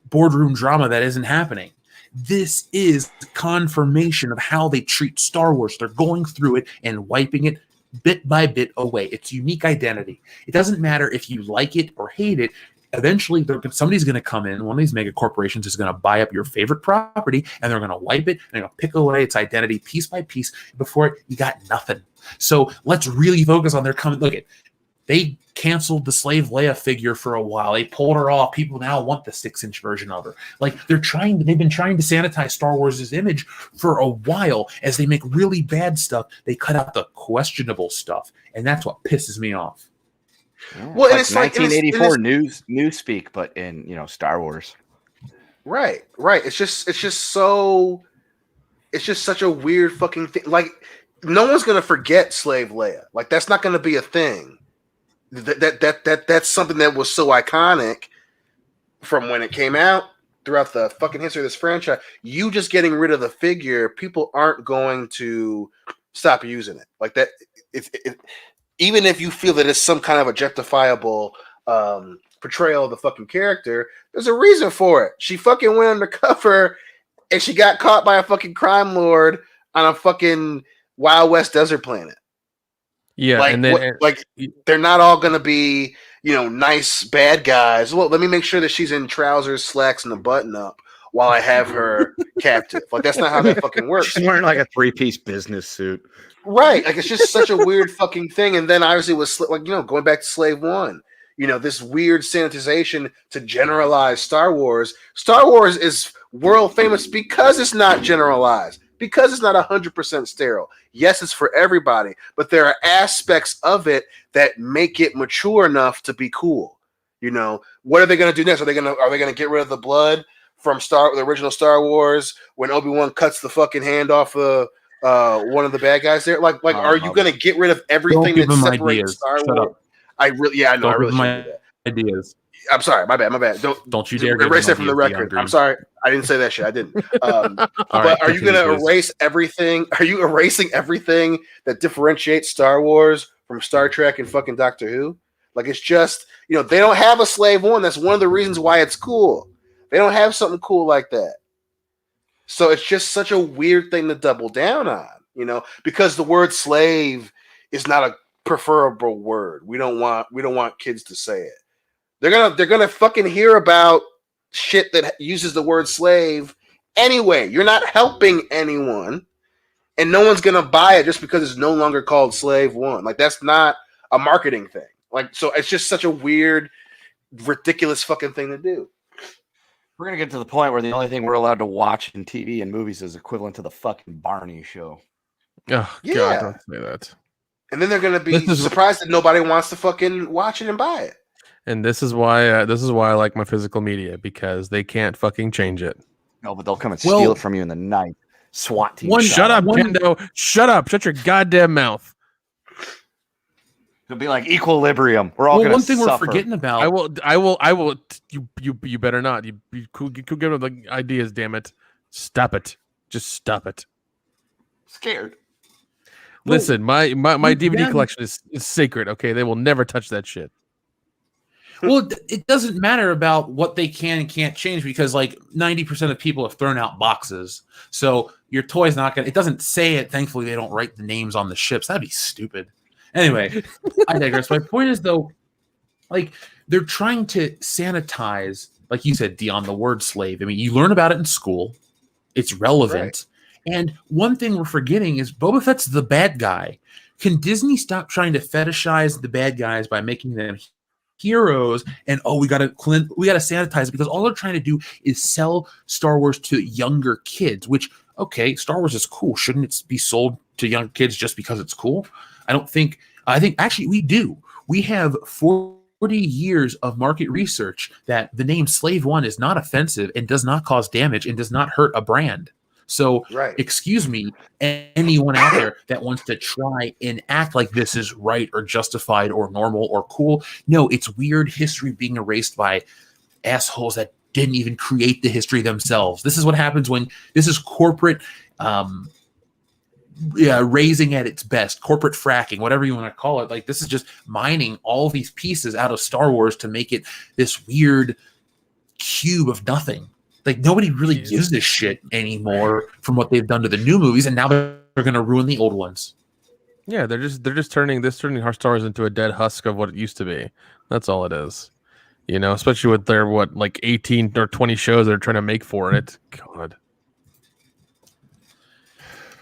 boardroom drama that isn't happening. This is confirmation of how they treat Star Wars. They're going through it and wiping it bit by bit away. Its unique identity. It doesn't matter if you like it or hate it. Eventually, somebody's going to come in. One of these mega corporations is going to buy up your favorite property, and they're going to wipe it, and they're going to pick away its identity piece by piece. Before you got nothing. So let's really focus on their coming. Look at. They canceled the Slave Leia figure for a while. They pulled her off. People now want the 6-inch version of her. Like they've been trying to sanitize Star Wars' image for a while. As they make really bad stuff, they cut out the questionable stuff, and that's what pisses me off. Yeah, well, it's like 1984 newspeak, but in Star Wars. Right. It's just such a weird fucking thing. Like no one's gonna forget Slave Leia. Like that's not gonna be a thing. That's something that was so iconic from when it came out throughout the fucking history of this franchise. You just getting rid of the figure, people aren't going to stop using it. Like that, even if you feel that it's some kind of objectifiable portrayal of the fucking character, there's a reason for it. She fucking went undercover and she got caught by a fucking crime lord on a fucking Wild West desert planet. Yeah, and then they're not all gonna be nice bad guys. Well, let me make sure that she's in trousers, slacks, and a button up while I have her captive. Like that's not how that fucking works. She's wearing like a 3-piece business suit, right? Like it's just such a weird fucking thing. And then obviously was going back to Slave One. This weird sanitization to generalize Star Wars. Star Wars is world famous because it's not generalized. Because it's not 100% sterile. Yes, it's for everybody, but there are aspects of it that make it mature enough to be cool. What are they going to do next? Are they going to get rid of the blood from the original Star Wars when Obi-Wan cuts the fucking hand off one of the bad guys there? Like, are you going to get rid of everything that separates Star Wars? Up. I really shouldn't do that. Ideas. I'm sorry, my bad. Don't you dare erase that from the record. I'm sorry, I didn't say that shit. I didn't. But are you going to erase everything? Are you erasing everything that differentiates Star Wars from Star Trek and fucking Doctor Who? Like it's just they don't have a Slave One. That's one of the reasons why it's cool. They don't have something cool like that. So it's just such a weird thing to double down on, because the word slave is not a preferable word. We don't want kids to say it. They're gonna fucking hear about shit that uses the word slave anyway. You're not helping anyone, and no one's gonna buy it just because it's no longer called Slave One. Like that's not a marketing thing. Like so, it's just such a weird, ridiculous fucking thing to do. We're gonna get to the point where the only thing we're allowed to watch in TV and movies is equivalent to the fucking Barney show. Oh God, don't say that. And then they're gonna be surprised that nobody wants to fucking watch it and buy it. And this is why I like my physical media, because they can't fucking change it. No, but they'll come and steal it from you in the night. SWAT team. Shut up, Kendo. Shut up. Shut your goddamn mouth. It'll be like equilibrium. We're all going to one thing suffer. We're forgetting about. I will. You better not. You could give them the ideas. Damn it. Stop it. Just stop it. Scared. Listen, my DVD collection is sacred. Okay, they will never touch that shit. Well, it doesn't matter about what they can and can't change, because like 90% of people have thrown out boxes. So your toy's not going to, it doesn't say it. Thankfully, they don't write the names on the ships. That'd be stupid. Anyway, I digress. My point is, though, like they're trying to sanitize, like you said, Dion, the word slave. I mean, you learn about it in school. It's relevant. Right. And one thing we're forgetting is Boba Fett's the bad guy. Can Disney stop trying to fetishize the bad guys by making them heroes and we gotta sanitize it, because all they're trying to do is sell Star Wars to younger kids, which, okay, Star Wars is cool. Shouldn't it be sold to young kids just because it's cool? I don't think I think actually we do. We have 40 years of market research that the name Slave One is not offensive and does not cause damage and does not hurt a brand. So, Right. excuse me, anyone out there that wants to try and act like this is right or justified or normal or cool. No, it's weird history being erased by assholes that didn't even create the history themselves. This is what happens when this is corporate raising at its best, corporate fracking, whatever you want to call it. Like, this is just mining all these pieces out of Star Wars to make it this weird cube of nothing. Like, nobody really gives this shit anymore from what they've done to the new movies, and now they're going to ruin the old ones. Yeah, they're just turning Star Wars into a dead husk of what it used to be. That's all it is. You know, especially with their 18 or 20 shows they're trying to make for it. God.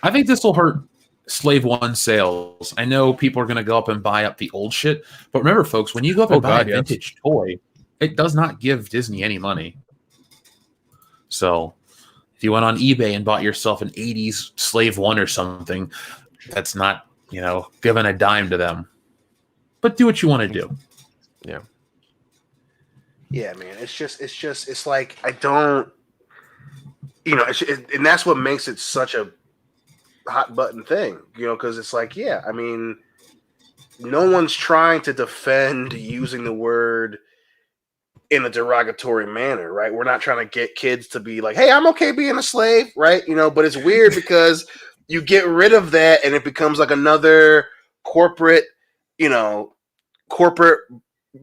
I think this will hurt Slave One sales. I know people are going to go up and buy up the old shit, but remember, folks, when you go up and buy a vintage toy, it does not give Disney any money. So, if you went on eBay and bought yourself an 80s Slave One or something, that's not, giving a dime to them. But do what you want to do. Yeah. Yeah, man. It's like, I don't, and that's what makes it such a hot button thing, because it's like, yeah, I mean, no one's trying to defend using the word in a derogatory manner, right? We're not trying to get kids to be like, hey, I'm okay being a slave, right? But it's weird because you get rid of that and it becomes like another corporate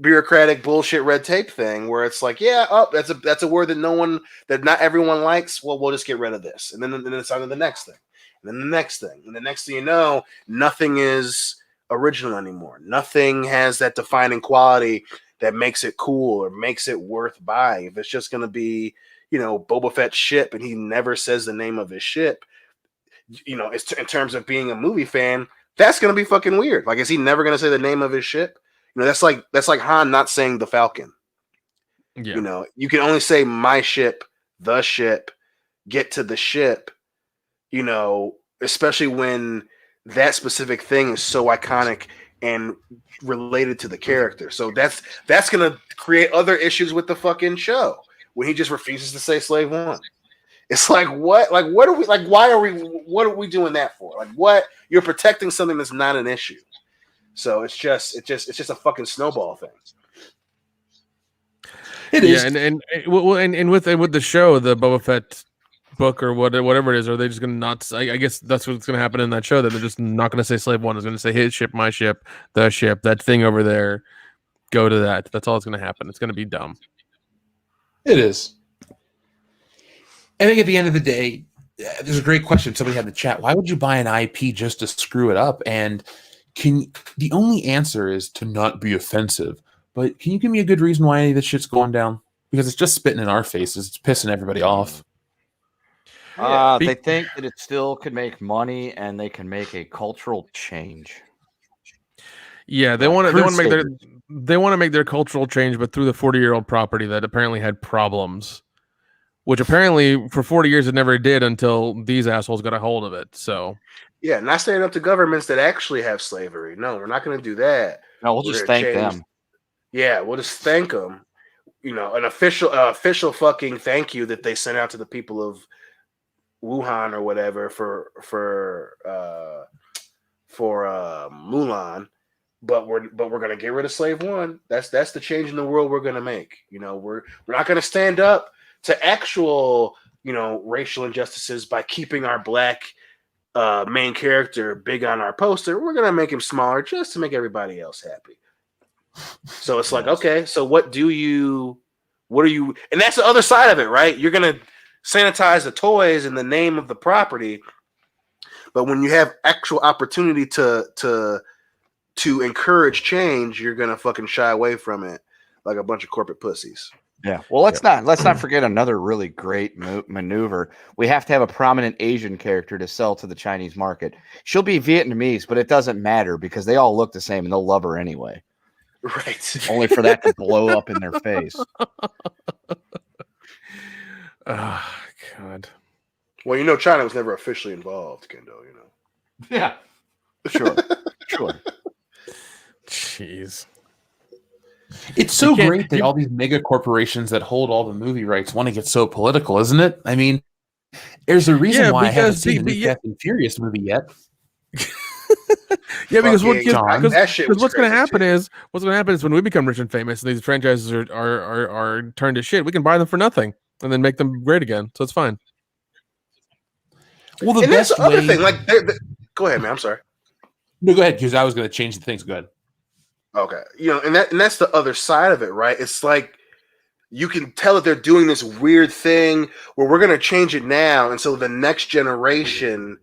bureaucratic bullshit red tape thing where it's like, yeah, that's a word that not everyone likes. Well, we'll just get rid of this. And then it's on to the next thing. And then the next thing. And the next thing you know, nothing is original anymore. Nothing has that defining quality that makes it cool or makes it worth buying. If it's just going to be, Boba Fett's ship and he never says the name of his ship, it's in terms of being a movie fan, that's going to be fucking weird. Like, is he never going to say the name of his ship? That's like Han not saying the Falcon. Yeah. You can only say my ship, the ship, get to the ship, especially when that specific thing is so iconic and related to the character. So that's going to create other issues with the fucking show when he just refuses to say Slave One. It's like, what? Like, what are we, like, why are we, what are we doing that for? Like, what? You're protecting something that's not an issue. So it's just a fucking snowball thing. It is. Yeah, and with the show, the Boba Fett book or whatever it is, are they just going to not? I guess that's what's going to happen in that show. That they're just not going to say Slave One. Is going to say his ship, my ship, the ship, that thing over there. Go to that. That's all that's going to happen. It's going to be dumb. It is. I think at the end of the day, there's a great question. Somebody had in the chat. Why would you buy an IP just to screw it up? And the only answer is to not be offensive. But can you give me a good reason why any of this shit's going down? Because it's just spitting in our faces. It's pissing everybody off. They think that it still could make money and they can make a cultural change. Yeah, they want to make their cultural change, but through the 40-year-old property that apparently had problems, which apparently for 40 years it never did until these assholes got a hold of it. So yeah, not standing up to governments that actually have slavery. No, we're not going to do that. No, we'll just thank them. Yeah, we'll just thank them. An official fucking thank you that they sent out to the people of Wuhan or whatever for Mulan. But we're gonna get rid of Slave One. That's the change in the world we're gonna make. We're not gonna stand up to actual racial injustices by keeping our black main character big on our poster. We're gonna make him smaller just to make everybody else happy. So it's like, okay, so what are you? And that's the other side of it, right? You're gonna sanitize the toys in the name of the property, but when you have actual opportunity to encourage change, you're gonna fucking shy away from it like a bunch of corporate pussies. Yeah. Well, let's not forget another really great maneuver. We have to have a prominent Asian character to sell to the Chinese market. She'll be Vietnamese, but it doesn't matter because they all look the same and they'll love her anyway. Right. Only for that to blow up in their face. Oh, God. Well, China was never officially involved, Kendo, Yeah. Sure. movies. It's so great that all these mega corporations that hold all the movie rights want to get so political, isn't it? I mean, there's a reason why I haven't seen the new Fast and Furious movie yet. Yeah, because what's going to happen too. is when we become rich and famous and these franchises are turned to shit, we can buy them for nothing and then make them great again. So it's fine. Well, that's the other thing. Like, go ahead, man. I'm sorry. No, go ahead, because I was going to change the things. Go ahead. Okay, and that's the other side of it, right? It's like you can tell that they're doing this weird thing where we're going to change it now, and so the next generation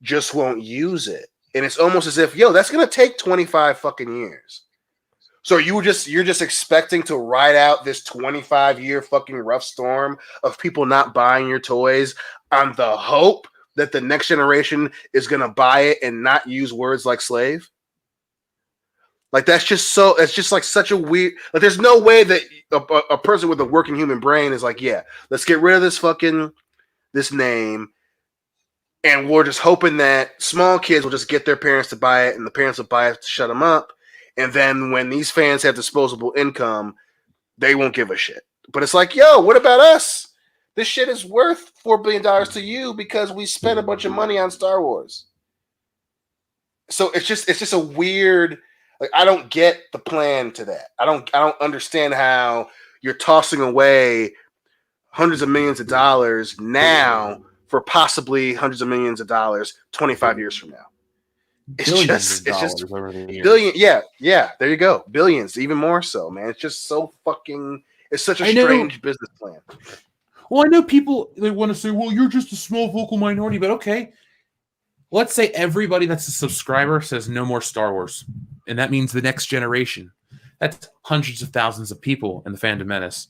just won't use it. And it's almost as if, that's going to take 25 fucking years. So you're just expecting to ride out this 25-year fucking rough storm of people not buying your toys on the hope that the next generation is going to buy it and not use words like slave? Like, it's just like such a weird, like, there's no way that a person with a working human brain is like, yeah, let's get rid of this name. And we're just hoping that small kids will just get their parents to buy it and the parents will buy it to shut them up. And then when these fans have disposable income, they won't give a shit. But it's like, what about us? This shit is worth $4 billion to you because we spent a bunch of money on Star Wars. So it's just a weird, like, I don't get the plan to that. I don't understand how you're tossing away hundreds of millions of dollars now for possibly hundreds of millions of dollars 25 years from now. It's just billion. Yeah. There you go. Billions, even more so, man. It's just so fucking. It's such a strange business plan. Well, I know people, they want to say, well, you're just a small vocal minority, but okay. Let's say everybody that's a subscriber says no more Star Wars. And that means the next generation. That's hundreds of thousands of people in the Phantom Menace.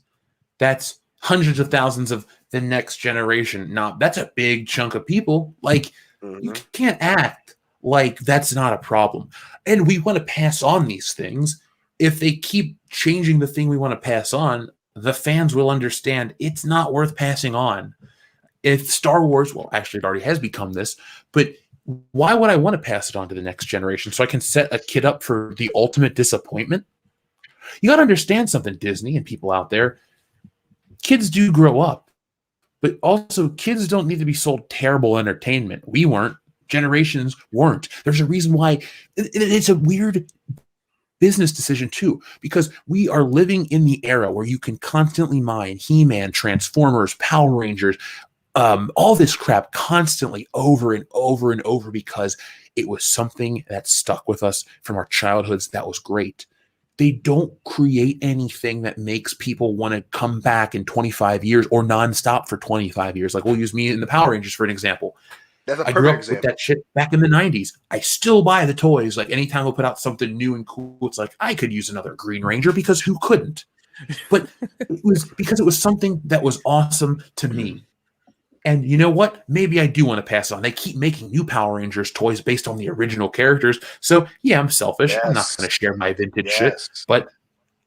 That's hundreds of thousands of the next generation. Now, that's a big chunk of people. Like, you can't act like that's not a problem. And we want to pass on these things. If they keep changing the thing we want to pass on, the fans will understand it's not worth passing on. If Star Wars, well, actually, it already has become this, but why would I want to pass it on to the next generation so I can set a kid up for the ultimate disappointment? You got to understand something, Disney and people out there. Kids do grow up, but also kids don't need to be sold terrible entertainment. We weren't. Generations weren't. There's a reason why it's a weird business decision too, because we are living in the era where you can constantly mine He-Man, Transformers, Power Rangers, all this crap constantly over and over and over because it was something that stuck with us from our childhoods that was great. They don't create anything that makes people want to come back in 25 years or nonstop for 25 years. Like, we'll use me in the Power Rangers for an example. That's a perfect I grew up example. with that shit back in the 90s. I still buy the toys. Like, anytime we'll put out something new and cool, it's like, I could use another Green Ranger because who couldn't? But it was because it was something that was awesome to me. And you know what? Maybe I do want to pass on. They keep making new Power Rangers toys based on the original characters. So, yeah, I'm selfish. Yes. I'm not going to share my vintage shit. But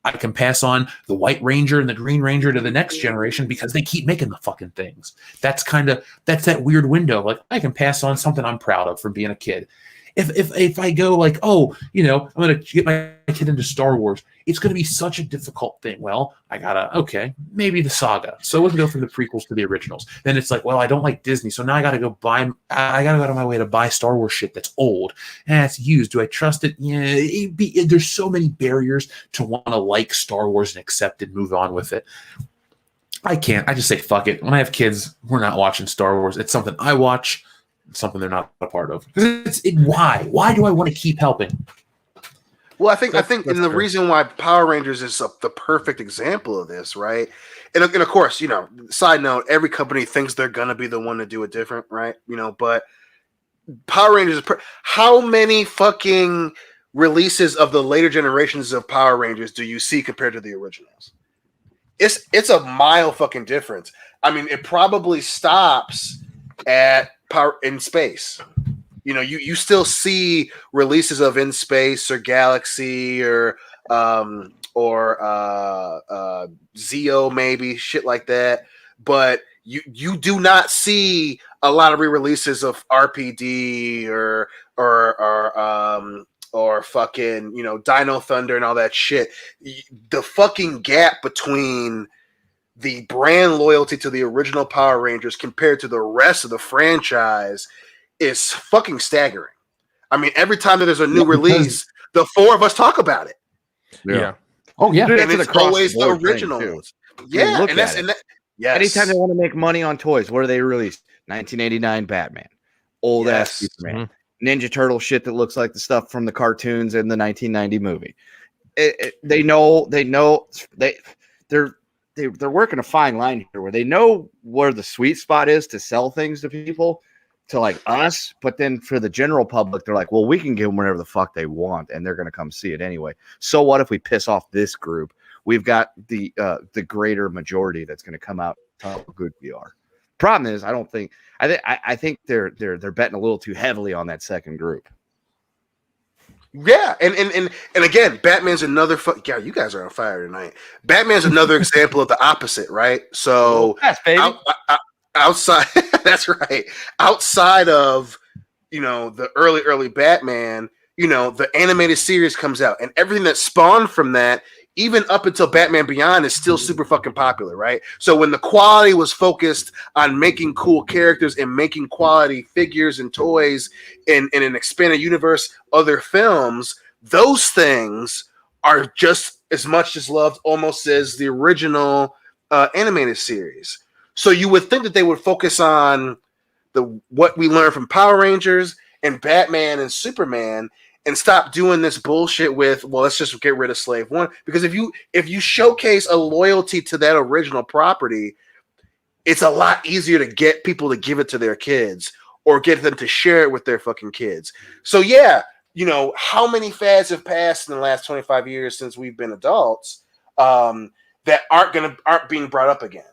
I can pass on the White Ranger and the Green Ranger to the next generation because they keep making the fucking things. That's that weird window. Like, I can pass on something I'm proud of from being a kid. If I go like, I'm going to get my kid into Star Wars, it's going to be such a difficult thing. Well, maybe the saga. So let's go from the prequels to the originals. Then it's like, well, I don't like Disney, so now I got to go out of my way to buy Star Wars shit that's old and it's used. Do I trust it? Yeah, there's so many barriers to want to like Star Wars and accept it, move on with it. I can't. I just say fuck it. When I have kids, we're not watching Star Wars. It's something I watch. Something they're not a part of. Why? Why do I want to keep helping? Well, I think the reason why Power Rangers is the perfect example of this, right? And of course, side note, every company thinks they're gonna be the one to do it different, right? But Power Rangers how many fucking releases of the later generations of Power Rangers do you see compared to the originals? It's a mile fucking difference. I mean, it probably stops at Power in Space. You still see releases of In Space or Galaxy or Zeo, maybe shit like that, but you do not see a lot of re-releases of RPD or or fucking, Dino Thunder and all that shit. The fucking gap between the brand loyalty to the original Power Rangers compared to the rest of the franchise is fucking staggering. I mean, every time that there's a new release, the four of us talk about it. Yeah. Oh yeah. And it's always the original ones. Yeah. Look at it. Yes. Anytime they want to make money on toys, what do they release? 1989 Batman, old ass Superman, Ninja Turtle shit that looks like the stuff from the cartoons in the 1990 movie. They're working a fine line here where they know where the sweet spot is to sell things to people, to like us, but then for the general public, they're like, well, we can give them whatever the fuck they want, and they're going to come see it anyway. So what if we piss off this group? We've got the greater majority that's going to come out and tell how good we are. Problem is, I think they're betting a little too heavily on that second group. Yeah, and again, Batman's another. Yeah, you guys are on fire tonight. Batman's another example of the opposite, right? So outside, that's right. Outside of the early Batman, the animated series comes out, and everything that spawned from that, even up until Batman Beyond, is still super fucking popular, right? So when the quality was focused on making cool characters and making quality figures and toys in an expanded universe, other films, those things are just as much as loved almost as the original animated series. So you would think that they would focus on what we learned from Power Rangers and Batman and Superman, and stop doing this bullshit with, well, let's just get rid of Slave One. Because if you showcase a loyalty to that original property, it's a lot easier to get people to give it to their kids or get them to share it with their fucking kids. So yeah, how many fads have passed in the last 25 years since we've been adults that aren't being brought up again?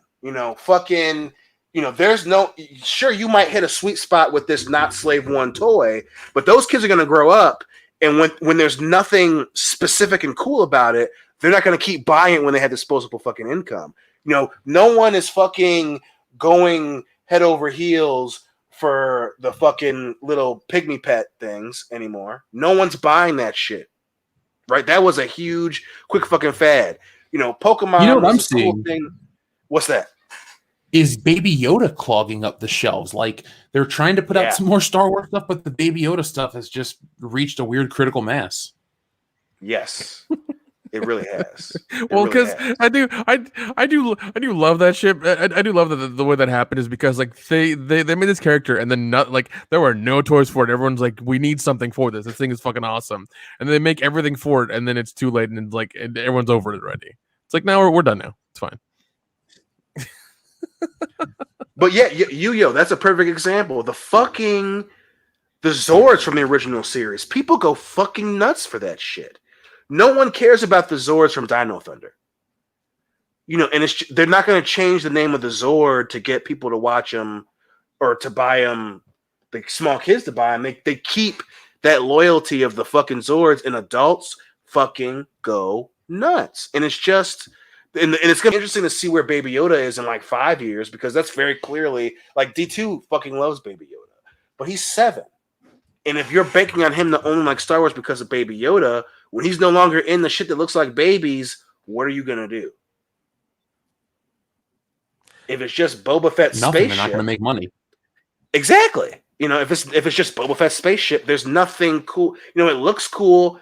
There's no, sure, you might hit a sweet spot with this not Slave One toy, but those kids are going to grow up, and when there's nothing specific and cool about it, they're not going to keep buying it when they have disposable fucking income. No one is fucking going head over heels for the fucking little pygmy pet things anymore. No one's buying that shit, right? That was a huge, quick fucking fad. Pokemon what I'm was a cool thing. What's that? Is Baby Yoda clogging up the shelves? Like, they're trying to put out some more Star Wars stuff, but the Baby Yoda stuff has just reached a weird critical mass. Yes, it really has. Because I do love that shit. I do love the way that happened is because like they made this character and then there were no toys for it. Everyone's like, we need something for this. This thing is fucking awesome, and they make everything for it, and then it's too late, and like everyone's over it already. It's like, now we're done now. It's fine. But yeah, Yu-Yo, that's a perfect example. The Zords from the original series, people go fucking nuts for that shit. No one cares about the Zords from Dino Thunder. And they're not going to change the name of the Zord to get people to watch them or to buy them, the small kids to buy them. They keep that loyalty of the fucking Zords, and adults fucking go nuts. And it's just... And it's going to be interesting to see where Baby Yoda is in like 5 years, because that's very clearly, like, D2 fucking loves Baby Yoda, but he's 7. And if you're banking on him to only like Star Wars because of Baby Yoda, when he's no longer in the shit that looks like babies, what are you going to do? If it's just Boba Fett spaceship, they're not going to make money. Exactly. If it's just Boba Fett spaceship, there's nothing cool. It looks cool.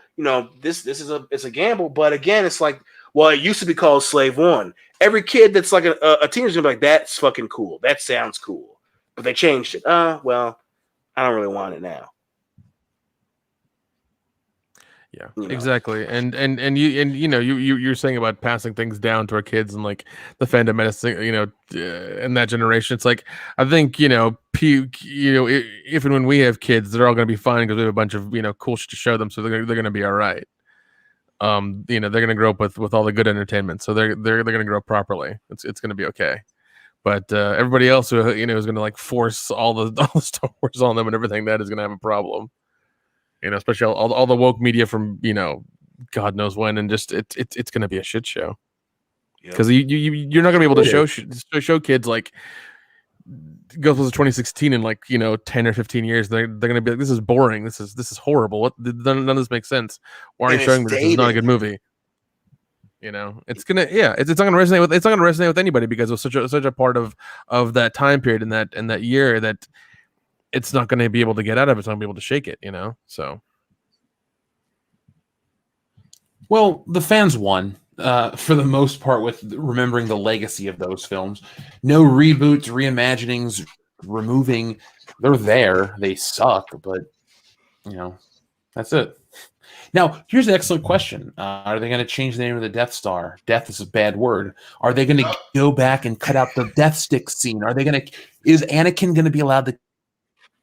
This is a gamble, but again, it's like, well, it used to be called Slave One. Every kid that's like a teenager's gonna be like, that's fucking cool. That sounds cool. But they changed it. Well, I don't really want it now. Yeah, exactly. And you're saying about passing things down to our kids and like the fandom medicine, in that generation. It's like, I think, if and when we have kids, they're all going to be fine because we have a bunch of, cool shit to show them. So they're going to be all right. They're going to grow up with all the good entertainment. So they're going to grow up properly. It's going to be okay. But everybody else who, is going to like force all the Star Wars on them and everything, that is going to have a problem. Especially all the woke media from, God knows when, and just it's going to be a shit show. Because you're not going to be able to show kids like goes to 2016 in 10 or 15 years, they're gonna be like, this is boring. This is horrible. None of this makes sense. Why are you showing me this? This is not a good movie. It's not gonna resonate with anybody because it was such a part of that time period in that year that it's not going to be able to get out of it. It's not going to be able to shake it. So. Well, the fans won for the most part with remembering the legacy of those films. No reboots, reimaginings, removing. They're there. They suck, but that's it. Now, here's an excellent question. Are they going to change the name of the Death Star? Death is a bad word. Are they going to go back and cut out the Death Stick scene? Is Anakin going to be allowed to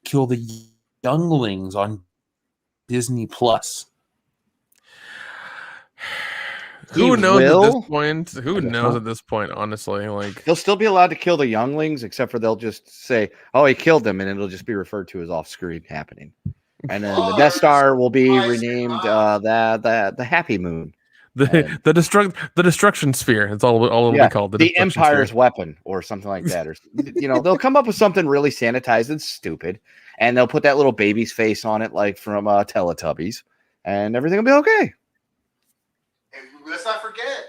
kill the younglings on Disney Plus? Who knows at this point? Who knows at this point, honestly? He'll still be allowed to kill the younglings, except for they'll just say, oh, he killed them, and it'll just be referred to as off-screen happening. And then the Death Star will be renamed the Happy Moon. The destruction sphere. It's all it'll be called. The Empire's weapon or something like that. Or they'll come up with something really sanitized and stupid, and they'll put that little baby's face on it, like from Teletubbies, and everything will be okay. And let's not forget,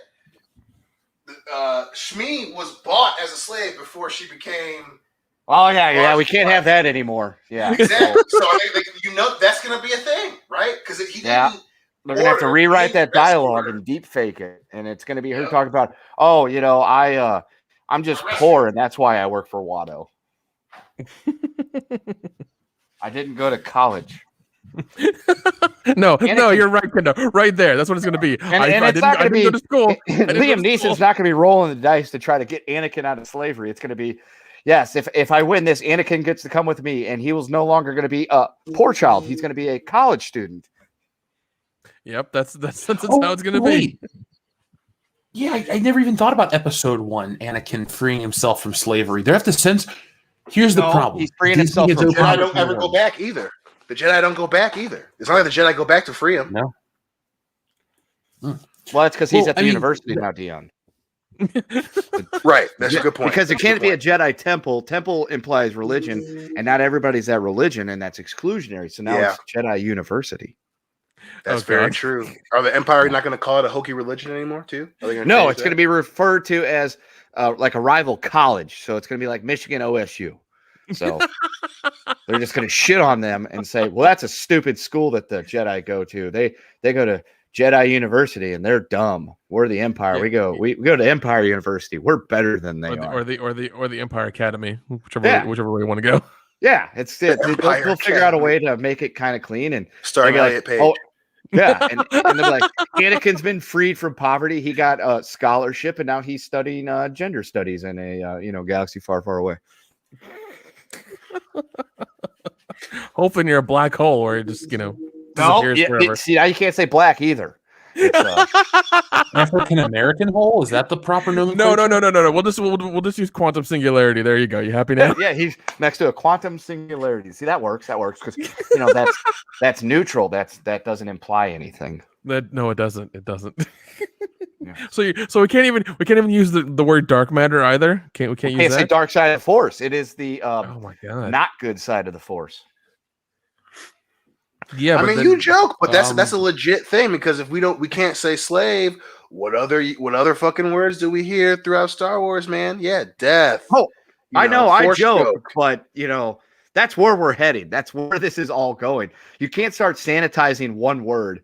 Shmi was bought as a slave before she became. Oh yeah, we can't have that anymore. Yeah, exactly. So that's going to be a thing, right? Because he didn't. Yeah. They're gonna have to rewrite that dialogue and deep fake it, and it's gonna be her talking about, oh, I'm just poor, and that's why I work for Watto. I didn't go to college. No, you're right, Kendo. Right there. That's what it's gonna be. And it's not gonna be. Go to school. Liam Neeson's not gonna be rolling the dice to try to get Anakin out of slavery. It's gonna be, yes, if I win this, Anakin gets to come with me, and he was no longer gonna be a poor child. He's gonna be a college student. Yep, that's how it's gonna be. Yeah, I never even thought about episode 1, Anakin freeing himself from slavery. They have to sense. Here's the problem. He's freeing himself from the Jedi don't ever go back either. The Jedi don't go back either. It's not like the Jedi go back to free him. No. Well, that's because he's at the university now, Dion. Right, that's a good point. Because it can't be a Jedi temple. Temple implies religion, and not everybody's at religion, and that's exclusionary. So now it's Jedi University. That's very true. Are the Empire not going to call it a hokey religion anymore, too? No, it's going to be referred to as like a rival college. So it's going to be like Michigan OSU. So they're just going to shit on them and say, well, that's a stupid school that the Jedi go to. They go to Jedi University and they're dumb. We're the Empire. Yeah. We go to Empire University. We're better than they are. Or the Empire Academy, whichever way you want to go. Yeah, they'll figure out a way to make it kind of clean and starting Elliot Page. Oh, yeah, and they're like, Anakin's been freed from poverty. He got a scholarship, and now he's studying gender studies in a galaxy far, far away. Hoping you're a black hole, or it just disappears forever. See, now you can't say black either. African American hole? Is that the proper nomenclature? No. We'll just use quantum singularity. There you go. You happy now? Yeah, he's next to a quantum singularity. See, that works because that's neutral. That doesn't imply anything. No, it doesn't. It doesn't. Yeah. So we can't even use the word dark matter either. We can't use that. Say dark side of the force. It is the oh my God, not good side of the force. Yeah, I mean, you joke, but that's a legit thing because if we can't say slave. What other fucking words do we hear throughout Star Wars, man? Yeah, death. Oh, I know, I joke, but that's where we're headed. That's where this is all going. You can't start sanitizing one word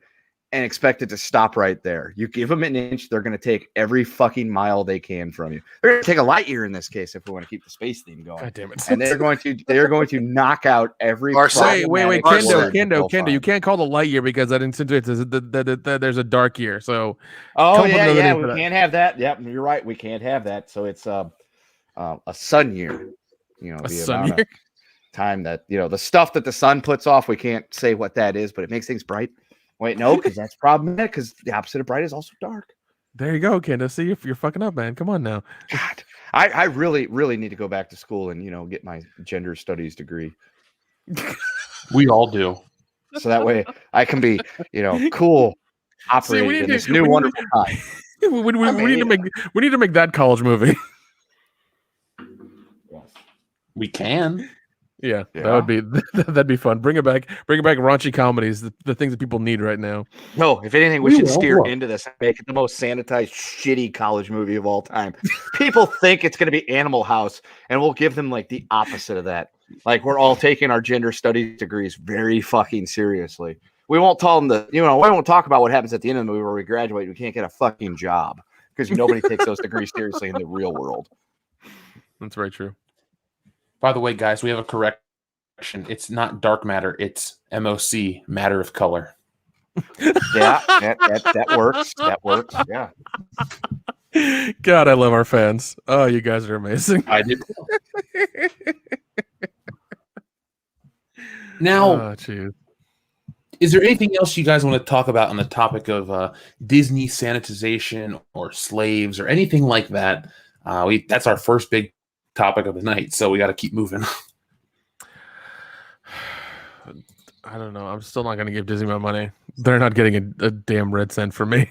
and expect it to stop right there. You give them an inch, they're going to take every fucking mile they can from you. They're going to take a light year in this case if we want to keep the space theme going. God damn it! And they're going to knock out every. Wait, Kendo, you can't call the light year because that insinuates that there's a dark year. So we can't have that. Yep, you're right. We can't have that. So it's a sun year. A sun year. Time that the stuff that the sun puts off. We can't say what that is, but it makes things bright. Wait, no, because that's problematic. Because the opposite of bright is also dark. There you go, Kendo. See, you're fucking up, man. Come on now. God, I really, really need to go back to school and get my gender studies degree. We all do. So that way I can be, cool, operating in this new wonderful time. We need to make that college movie. We can. Yeah, that'd be fun. Bring it back raunchy comedies, the things that people need right now. No, if anything, we should steer into this and make it the most sanitized, shitty college movie of all time. People think it's going to be Animal House, and we'll give them like the opposite of that. Like we're all taking our gender studies degrees very fucking seriously. We won't tell them we won't talk about what happens at the end of the movie where we graduate. We can't get a fucking job because nobody takes those degrees seriously in the real world. That's very true. By the way, guys, we have a correction. It's not dark matter. It's MOC, matter of color. Yeah, that works. That works. Yeah. God, I love our fans. Oh, you guys are amazing. I do. Now, is there anything else you guys want to talk about on the topic of Disney sanitization or slaves or anything like that? That's our first big topic of the night, so we got to keep moving. I don't know. I'm still not going to give Disney my money. They're not getting a damn red cent from me.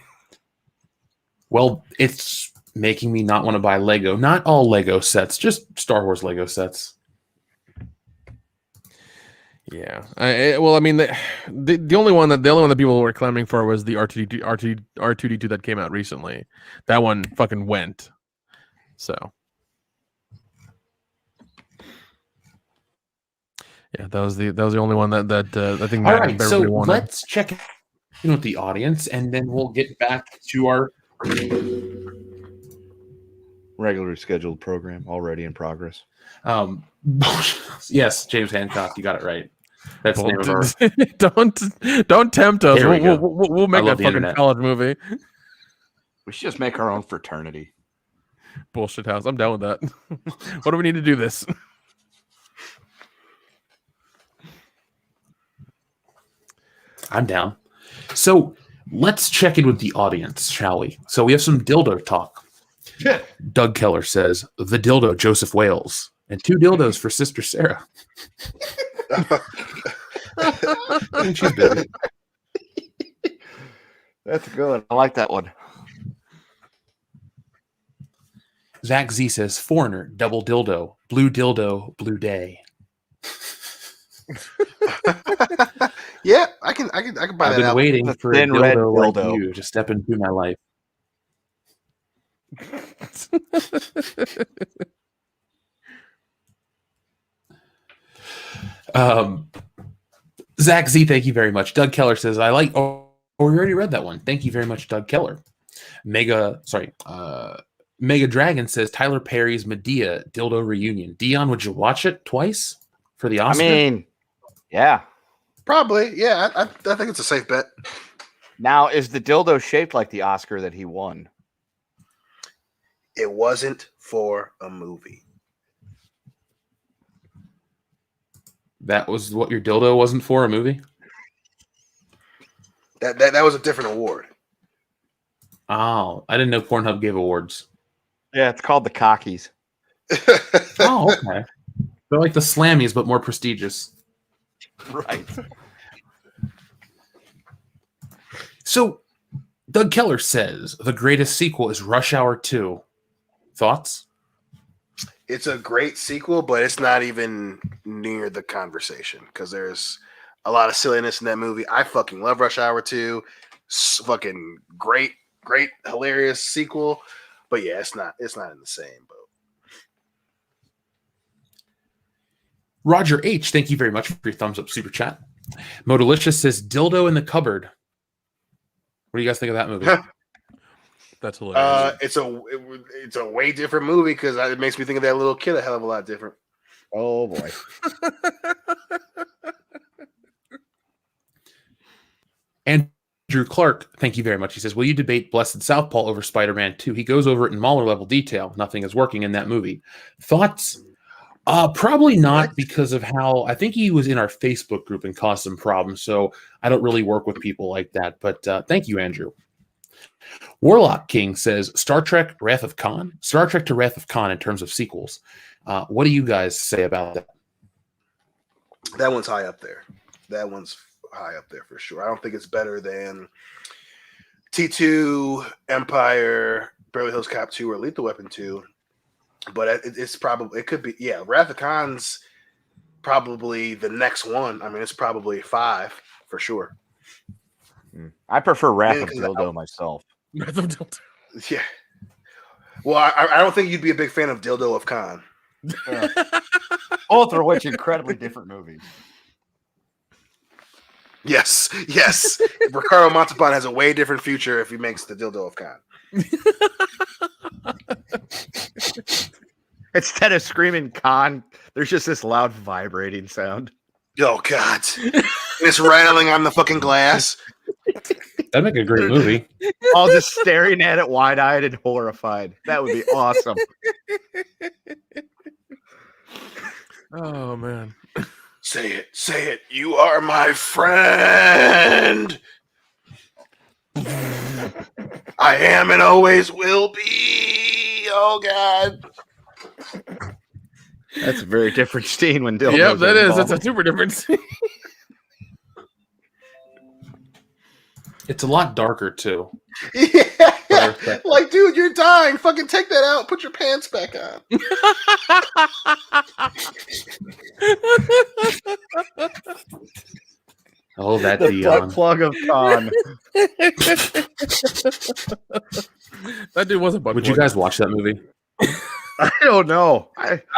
Well, it's making me not want to buy Lego. Not all Lego sets, just Star Wars Lego sets. Yeah. The only one that people were clamoring for was the R2D2 that came out recently. That one fucking went. So. Yeah, that was the only one that I think. All right, so wanted. Let's check in with the audience, and then we'll get back to our regularly scheduled program already in progress. Yes, James Hancock, you got it right. That's the name of our... Don't tempt us. We'll make that fucking internet. college movie. We should just make our own fraternity. Bullshit house. I'm down with that. What do we need to do this? I'm down. So let's check in with the audience, shall we? So we have some dildo talk. Yeah. Doug Keller says, the dildo Joseph Wales, and 2 dildos for Sister Sarah. I think she's busy. That's good. I like that one. Zach Z says, foreigner, double dildo, blue day. Yeah, I can buy I've that. I've been waiting for a dildo like you to step into my life. Zach Z, thank you very much. Doug Keller says, I like. Oh, we already read that one. Thank you very much, Doug Keller. Mega Dragon says Tyler Perry's Medea dildo reunion. Dion, would you watch it twice for the Oscar? I mean, yeah, probably. Yeah, I think it's a safe bet. Now, is the dildo shaped like the Oscar that he won? It wasn't for a movie. That was what your dildo wasn't for, a movie? That was a different award. Oh, I didn't know Pornhub gave awards. Yeah, it's called the Cockies. Oh, okay. They're like the Slammies, but more prestigious. Right. So, Doug Keller says the greatest sequel is Rush Hour 2. Thoughts? It's a great sequel, but it's not even near the conversation because there's a lot of silliness in that movie. I fucking love Rush Hour 2. Fucking great, hilarious sequel. But yeah, it's not in the same boat. Roger H, thank you very much for your thumbs up super chat. Modalicious says dildo in the cupboard. What do you guys think of that movie? That's hilarious. It's a way different movie because it makes me think of that little kid a hell of a lot different. Oh boy. Andrew Clark, thank you very much. He says, will you debate Blessed Southpaw over Spider-Man 2? He goes over it in Mahler level detail. Nothing is working in that movie. Thoughts? Probably not, because of how I think he was in our Facebook group and caused some problems. So I don't really work with people like that. But thank you, Andrew. Warlock King says Star Trek Wrath of Khan. Star Trek to Wrath of Khan in terms of sequels. What do you guys say about that? That one's high up there. That one's high up there for sure. I don't think it's better than T2, Empire, Beverly Hills Cop 2, or Lethal Weapon 2. But it's probably, it could be, yeah. Wrath of Khan's probably the next one. I mean, it's probably 5 for sure. I prefer Wrath of Dildo myself. Wrath of Dildo. Yeah. Well, I don't think you'd be a big fan of Dildo of Khan. Both are which incredibly different movies. Yes. Ricardo Montalban has a way different future if he makes the Dildo of Khan. Instead of screaming Khan, there's just this loud vibrating sound. Oh, God. It's rattling on the fucking glass. That'd make a great movie. All just staring at it wide-eyed and horrified. That would be awesome. Oh, man. Say it. You are my friend. I am and always will be. Oh, God. That's a very different scene when Dildo. Yep, that is. That's a super different scene. It's a lot darker too. Yeah. Like, dude, you're dying. Fucking take that out. Put your pants back on. Oh, that the Dion. butt plug of Khan. That dude was a butt Would plug. you guys watch that movie? I don't know.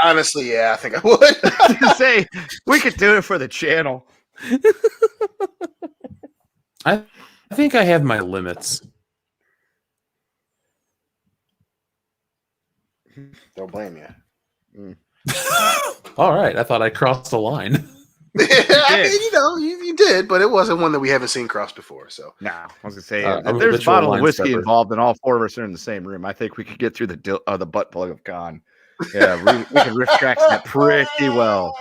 Honestly, yeah, I think I would. I was gonna say we could do it for the channel. I think I have my limits. Don't blame you. All right, I thought I crossed the line. I mean, you did, but it wasn't one that we haven't seen cross before. So, I was gonna say I'm if a there's a habitual bottle of line whiskey stepper. involved, and all 4 of us are in the same room, I think we could get through the butt plug of Khan. Yeah, we can riff track that pretty well.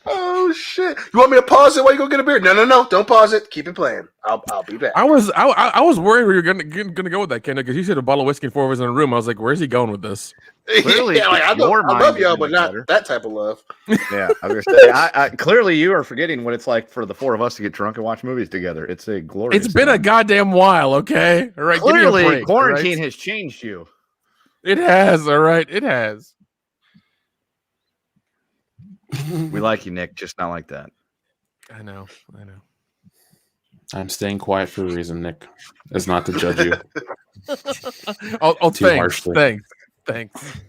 oh shit! You want me to pause it while you go get a beer? No, don't pause it. Keep it playing. I'll be back. I was worried we were gonna go with that, Kendall, because you said a bottle of whiskey and 4 of us in a room. I was like, where's he going with this? Clearly, yeah, like, I your mind love y'all, isn't but not better. that type of love. Yeah, I was gonna say. I clearly you are forgetting what it's like for the 4 of us to get drunk and watch movies together. It's a glorious. It's been a goddamn while, okay? All right, give me a Clearly, break, quarantine all right? has changed you. It has, all right. It has. We like you, Nick, just not like that. I know. I'm staying quiet for a reason, Nick. It's not to judge you. Thanks. harshly. Thanks.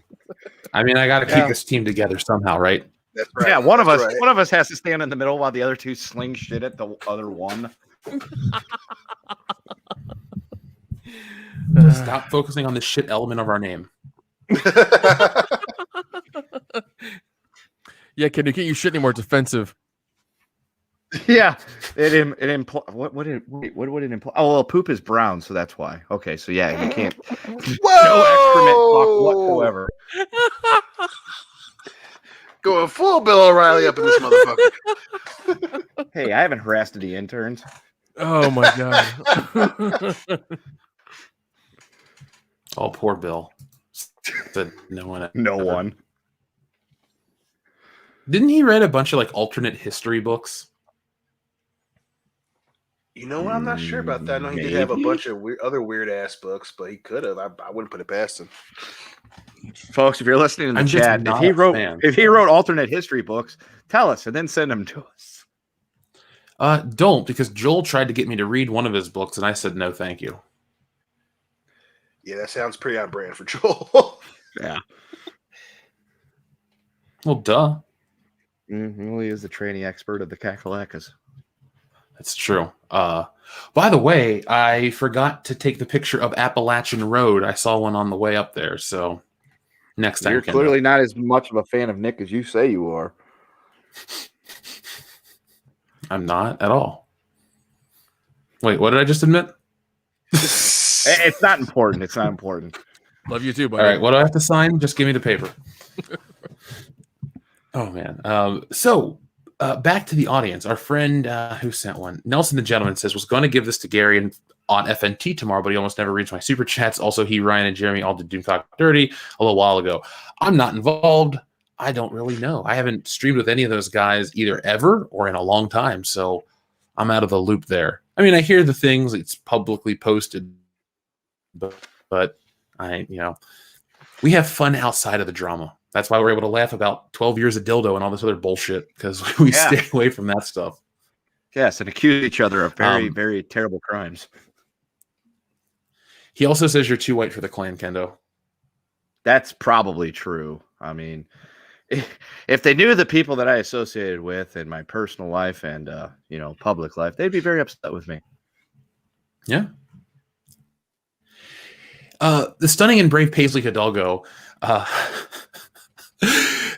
I mean, I got to keep this team together somehow, right? That's right. Yeah, one of us Right. has to stand in the middle while the other 2 sling shit at the other one. Stop focusing on the shit element of our name. Yeah, can you can't use shit anymore? It's offensive. Yeah, it implies. What would it imply? Oh, well, poop is brown, so that's why. Okay, so yeah, you can't. Whoa! No excrement talk whatsoever. Going full Bill O'Reilly up in this motherfucker. Hey, I haven't harassed any interns. Oh my god. Oh, poor Bill. But no one. No one. Didn't he write a bunch of like alternate history books? You know what? I'm not sure about that. I know he did have a bunch of other weird ass books, but he could have. I wouldn't put it past him. Folks, if you're listening in the I'm just chat, not if he a wrote fan. alternate history books, tell us and then send them to us. Don't, because Joel tried to get me to read one of his books, and I said no, thank you. Yeah, that sounds pretty on brand for Joel. Yeah. Well, duh. Well, he is the training expert of the Kakalackas. That's true. By the way, I forgot to take the picture of Appalachian Road. I saw one on the way up there, so next time. You're clearly not as much of a fan of Nick as you say you are. I'm not at all. Wait, what did I just admit? It's not important. It's not important. Love you too, buddy. All right, what do I have to sign? Just give me the paper. Oh, man. So back to the audience. Our friend who sent one, Nelson the Gentleman, says, was going to give this to Gary on FNT tomorrow, but he almost never reads my super chats. Also, he, Ryan, and Jeremy all did Doom Talk Dirty a little while ago. I'm not involved. I don't really know. I haven't streamed with any of those guys either ever or in a long time, so I'm out of the loop there. I mean, I hear the things. It's publicly posted, but I, We have fun outside of the drama. That's why we're able to laugh about 12 years of dildo and all this other bullshit, because we stay away from that stuff. Yes, and accuse each other of very, very terrible crimes. He also says you're too white for the clan, Kendo. That's probably true. I mean, if they knew the people that I associated with in my personal life and public life, they'd be very upset with me. Yeah. The stunning and brave Paisley Hidalgo.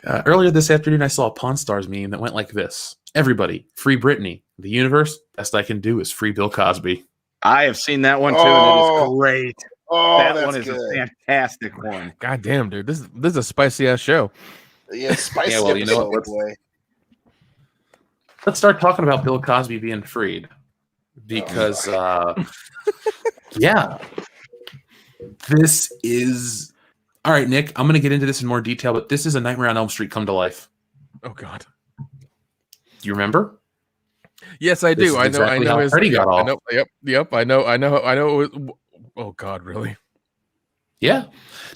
Earlier this afternoon, I saw a Pawn Stars meme that went like this: "Everybody, free Britney. The universe, best I can do is free Bill Cosby." I have seen that one too, and it is great. Oh, that that's one is good. a fantastic one. God damn, dude, this is a spicy ass show. Yeah, spicy. Yeah, well, you know what? Let's start talking about Bill Cosby being freed, because this is all right, Nick. I'm going to get into this in more detail, but this is a Nightmare on Elm Street come to life. Oh God, do you remember? Yes, I do. I know. I know. Freddie got off. I know. Yep. I know. It was, oh God, really? Yeah.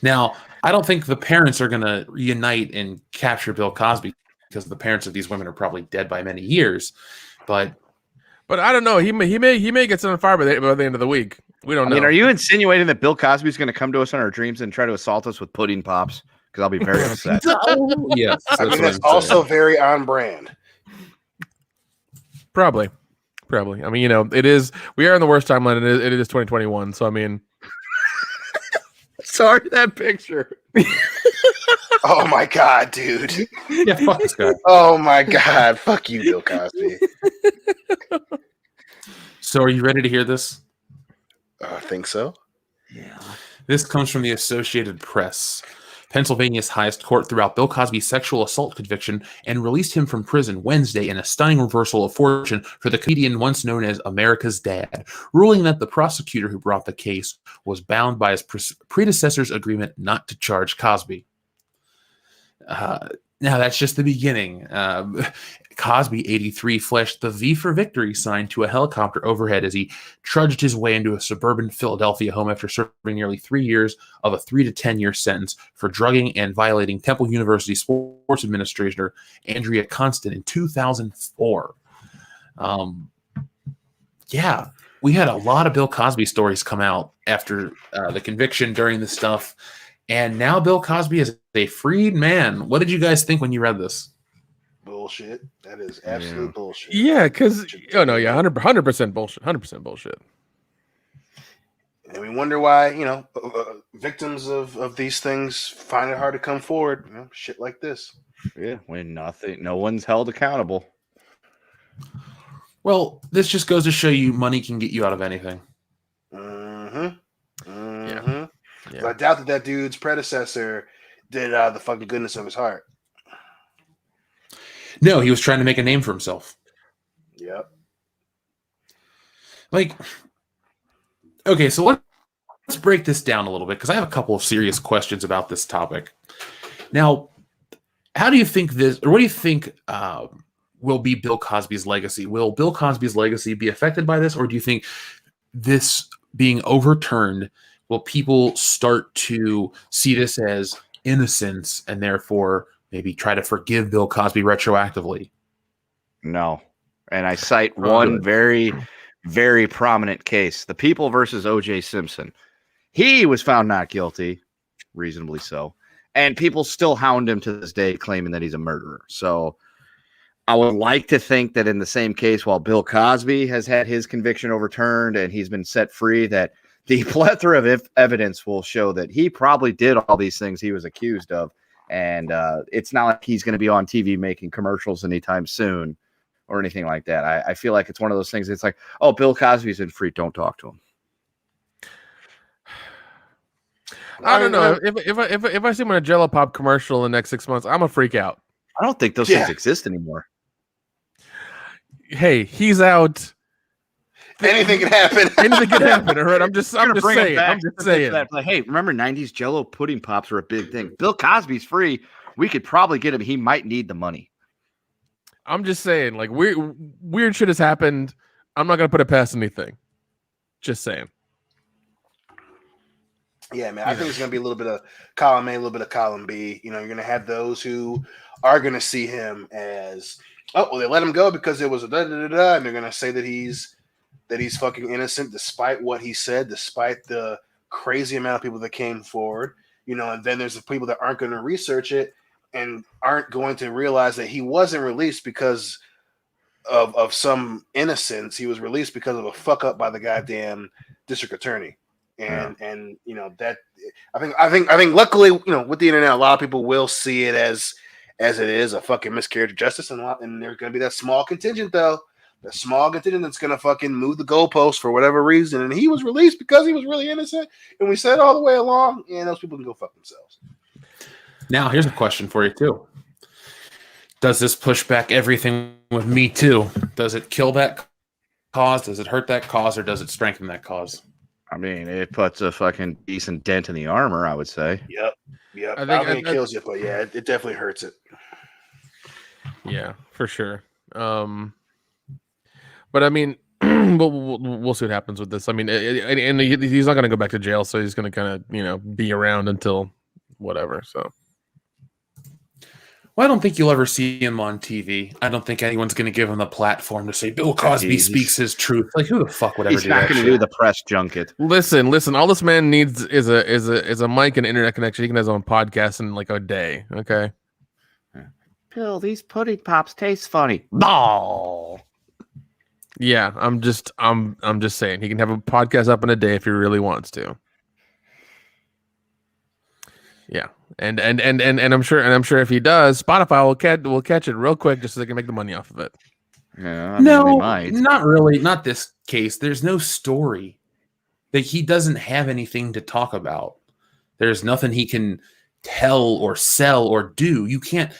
Now, I don't think the parents are going to reunite and capture Bill Cosby, because the parents of these women are probably dead by many years. But I don't know. He may get set on fire by the end of the week. We don't know. I mean, are you insinuating that Bill Cosby's going to come to us in our dreams and try to assault us with pudding pops? Because I'll be very upset. Yes, I mean, that's also very on brand. Probably. I mean, it is. We are in the worst timeline. It is 2021. So I mean, sorry, that picture. Oh my God, dude. Yeah, fuck this guy. Oh my God, fuck you, Bill Cosby. So, are you ready to hear this? I think so. Yeah. This comes from the Associated Press. Pennsylvania's highest court threw out Bill Cosby's sexual assault conviction and released him from prison Wednesday in a stunning reversal of fortune for the comedian once known as America's Dad, ruling that the prosecutor who brought the case was bound by his predecessor's agreement not to charge Cosby. Now, that's just the beginning. Cosby, 83, flashed the V for Victory sign to a helicopter overhead as he trudged his way into a suburban Philadelphia home after serving nearly 3 years of a 3 to 10 year sentence for drugging and violating Temple University sports administrator Andrea Constant in 2004. We had a lot of Bill Cosby stories come out after the conviction during this stuff. And now Bill Cosby is a freed man. What did you guys think when you read this? Bullshit. That is absolute bullshit. Yeah, because 100% bullshit. 100% bullshit. And we wonder why victims of these things find it hard to come forward. Shit like this. Yeah, when no one's held accountable. Well, this just goes to show you money can get you out of anything. Yeah. I doubt that dude's predecessor did the fucking goodness of his heart. No, he was trying to make a name for himself. Yep. Okay, so let's break this down a little bit, because I have a couple of serious questions about this topic. Now, how do you think this, or what do you think will be Bill Cosby's legacy? Will Bill Cosby's legacy be affected by this, or do you think this being overturned, will people start to see this as innocence and therefore maybe try to forgive Bill Cosby retroactively? No. And I cite one very, very prominent case, the People versus O.J. Simpson. He was found not guilty, reasonably so, and people still hound him to this day, claiming that he's a murderer. So I would like to think that in the same case, while Bill Cosby has had his conviction overturned and he's been set free, that the plethora of evidence will show that he probably did all these things he was accused of. And it's not like he's going to be on TV making commercials anytime soon or anything like that. I feel like it's one of those things. It's like, oh, Bill Cosby's in free. Don't talk to him. I don't know. If I see him in a Jello Pop commercial in the next 6 months, I'm a freak out. I don't think those things exist anymore. Hey, he's out. Anything can happen. Anything can happen. All right, I'm just saying. Like, hey, remember 90s Jello pudding pops were a big thing. Bill Cosby's free. We could probably get him. He might need the money. I'm just saying, like, weird shit has happened. I'm not gonna put it past anything. Just saying. Yeah, man. I think it's going to be a little bit of column A, a little bit of column B. You know, you're going to have those who are going to see him as, oh, well, they let him go because it was a da-da-da-da, and they're going to say that he's fucking innocent despite what he said, despite the crazy amount of people that came forward. You know, and then there's the people that aren't going to research it and aren't going to realize that he wasn't released because of some innocence. He was released because of a fuck up by the goddamn district attorney. And you know that I think luckily, you know, with the internet, a lot of people will see it as it is a fucking miscarriage of justice, and there's gonna be that small contingent though, the small contingent that's gonna fucking move the goalpost for whatever reason. And he was released because he was really innocent, and we said all the way along, and those people can go fuck themselves. Now, here's a question for you too. Does this push back everything with Me Too? Does it kill that cause? Does it hurt that cause, or does it strengthen that cause? I mean, it puts a fucking decent dent in the armor, I would say. Yep. I don't think it kills you, but yeah, it definitely hurts it. Yeah, for sure. But I mean, we'll see what happens with this. I mean, and he's not going to go back to jail, so he's going to kind of, you know, be around until whatever. So. Well, I don't think you'll ever see him on TV. I don't think anyone's going to give him the platform to say Bill Cosby speaks his truth. Like, who the fuck would ever do that? He's not going to do the press junket. Listen. All this man needs is a mic and internet connection. He can have his own podcast in like a day. Okay. Bill, these pudding pops taste funny. Ball. Yeah, I'm just saying he can have a podcast up in a day if he really wants to. Yeah. And I'm sure if he does, Spotify will catch it real quick just so they can make the money off of it. Yeah, I mean, not really. Not this case. There's no story. Like, he doesn't have anything to talk about. There's nothing he can tell or sell or do. You can't.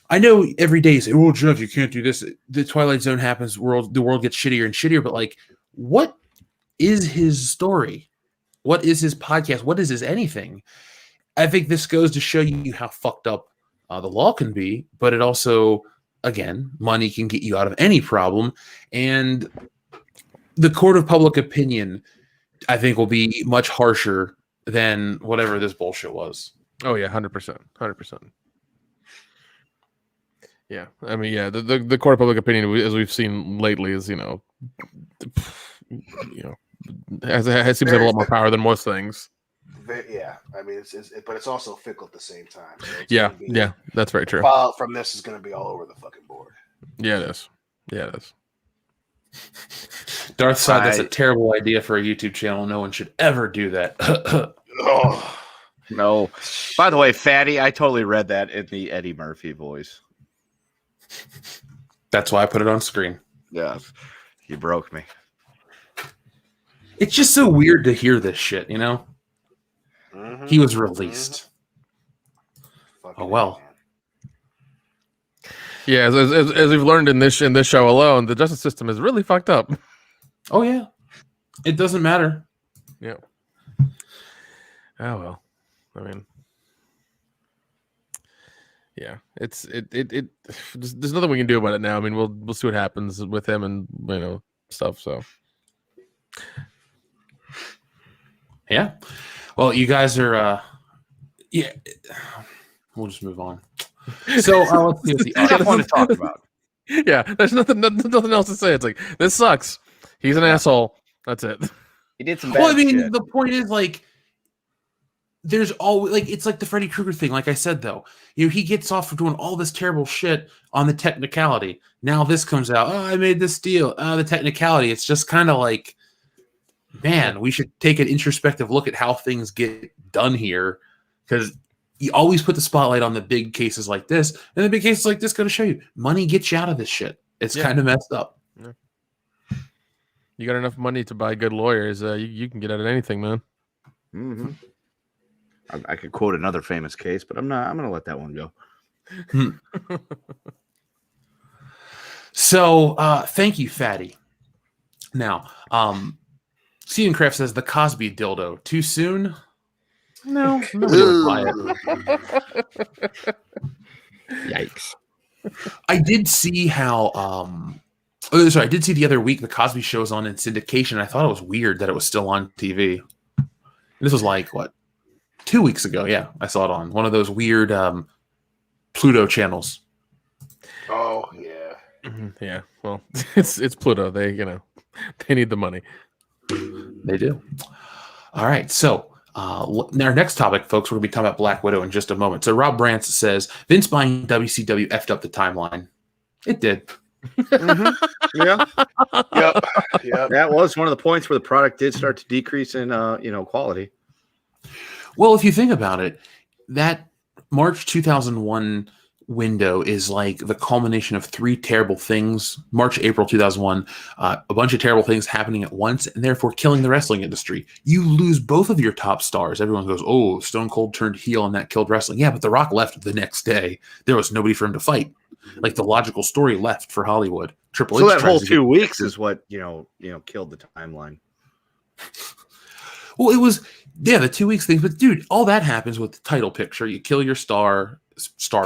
I know every day you say, "Oh, Jeff, you can't do this." The Twilight Zone happens. The world gets shittier and shittier. But like, what is his story? What is his podcast? What is his anything? I think this goes to show you how fucked up the law can be, but it also, again, money can get you out of any problem. And the court of public opinion, I think, will be much harsher than whatever this bullshit was. Oh, yeah, 100%. 100%. Yeah, I mean, yeah, the court of public opinion, as we've seen lately, is, it seems to have a lot more power than most things. Yeah, I mean, but it's also fickle at the same time. So yeah, that's very true. Fallout from this is going to be all over the fucking board. Yeah, it is. Darth said that's a terrible idea for a YouTube channel. No one should ever do that. Oh no! By the way, Fatty, I totally read that in the Eddie Murphy voice. That's why I put it on screen. Yeah, you broke me. It's just so weird to hear this shit, you know. Mm-hmm. He was released. Mm-hmm. Oh well. Yeah, as we've learned in this show alone, the justice system is really fucked up. Oh yeah, it doesn't matter. Yeah. Oh well, I mean, yeah, there's nothing we can do about it now. I mean, we'll see what happens with him and stuff. So. Yeah. Well, you guys are, yeah. We'll just move on. So let's see what the I want to talk about. Yeah, there's nothing else to say. It's like, this sucks. He's an asshole. That's it. He did some bad shit. The point is, like, there's always, like, it's like the Freddy Krueger thing. Like I said, though, he gets off for doing all this terrible shit on the technicality. Now this comes out. Oh, I made this deal. The technicality. It's just kind of like, man, we should take an introspective look at how things get done here, because you always put the spotlight on the big cases like this, and the big cases like this going to show you money gets you out of this shit. It's kind of messed up. Yeah. You got enough money to buy good lawyers, you can get out of anything, man. Mm-hmm. I could quote another famous case, but I'm not. I'm going to let that one go. So, thank you, Fatty. Now, Steven Kraft says the Cosby dildo. Too soon? No. Yikes. I did see how I did see the other week the Cosby Show's on in syndication. I thought it was weird that it was still on TV. This was like, what, 2 weeks ago? Yeah, I saw it on one of those weird Pluto channels. Oh, yeah. Yeah, well, it's Pluto. They they need the money. They do. All right, so our next topic, folks, we're going to be talking about Black Widow in just a moment. So Rob Brantz says, Vince buying WCW effed up the timeline. It did. Yeah. Yep. That was one of the points where the product did start to decrease in quality. Well, if you think about it, that March 2001 window is like the culmination of three terrible things. March, April 2001, a bunch of terrible things happening at once, and therefore killing the wrestling industry. You lose both of your top stars. Everyone goes, oh, Stone Cold turned heel and that killed wrestling. Yeah, but The Rock left the next day. There was nobody for him to fight. Like the logical story left for Hollywood. Triple H. So that whole 2 weeks is what killed the timeline. Well, it was the 2 weeks thing, but dude, all that happens with the title picture. You kill your star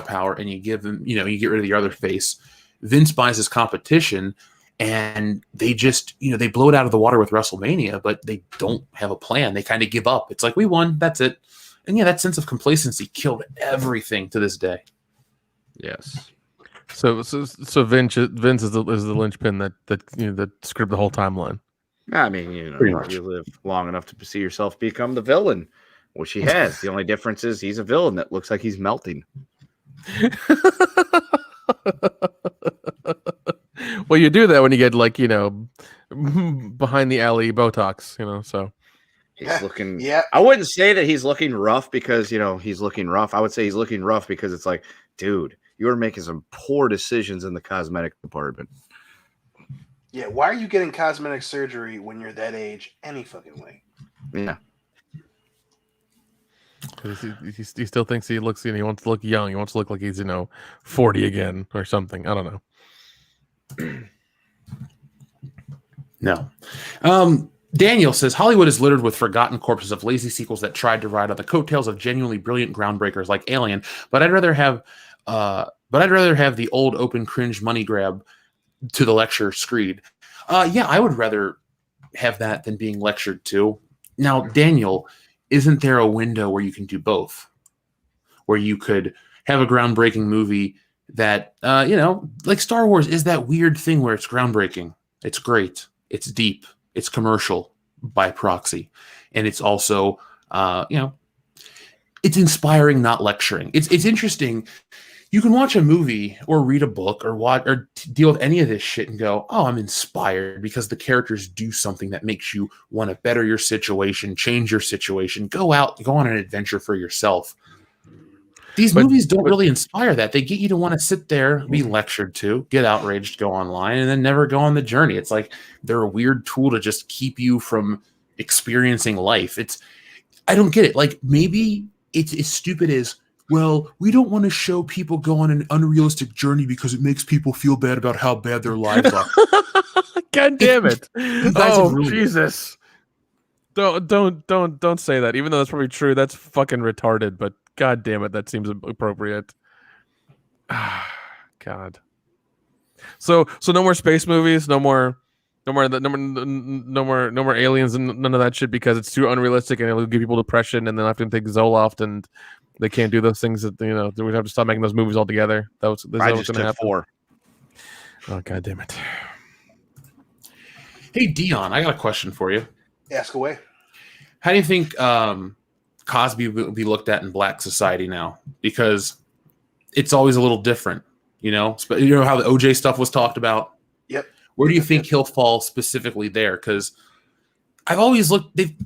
power, and you give them, you get rid of the other face. Vince buys his competition, and they just, they blow it out of the water with WrestleMania, but they don't have a plan. They kind of give up. It's like, we won, that's it. And yeah, that sense of complacency killed everything to this day. Yes. So Vince is the linchpin that scripted the whole timeline. I mean, you live long enough to see yourself become the villain, which he has. The only difference is he's a villain that looks like he's melting. Well, you do that when you get behind the alley Botox, so. He's looking. Yeah. I wouldn't say that he's looking rough because, he's looking rough. I would say he's looking rough because it's like, dude, you are making some poor decisions in the cosmetic department. Yeah, why are you getting cosmetic surgery when you're that age any fucking way? Yeah. He still thinks he looks, he wants to look young. He wants to look like he's, 40 again or something. I don't know. No. Daniel says, Hollywood is littered with forgotten corpses of lazy sequels that tried to ride on the coattails of genuinely brilliant groundbreakers like Alien, but I'd rather have the old open cringe money grab to the lecture screed. Yeah, I would rather have that than being lectured to. Now, Daniel, isn't there a window where you can do both? Where you could have a groundbreaking movie that, like Star Wars is that weird thing where it's groundbreaking. It's great. It's deep. It's commercial by proxy. And it's also, it's inspiring, not lecturing. It's interesting. You can watch a movie or read a book or deal with any of this shit and go, oh, I'm inspired because the characters do something that makes you want to better your situation, change your situation, go on an adventure for yourself. These movies don't really inspire that. They get you to want to sit there, be lectured to, get outraged, go online, and then never go on the journey. It's like they're a weird tool to just keep you from experiencing life. I don't get it. Like maybe it's as stupid as, well, we don't want to show people go on an unrealistic journey because it makes people feel bad about how bad their lives are. God damn it! Oh really Jesus! Don't say that. Even though that's probably true, that's fucking retarded. But God damn it, that seems appropriate. God. So no more space movies. No more aliens and none of that shit because it's too unrealistic and it'll give people depression and they'll have to take Zoloft and they can't do those things that we have to stop making those movies altogether. That's what's going to happen. 4. Oh God damn it! Hey Dion, I got a question for you. Ask away. How do you think Cosby will be looked at in Black society now? Because it's always a little different, you know how the OJ stuff was talked about. Yep. Where do you think he'll fall specifically there? Because I've always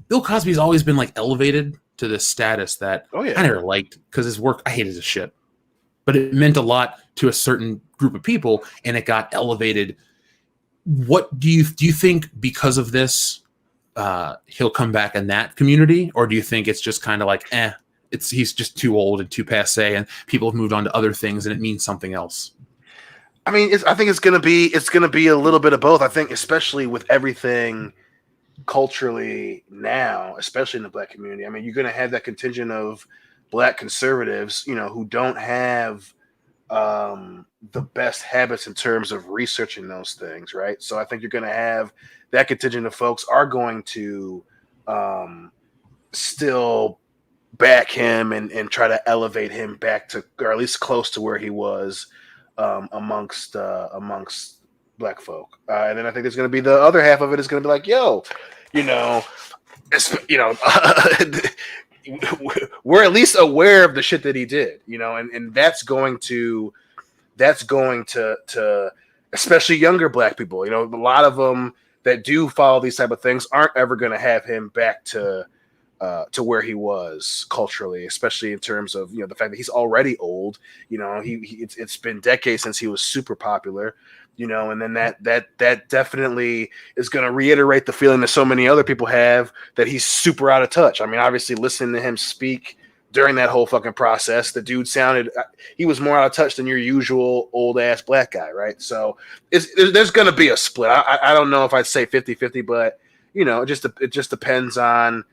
Bill Cosby's always been like elevated to this status that I never liked because his work, I hated his shit. But it meant a lot to a certain group of people and it got elevated. What do you think because of this, he'll come back in that community? Or do you think it's just kind of like, he's just too old and too passe and people have moved on to other things and it means something else? I mean, I think it's gonna be a little bit of both. I think especially with everything culturally now, especially in the Black community. I mean, you're gonna have that contingent of Black conservatives, who don't have the best habits in terms of researching those things, right? So I think you're gonna have that contingent of folks are going to still back him and try to elevate him back to, or at least close to where he was amongst black folk. And then I think there's going to be the other half of it is going to be like, yo, we're at least aware of the shit that he did, and that's going to especially younger black people, a lot of them that do follow these type of things aren't ever going to have him back to where he was culturally, especially in terms of the fact that he's already old. It's been decades since he was super popular. And then that definitely is going to reiterate the feeling that so many other people have that he's super out of touch. I mean, obviously, listening to him speak during that whole fucking process, the dude he was more out of touch than your usual old ass black guy, right? So there's going to be a split. I don't know if I'd say 50-50, but it just depends on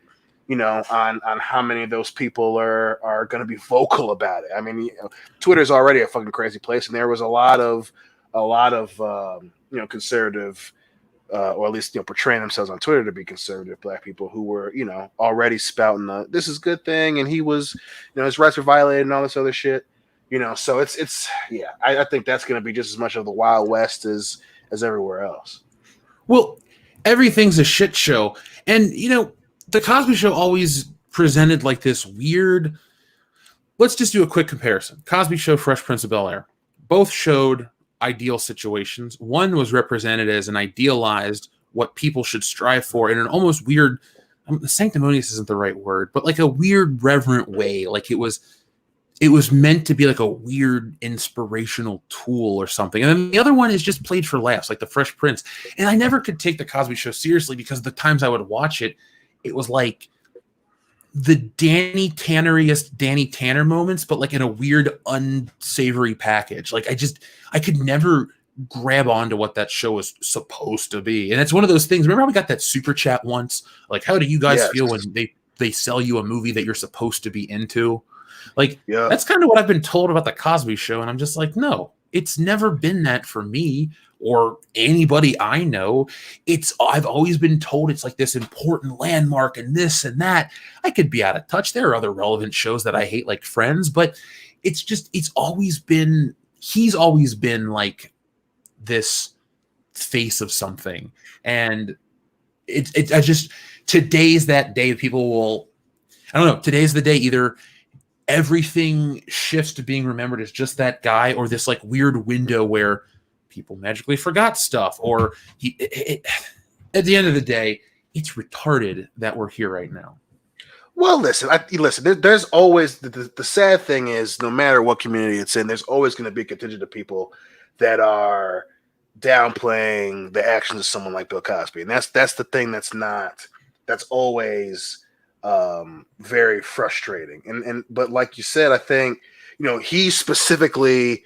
on how many of those people are going to be vocal about it. I mean, Twitter's already a fucking crazy place, and there was a lot of conservative, or at least portraying themselves on Twitter to be conservative black people who were already spouting this is a good thing, and he was his rights were violated and all this other shit. So it's I think that's going to be just as much of the Wild West as everywhere else. Well, everything's a shit show, and the Cosby Show always presented like this weird. Let's just do a quick comparison. Cosby Show, Fresh Prince of Bel-Air, both showed ideal situations. One was represented as an idealized what people should strive for in an almost weird, sanctimonious isn't the right word, but like a weird reverent way. Like it was meant to be like a weird inspirational tool or something. And then the other one is just played for laughs, like the Fresh Prince. And I never could take the Cosby Show seriously because the times I would watch it, it was like the Danny Tanneriest Danny Tanner moments, but like in a weird, unsavory package. Like I could never grab onto what that show was supposed to be. And it's one of those things. Remember how we got that super chat once? Like, how do you guys feel when they sell you a movie that you're supposed to be into? Like, that's kind of what I've been told about the Cosby Show. And I'm just like, no, it's never been that for me or anybody I know. I've always been told it's like this important landmark and this and that. I could be out of touch. There are other relevant shows that I hate, like Friends, but he's always been like this face of something. And today's that day. People will, I don't know, today's the day either everything shifts to being remembered as just that guy, or this like weird window where people magically forgot stuff, or at the end of the day, it's retarded that we're here right now. Well, listen. There's always the sad thing is, no matter what community it's in, there's always going to be a contingent of people that are downplaying the actions of someone like Bill Cosby, and that's the thing that's always very frustrating. But like you said, I think he specifically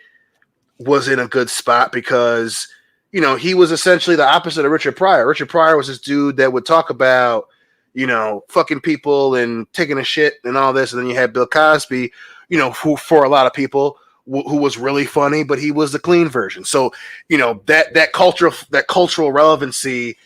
was in a good spot because he was essentially the opposite of Richard Pryor. Richard Pryor was this dude that would talk about fucking people and taking a shit and all this, and then you had Bill Cosby, who for a lot of people who was really funny, but he was the clean version. So that cultural relevancy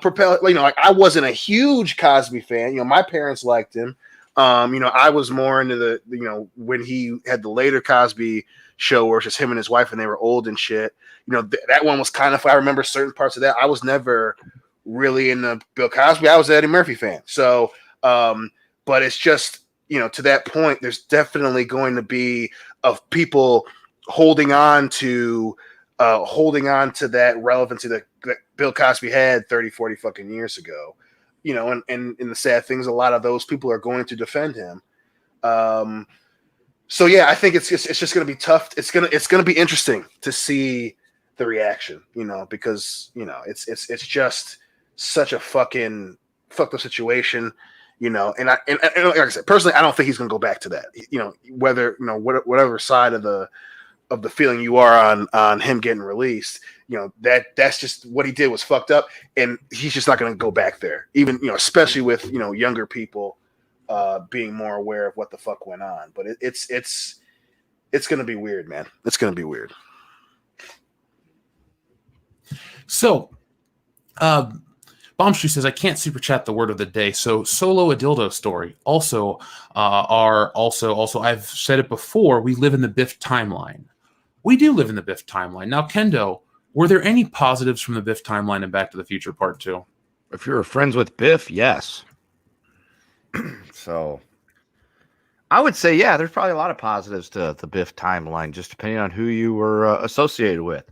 propel. Like I wasn't a huge Cosby fan. My parents liked him. I was more into the when he had the later Cosby Show where it's just him and his wife and they were old and shit. That one was kind of, I remember certain parts of that. I was never really into Bill Cosby. I was an Eddie Murphy fan. So, but it's just, to that point, there's definitely going to be of people holding on to that relevancy that Bill Cosby had 30, 40 fucking years ago. And the sad thing is a lot of those people are going to defend him. So yeah, I think it's just going to be tough. It's going to be interesting to see the reaction, because it's just such a fucking fucked up situation, and like I said, personally, I don't think he's going to go back to that. Whether whatever side of the feeling you are on him getting released, that's just what he did was fucked up, and he's just not going to go back there. Even especially with younger people being more aware of what the fuck went on. But it's going to be weird, man. It's going to be weird. So, Bombshoe says, I can't super chat the word of the day. So Solo a dildo story. Also, I've said it before. We live in the Biff timeline. We do live in the Biff timeline. Now, Kendo, were there any positives from the Biff timeline in Back to the Future Part 2? If you're friends with Biff, yes. So I would say, yeah, there's probably a lot of positives to the Biff timeline, just depending on who you were associated with.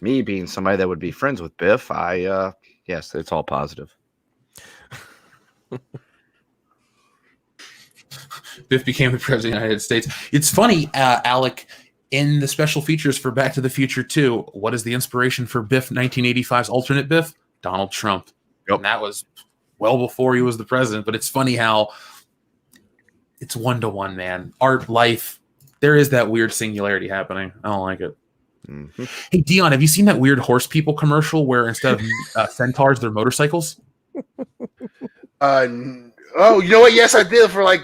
Me being somebody that would be friends with Biff, yes, it's all positive. Biff became the president of the United States. It's funny, Alec, in the special features for Back to the Future 2, what is the inspiration for Biff 1985's alternate Biff? Donald Trump. Yep. And that was well before he was the president. But it's funny how it's 1-to-1, man. Art, life, there is that weird singularity happening. I don't like it. Mm-hmm. Hey, Dion, have you seen that weird horse people commercial where instead of centaurs, they're motorcycles? Oh, you know what? Yes, I did for like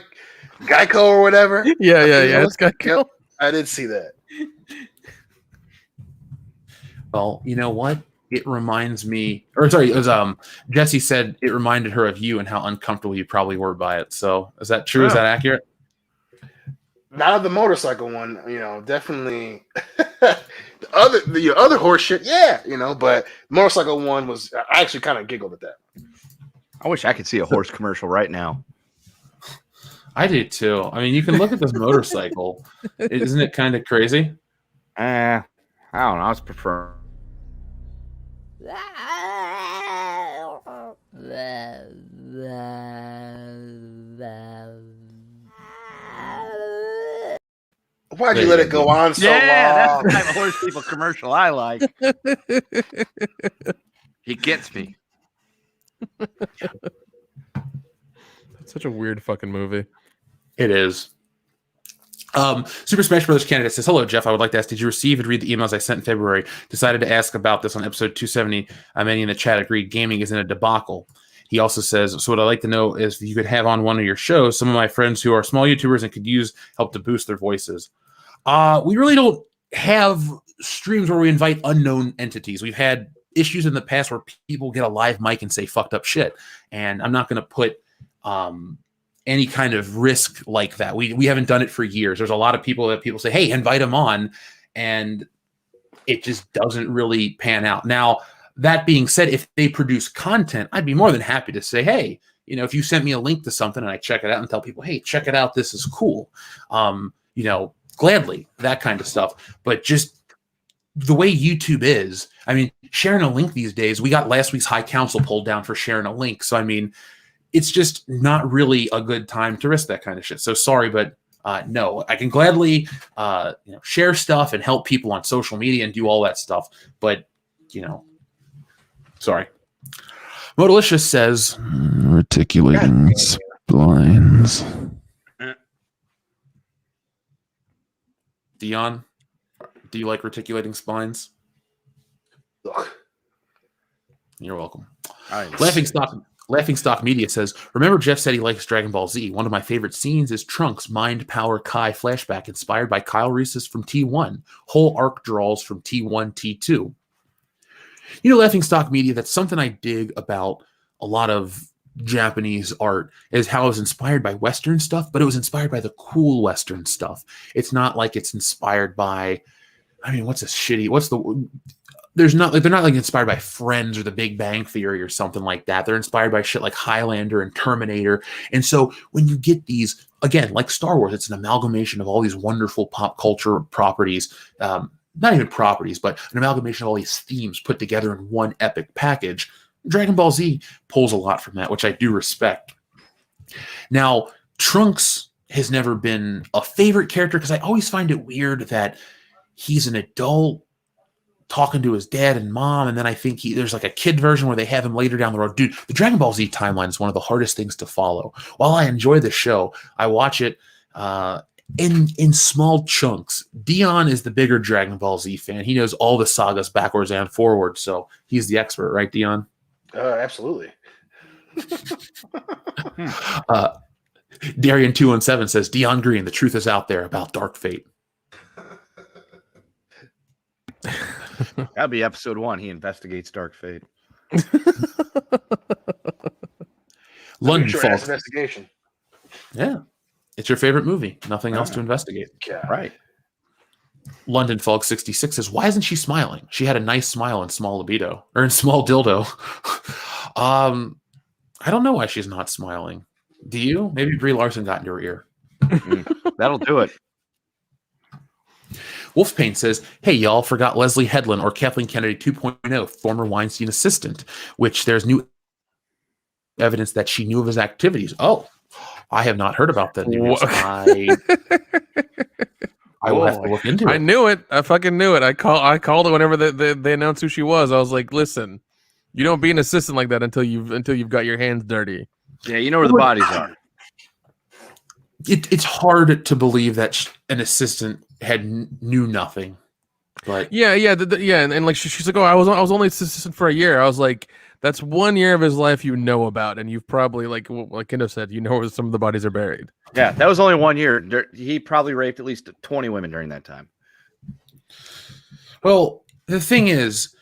Geico or whatever. Yeah. It's Geico. Yep, I did see that. Well, you know what? It reminds me, or sorry, it was Jesse said it reminded her of you and how uncomfortable you probably were by it. So is that true? Is that accurate? Not of the motorcycle one, definitely. the other horse shit, yeah, but motorcycle one was, I actually kind of giggled at that. I wish I could see a horse commercial right now. I do too. I mean, you can look at this motorcycle. Isn't it kind of crazy? I don't know. I was preferring. Why'd you let it go on so long? That's the type of horse people commercial I like. He gets me. It's such a weird fucking movie. It is. Super Smash Brothers candidate says, hello, Jeff. I would like to ask, did you receive and read the emails I sent in February? Decided to ask about this on episode 270. Many in the chat agreed gaming is in a debacle. He also says, so what I'd like to know is if you could have on one of your shows some of my friends who are small YouTubers and could use help to boost their voices. We really don't have streams where we invite unknown entities. We've had issues in the past where people get a live mic and say fucked up shit. And I'm not going to put any kind of risk like that. We haven't done it for years. There's a lot of people that people say, hey, invite them on. And it just doesn't really pan out. Now, that being said, if they produce content, I'd be more than happy to say, hey, if you sent me a link to something and I check it out and tell people, hey, check it out. This is cool. Gladly, that kind of stuff. But just the way YouTube is, I mean, sharing a link these days, we got last week's High Council pulled down for sharing a link. So, I mean, it's just not really a good time to risk that kind of shit. So sorry, but no, I can gladly share stuff and help people on social media and do all that stuff. But, sorry. Modalicious says, reticulating splines. Dion, do you like reticulating spines? Ugh. You're welcome. Laughing Stock Media says, remember Jeff said he likes Dragon Ball Z. One of my favorite scenes is Trunks' Mind Power Kai flashback inspired by Kyle Reese's from T1. Whole arc draws from T1, T2. Laughing Stock Media, that's something I dig about a lot of Japanese art is how it was inspired by Western stuff, but it was inspired by the cool Western stuff. It's not like it's inspired by, they're not like inspired by Friends or The Big Bang Theory or something like that. They're inspired by shit like Highlander and Terminator. And so when you get these, again, like Star Wars, it's an amalgamation of all these wonderful pop culture properties, not even properties, but an amalgamation of all these themes put together in one epic package. Dragon Ball Z pulls a lot from that, which I do respect. Now, Trunks has never been a favorite character because I always find it weird that he's an adult talking to his dad and mom, and then I think there's like a kid version where they have him later down the road. Dude, the Dragon Ball Z timeline is one of the hardest things to follow. While I enjoy the show, I watch it in small chunks. Dion is the bigger Dragon Ball Z fan. He knows all the sagas backwards and forwards, so he's the expert, right, Dion? Absolutely. Darian217 says, Dion Green, the truth is out there about Dark Fate. That'll be episode 1. He investigates Dark Fate. London Short ass Fog. investigation. Yeah. It's your favorite movie. Nothing else to investigate. God. Right. London Fog 66 says, why isn't she smiling? She had a nice smile in Small Libido or in Small Dildo. I don't know why she's not smiling. Do you? Maybe Brie Larson got into her ear. That'll do it. Wolfpain says, hey, y'all, forgot Leslie Headland or Kathleen Kennedy 2.0, former Weinstein assistant, which there's new evidence that she knew of his activities. Oh, I have not heard about that news. I will have to look into it. I knew it. I fucking knew it. I called it whenever they announced who she was. I was like, listen, you don't be an assistant like that until you've got your hands dirty. Yeah, you know where the bodies are. It's hard to believe that an assistant knew nothing. But yeah, and like she's like, oh, I was only assistant for a year. I was like, that's 1 year of his life you know about, and you've probably like Kendo said, you know where some of the bodies are buried. Yeah, that was only 1 year. He probably raped at least 20 women during that time. Well, the thing is,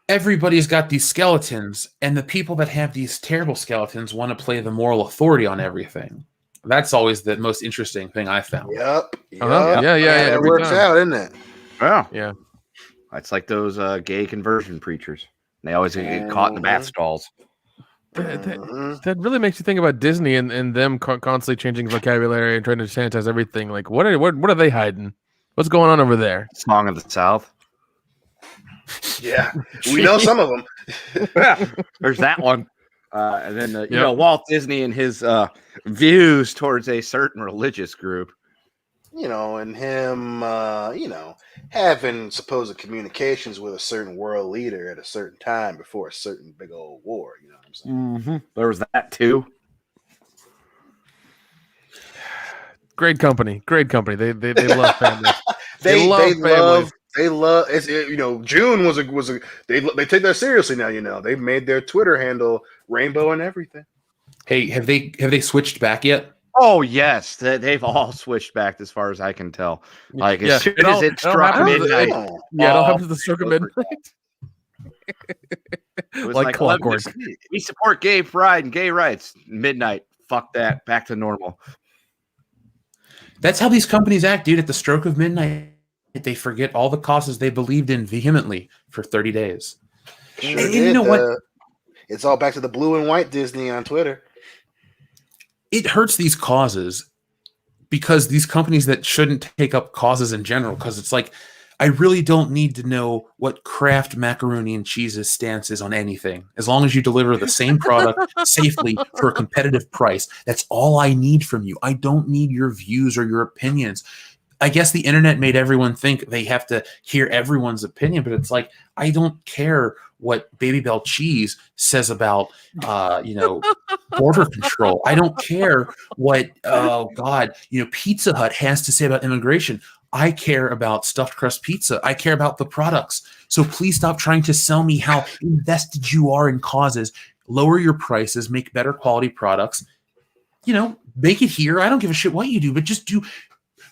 everybody's got these skeletons, and the people that have these terrible skeletons want to play the moral authority on everything. That's always the most interesting thing I found. Yep. Yeah. It works out, isn't it? Yeah. It's like those gay conversion preachers. They always get caught in the bath stalls. That really makes you think about Disney and them constantly changing vocabulary and trying to sanitize everything. Like, what are they hiding? What's going on over there? Song of the South. Yeah, we know some of them. There's that one. And then, you know, Walt Disney and his views towards a certain religious group. You know, and him, having supposed communications with a certain world leader at a certain time before a certain big old war. You know what I'm saying? Mm-hmm. There was that too. Great company. They love families. They love families. They love it's June was a they take that seriously now. You know, they made their Twitter handle rainbow and everything. Hey, have they switched back yet? Oh yes, they've all switched back as far as I can tell. Like as soon as it struck midnight, it all happens to the stroke of midnight. It was like clockwork. We support gay pride and gay rights. Midnight, fuck that, back to normal. That's how these companies act, dude. At the stroke of midnight, they forget all the causes they believed in vehemently for 30 days. Sure and you know what? It's all back to the blue and white Disney on Twitter. It hurts these causes because these companies that shouldn't take up causes in general, because it's like, I really don't need to know what Kraft macaroni and cheese's stance is on anything. As long as you deliver the same product safely for a competitive price, that's all I need from you. I don't need your views or your opinions. I guess the internet made everyone think they have to hear everyone's opinion, but it's like, I don't care what Baby Bell Cheese says about, border control. I don't care what, Pizza Hut has to say about immigration. I care about stuffed crust pizza. I care about the products. So please stop trying to sell me how invested you are in causes. Lower your prices, make better quality products. Make it here. I don't give a shit what you do, but just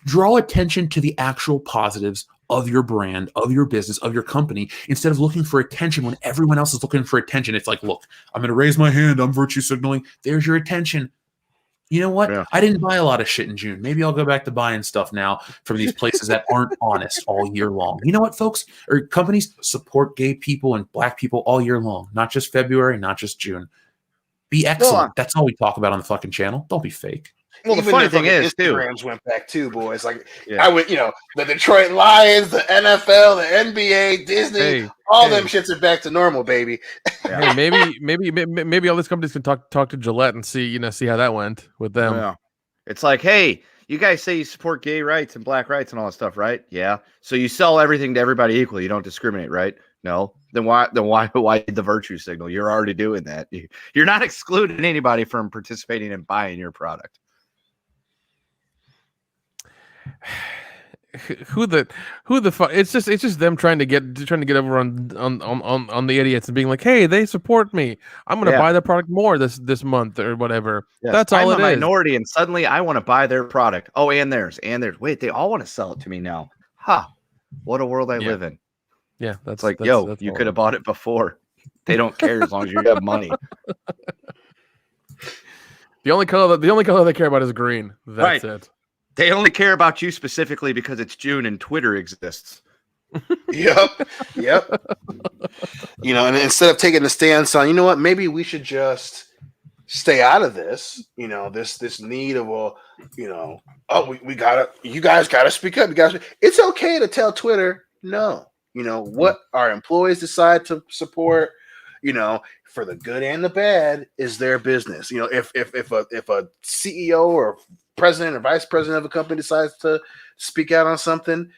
draw attention to the actual positives of your brand, of your business, of your company, instead of looking for attention when everyone else is looking for attention. It's like, look, I'm going to raise my hand. I'm virtue signaling. There's your attention. You know what? Yeah. I didn't buy a lot of shit in June. Maybe I'll go back to buying stuff now from these places that aren't honest all year long. You know what, folks? Or companies support gay people and black people all year long, not just February, not just June. Be excellent. Well, that's all we talk about on the fucking channel. Don't be fake. Well, the funny thing is, Instagrams went back too, boys. Like I would, the Detroit Lions, the NFL, the NBA, Disney, all them shits are back to normal, baby. Hey, maybe all these companies can talk to Gillette and see how that went with them. Yeah. It's like, hey, you guys say you support gay rights and black rights and all that stuff, right? Yeah. So you sell everything to everybody equally. You don't discriminate, right? No. Then why the virtue signal? You're already doing that. You're not excluding anybody from participating in buying your product. Who the fuck? It's just them trying to get over on the idiots and being like, hey, they support me. I'm gonna buy their product more this month or whatever. Yes. That's all it is. I'm a minority, and suddenly I want to buy their product. Oh, and theirs. Wait, they all want to sell it to me now. Ha! What a world I live in. Yeah, that's you could have bought it before. They don't care as long as you have money. The only color they care about is green. That's it. They only care about you specifically because it's June and Twitter exists. Yep. And instead of taking the stance on, you know what, maybe we should just stay out of this. This need of you guys gotta speak up. It's okay to tell Twitter no. What our employees decide to support, for the good and the bad, is their business. If a CEO or president or vice president of a company decides to speak out on something,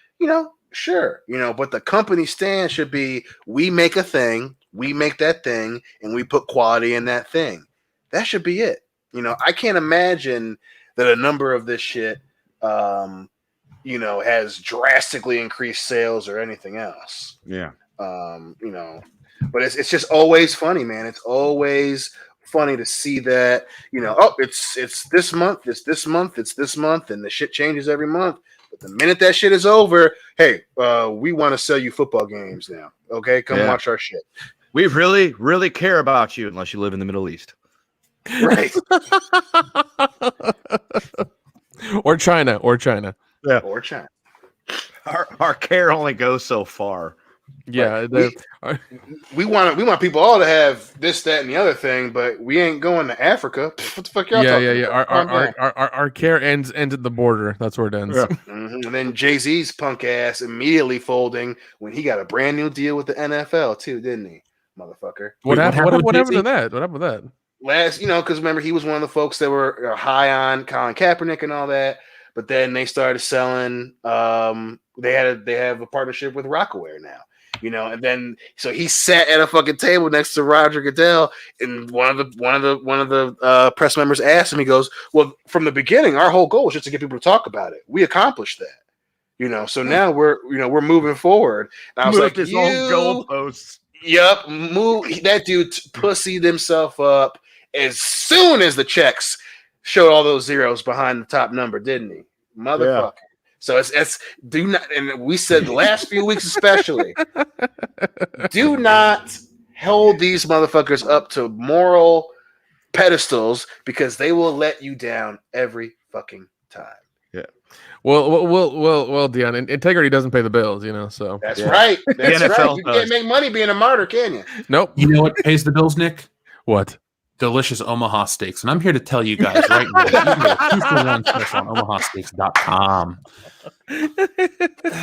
sure, but the company stand should be, we make a thing, we make that thing, and we put quality in that thing. That should be it. I can't imagine that a number of this shit, has drastically increased sales or anything else. Yeah. But it's just always funny, man. It's always funny to see that, it's this month, it's this month, and the shit changes every month. But the minute that shit is over, hey, we want to sell you football games now. Okay, come watch our shit. We really, really care about you, unless you live in the Middle East. Right. Or China. Yeah. Or China. Our care only goes so far. Yeah, we want people all to have this, that, and the other thing, but we ain't going to Africa. What the fuck y'all talking about? Our care ends at the border. That's where it ends. Yeah. And then Jay-Z's punk ass immediately folding when he got a brand new deal with the NFL too, didn't he, motherfucker? What happened to that? What happened with that? Last, because remember, he was one of the folks that were high on Colin Kaepernick and all that, but then they started selling. They have a partnership with Rockaware now. And then so he sat at a fucking table next to Roger Goodell, and one of the press members asked him. He goes, "Well, from the beginning, our whole goal was just to get people to talk about it. We accomplished that, So now we're moving forward." And I was like, his own goalposts. Yep, move. That dude pussied himself up as soon as the checks showed all those zeros behind the top number, didn't he, motherfucker? Yeah. So it's do not, and we said the last few weeks especially, do not hold these motherfuckers up to moral pedestals, because they will let you down every fucking time. Yeah. Well, Dion, integrity doesn't pay the bills, So that's right. That's right. You can't make money being a martyr, can you? Nope. You know what pays the bills, Nick? What? Delicious Omaha steaks. And I'm here to tell you guys right now, you can get a 2-for-1 special on omahasteaks.com.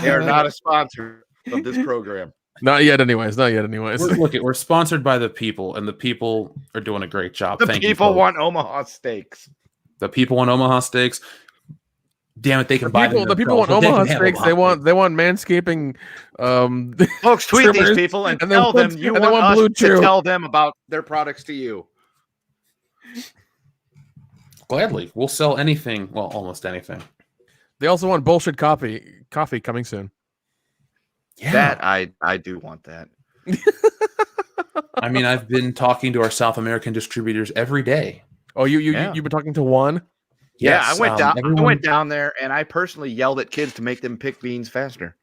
They are not a sponsor of this program. Not yet anyways. We're sponsored by the people, and the people are doing a great job. The people want Omaha steaks. The people want Omaha steaks. Damn it, they can buy them. The people want Omaha steaks. They want manscaping. Folks, tweet these people and tell them you want us to tell them about their products to you. Gladly, we'll sell anything. Well, almost anything. They also want bullshit coffee coming soon. Yeah, that I do want that. I mean, I've been talking to our South American distributors every day. Oh, you've been talking to one? Yes, I went down. I went down there, and I personally yelled at kids to make them pick beans faster.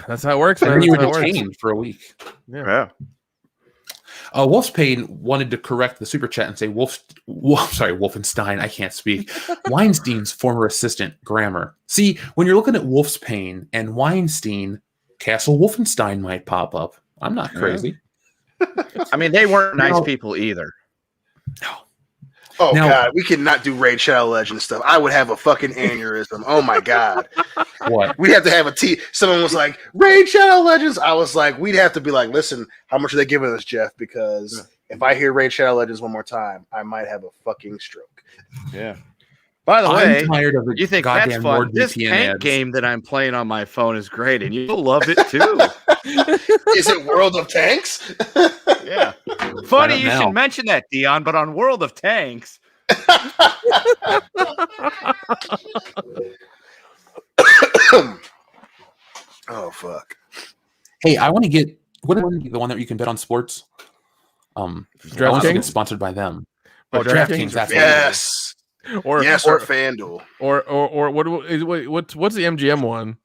That's how it works. And you were detained for a week. Yeah. Wolf's Pain wanted to correct the super chat and say Wolfenstein. I can't speak. Weinstein's former assistant, grammar. See, when you're looking at Wolf's Pain and Weinstein, Castle Wolfenstein might pop up. I'm not crazy. I mean, they weren't nice people either. No. Oh, now, God, we cannot do Raid Shadow Legends stuff. I would have a fucking aneurysm. Oh, my God. What? We'd have to have someone was like, Raid Shadow Legends. I was like, we'd have to be like, listen, how much are they giving us, Jeff? Because if I hear Raid Shadow Legends one more time, I might have a fucking stroke. Yeah. By the way, I'm tired of you think that's fun? This tank game that I'm playing on my phone is great, and you'll love it too. Is it World of Tanks? Yeah. Funny you should mention that, Dion, but on World of Tanks. Oh, fuck. Hey, I want to get the one that you can bet on sports. I want to get sponsored by them. DraftKings, that's yes. Or FanDuel. Or what's the MGM one?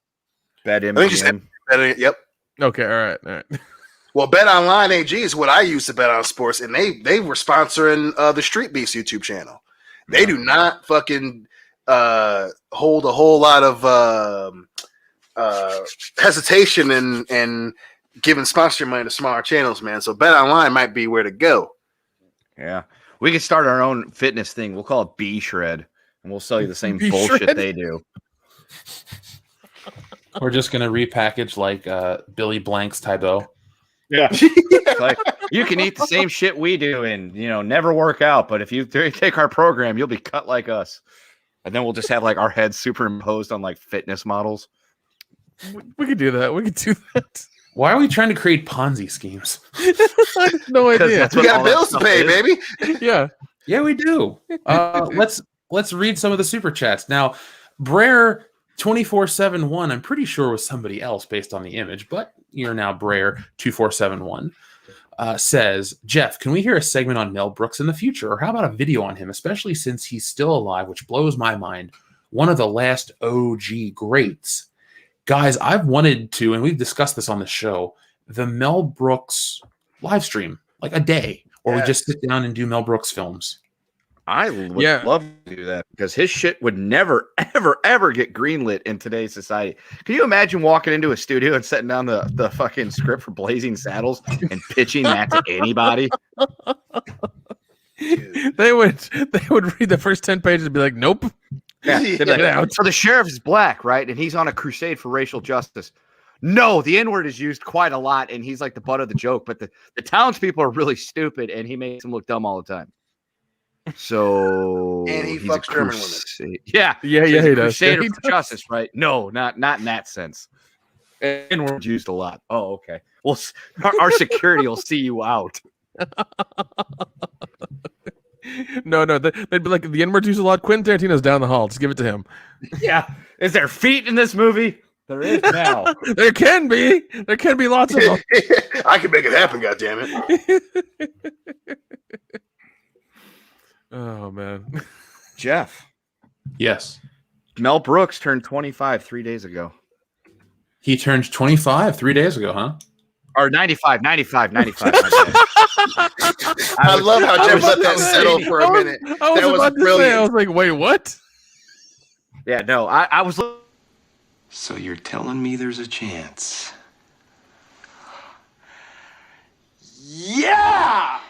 Bet MGM. Yep. Okay, all right. Well, Bet Online AG is what I use to bet on sports, and they were sponsoring the Street Beast YouTube channel. They do not fucking hold a whole lot of hesitation and giving sponsorship money to smaller channels, man. So Bet Online might be where to go. Yeah, we could start our own fitness thing. We'll call it B Shred, and we'll sell you the same bullshit they do. We're just gonna repackage like Billy Blank's Tybo. Yeah, like you can eat the same shit we do and never work out, but if you take our program, you'll be cut like us. And then we'll just have like our heads superimposed on like fitness models. We could do that. We could do that. Why are we trying to create Ponzi schemes? I have no idea. We got bills to pay, baby. Yeah. Yeah, we do. Let's read some of the super chats. Now, Brer 24771, I'm pretty sure was somebody else based on the image, but you're now Brer 2471. Says, Jeff, can we hear a segment on Mel Brooks in the future? Or how about a video on him, especially since he's still alive, which blows my mind. One of the last OG greats. Guys, I've wanted to, and we've discussed this on the show, the Mel Brooks live stream, like a day, where we just sit down and do Mel Brooks films. I would love to do that because his shit would never, ever, ever get greenlit in today's society. Can you imagine walking into a studio and setting down the fucking script for Blazing Saddles and pitching that to anybody? They would read the first 10 pages and be like, nope. Yeah. Like, so the sheriff is black, right? And he's on a crusade for racial justice. No, the N-word is used quite a lot, and he's like the butt of the joke. But the townspeople are really stupid, and he makes them look dumb all the time. So and he fucks German women. Yeah, he does. Crusader for justice, right? No, not in that sense. N-word used a lot. Oh, okay. Well, our security will see you out. No, they'd be like, the N-word used a lot. Quentin Tarantino's down the hall. Just give it to him. Yeah. Is there feet in this movie? There is now. There can be. There can be lots of them. I can make it happen, goddammit. Oh, man. Jeff. Yes. Mel Brooks turned 25 3 days ago. He turned 25 3 days ago, huh? Or 95. I love how Jeff let that settle for a minute. I was about to say, I was like, wait, what? Yeah, no, I was. So you're telling me there's a chance? Yeah!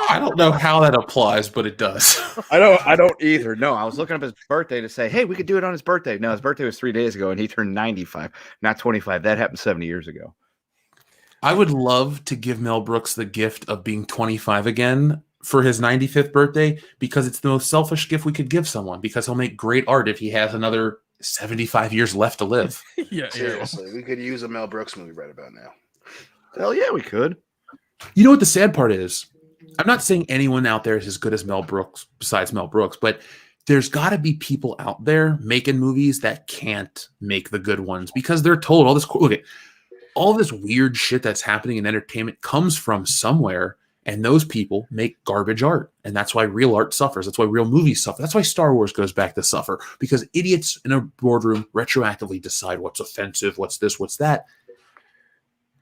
I don't know how that applies, but it does. I don't either. No, I was looking up his birthday to say, hey, we could do it on his birthday. No, his birthday was 3 days ago, and he turned 95, not 25. That happened 70 years ago. I would love to give Mel Brooks the gift of being 25 again for his 95th birthday because it's the most selfish gift we could give someone because he'll make great art if he has another 75 years left to live. Yeah, seriously. We could use a Mel Brooks movie right about now. Hell yeah, we could. You know what the sad part is? I'm not saying anyone out there is as good as Mel Brooks besides Mel Brooks, but there's got to be people out there making movies that can't make the good ones because they're told all this. Look at all this weird shit that's happening in entertainment comes from somewhere, and those people make garbage art, and that's why real art suffers. That's why real movies suffer. That's why Star Wars goes back to suffer because idiots in a boardroom retroactively decide what's offensive, what's this, what's that.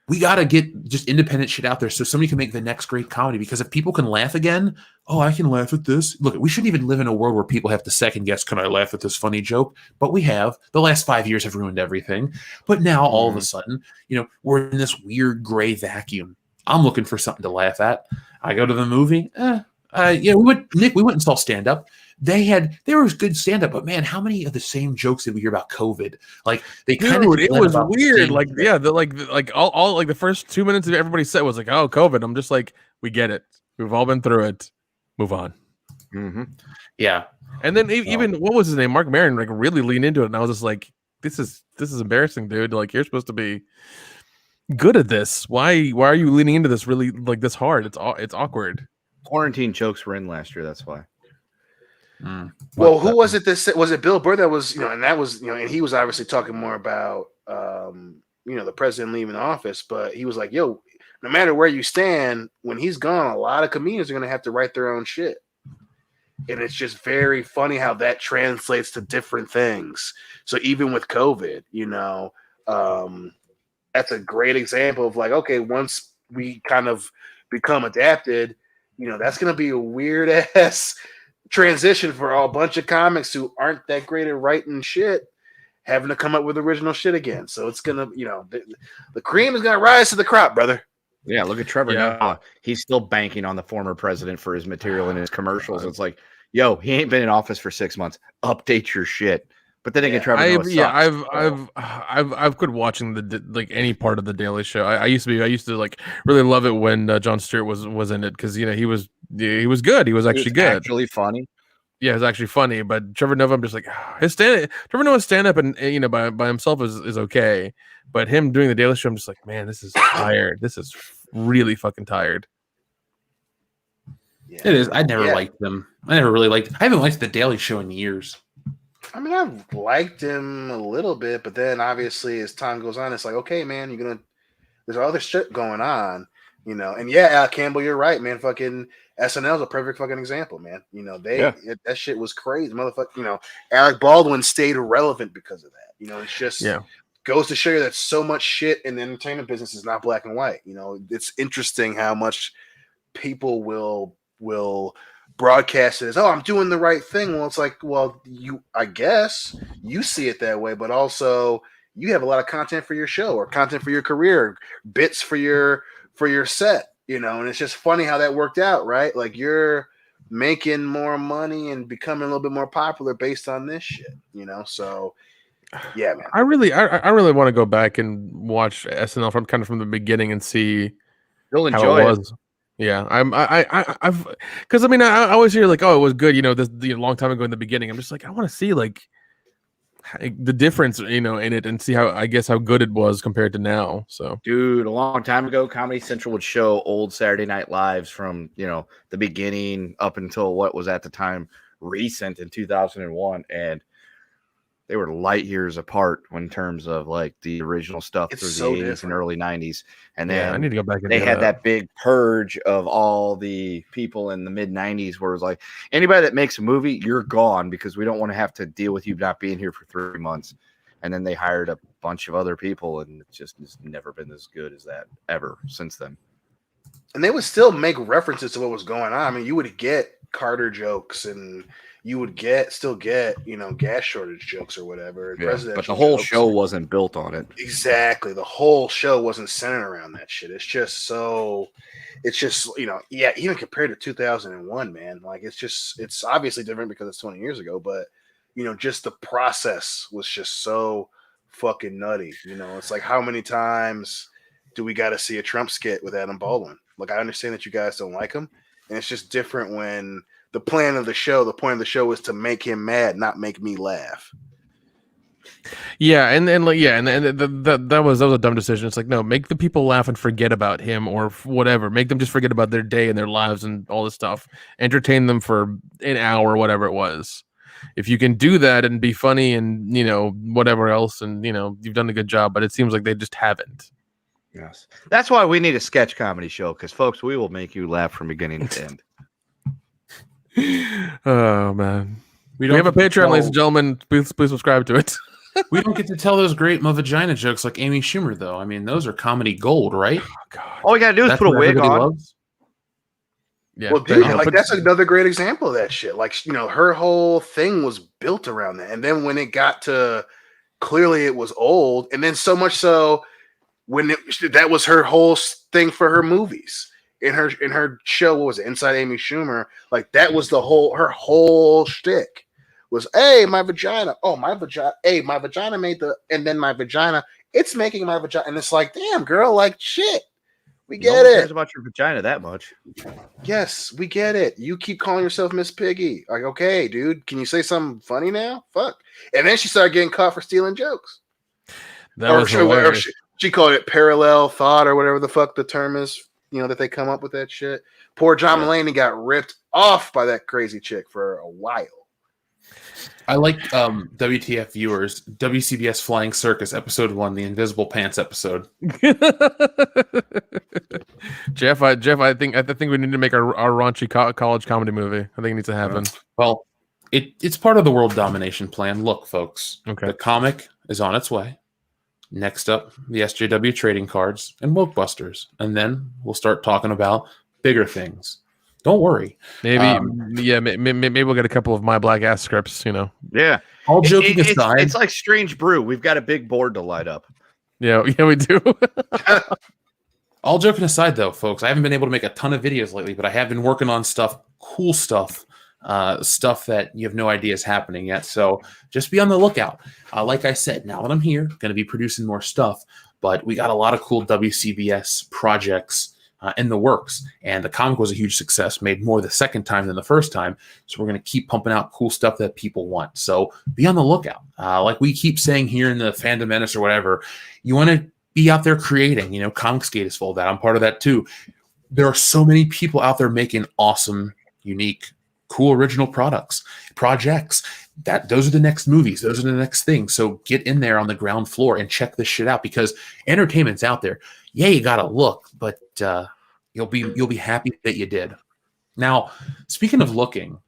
We got to get just independent shit out there so somebody can make the next great comedy. Because if people can laugh again, oh, I can laugh at this. Look, we shouldn't even live in a world where people have to second guess, can I laugh at this funny joke? But we have. The last 5 years have ruined everything. But now, all of a sudden, we're in this weird gray vacuum. I'm looking for something to laugh at. I go to the movie. We went and saw stand up. There was good stand up, but man, how many of the same jokes did we hear about COVID? Like they kind of it was weird. Like all like the first 2 minutes of everybody said was like, oh, COVID. I'm just like, we get it. We've all been through it. Move on. Mm-hmm. Yeah. And then even what was his name? Mark Maron like really leaned into it, and I was just like, this is embarrassing, dude. Like you're supposed to be good at this. Why are you leaning into this really like this hard? It's awkward. Quarantine jokes were in last year. That's why. Well, who was it? Was it Bill Burr that was, and that was, and he was obviously talking more about, the president leaving office, but he was like, yo, no matter where you stand, when he's gone, a lot of comedians are going to have to write their own shit. And it's just very funny how that translates to different things. So even with COVID, that's a great example of like, okay, once we kind of become adapted, that's going to be a weird ass transition for a bunch of comics who aren't that great at writing shit, having to come up with original shit again. So it's going to, the cream is going to rise to the crop, brother. Yeah, look at Trevor Noah. He's still banking on the former president for his material in his commercials. It's like, yo, he ain't been in office for 6 months. Update your shit. But then again, Trevor Noah sucks. I've quit watching the any part of the Daily Show. I used to like really love it when Jon Stewart was in it because he was good. He was actually good. Actually funny. Yeah, it was actually funny. But Trevor Noah, I'm just like Trevor Noah's stand up and by himself is okay. But him doing the Daily Show, I'm just like, man, this is tired. This is really fucking tired. Yeah. It is. I never liked them. I never really liked. I haven't liked the Daily Show in years. I mean, I've liked him a little bit, but then obviously as time goes on, it's like, okay, man, there's other shit going on, And Al Campbell, you're right, man. Fucking SNL is a perfect fucking example, man. That shit was crazy, motherfucker. Alec Baldwin stayed relevant because of that. It's just goes to show you that so much shit in the entertainment business is not black and white. It's interesting how much people will broadcast it as, oh, I'm doing the right thing. Well, it's like, I guess you see it that way, but also you have a lot of content for your show or content for your career, bits for your set, and it's just funny how that worked out, right? Like you're making more money and becoming a little bit more popular based on this shit, so yeah, man. I really want to go back and watch SNL from the beginning and see You'll enjoy how it was. Yeah, I've because I always hear like, oh, it was good, this long time ago in the beginning. I'm just like, I want to see like the difference, in it and see how good it was compared to now. So, dude, a long time ago, Comedy Central would show old Saturday Night Lives from the beginning up until what was at the time recent in 2001, and they were light years apart in terms of like the original stuff through the 80s and early 90s. And then I need to go back and they had that big purge of all the people in the mid 90s where it was like, anybody that makes a movie, you're gone because we don't want to have to deal with you not being here for 3 months. And then they hired a bunch of other people, and it's never been as good as that ever since then. And they would still make references to what was going on. I mean, you would get Carter jokes and you would still get gas shortage jokes or whatever. Yeah, but the whole show wasn't built on it. Exactly. The whole show wasn't centered around that shit. It's just even compared to 2001, man, like it's obviously different because it's 20 years ago, but just the process was just so fucking nutty. It's like, how many times do we got to see a Trump skit with Adam Baldwin? Like, I understand that you guys don't like him, and it's just different when the point of the show is to make him mad, not make me laugh. Yeah, that was a dumb decision. It's like, no, make the people laugh and forget about him or whatever. Make them just forget about their day and their lives and all this stuff. Entertain them for an hour or whatever it was. If you can do that and be funny and whatever else, and you've done a good job, but it seems like they just haven't. Yes, that's why we need a sketch comedy show, because folks, we will make you laugh from beginning to end. Oh man, we have a Patreon, ladies and gentlemen. Please subscribe to it. We don't get to tell those great my vagina jokes like Amy Schumer, though. I mean, those are comedy gold, right? Oh, God. All we gotta do is put a wig on. Loves. Yeah, well, dude, that's another great example of that shit. Like, her whole thing was built around that, and then when it got to clearly it was old, and then so much so when that was her whole thing for her movies. In her show, what was it, Inside Amy Schumer? Like, that was her whole shtick was, hey, my vagina. Oh, my vagina. Hey, my vagina and then my vagina, it's making my vagina. And it's like, damn, girl, like, shit. We get it. Cares about your vagina that much. Yes, we get it. You keep calling yourself Miss Piggy. Like, okay, dude, can you say something funny now? Fuck. And then she started getting caught for stealing jokes. She called it parallel thought or whatever the fuck the term is. That they come up with that shit. Poor John Mulaney got ripped off by that crazy chick for a while. I like WTF viewers, WCBS Flying Circus episode 1, the Invisible Pants episode. Jeff, I think we need to make our raunchy college comedy movie. I think it needs to happen. Well, it's part of the world domination plan. Look, folks, okay. The comic is on its way. Next up, the SJW trading cards and Woke Busters. And then we'll start talking about bigger things. Don't worry. Maybe we'll get a couple of My Black Ass scripts, Yeah. All joking aside. It's like Strange Brew. We've got a big board to light up. Yeah, we do. All joking aside, though, folks, I haven't been able to make a ton of videos lately, but I have been working on cool stuff that you have no idea is happening yet. So just be on the lookout. Like I said, now that I'm here, going to be producing more stuff, but we got a lot of cool WCBS projects in the works. And the comic was a huge success, made more the second time than the first time. So we're going to keep pumping out cool stuff that people want. So be on the lookout. Like we keep saying here in the Fandom Menace or whatever, you want to be out there creating, Comicsgate is full of that. I'm part of that too. There are so many people out there making awesome, unique, cool original projects. Those are the next movies. Those are the next things. So get in there on the ground floor and check this shit out because entertainment's out there. Yeah, you got to look, but you'll be happy that you did. Now, speaking of looking,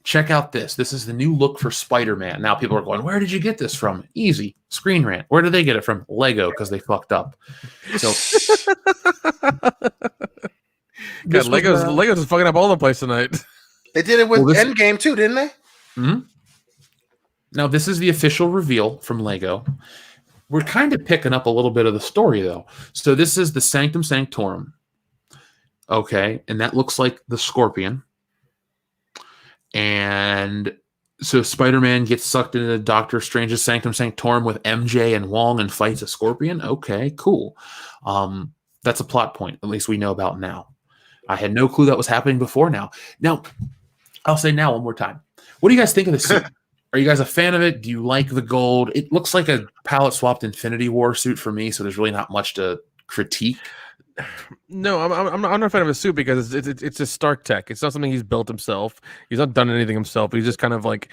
check out this. This is the new look for Spider-Man. Now people are going, where did you get this from? Easy. Screen Rant. Where did they get it from? Lego, because they fucked up. So God, Lego's is fucking up all the place tonight. They did it with Endgame too, didn't they? Mm-hmm. Now, this is the official reveal from Lego. We're kind of picking up a little bit of the story, though. So this is the Sanctum Sanctorum. Okay, and that looks like the Scorpion. And so Spider-Man gets sucked into Doctor Strange's Sanctum Sanctorum with MJ and Wong and fights a Scorpion. Okay, cool. That's a plot point, at least we know about now. I had no clue that was happening before now. Now, I'll say now one more time. What do you guys think of the suit? Are you guys a fan of it? Do you like the gold? It looks like a palette-swapped Infinity War suit for me, so there's really not much to critique. No, I'm not a fan of a suit because it's a Stark tech. It's not something he's built himself. He's not done anything himself. He's just kind of like,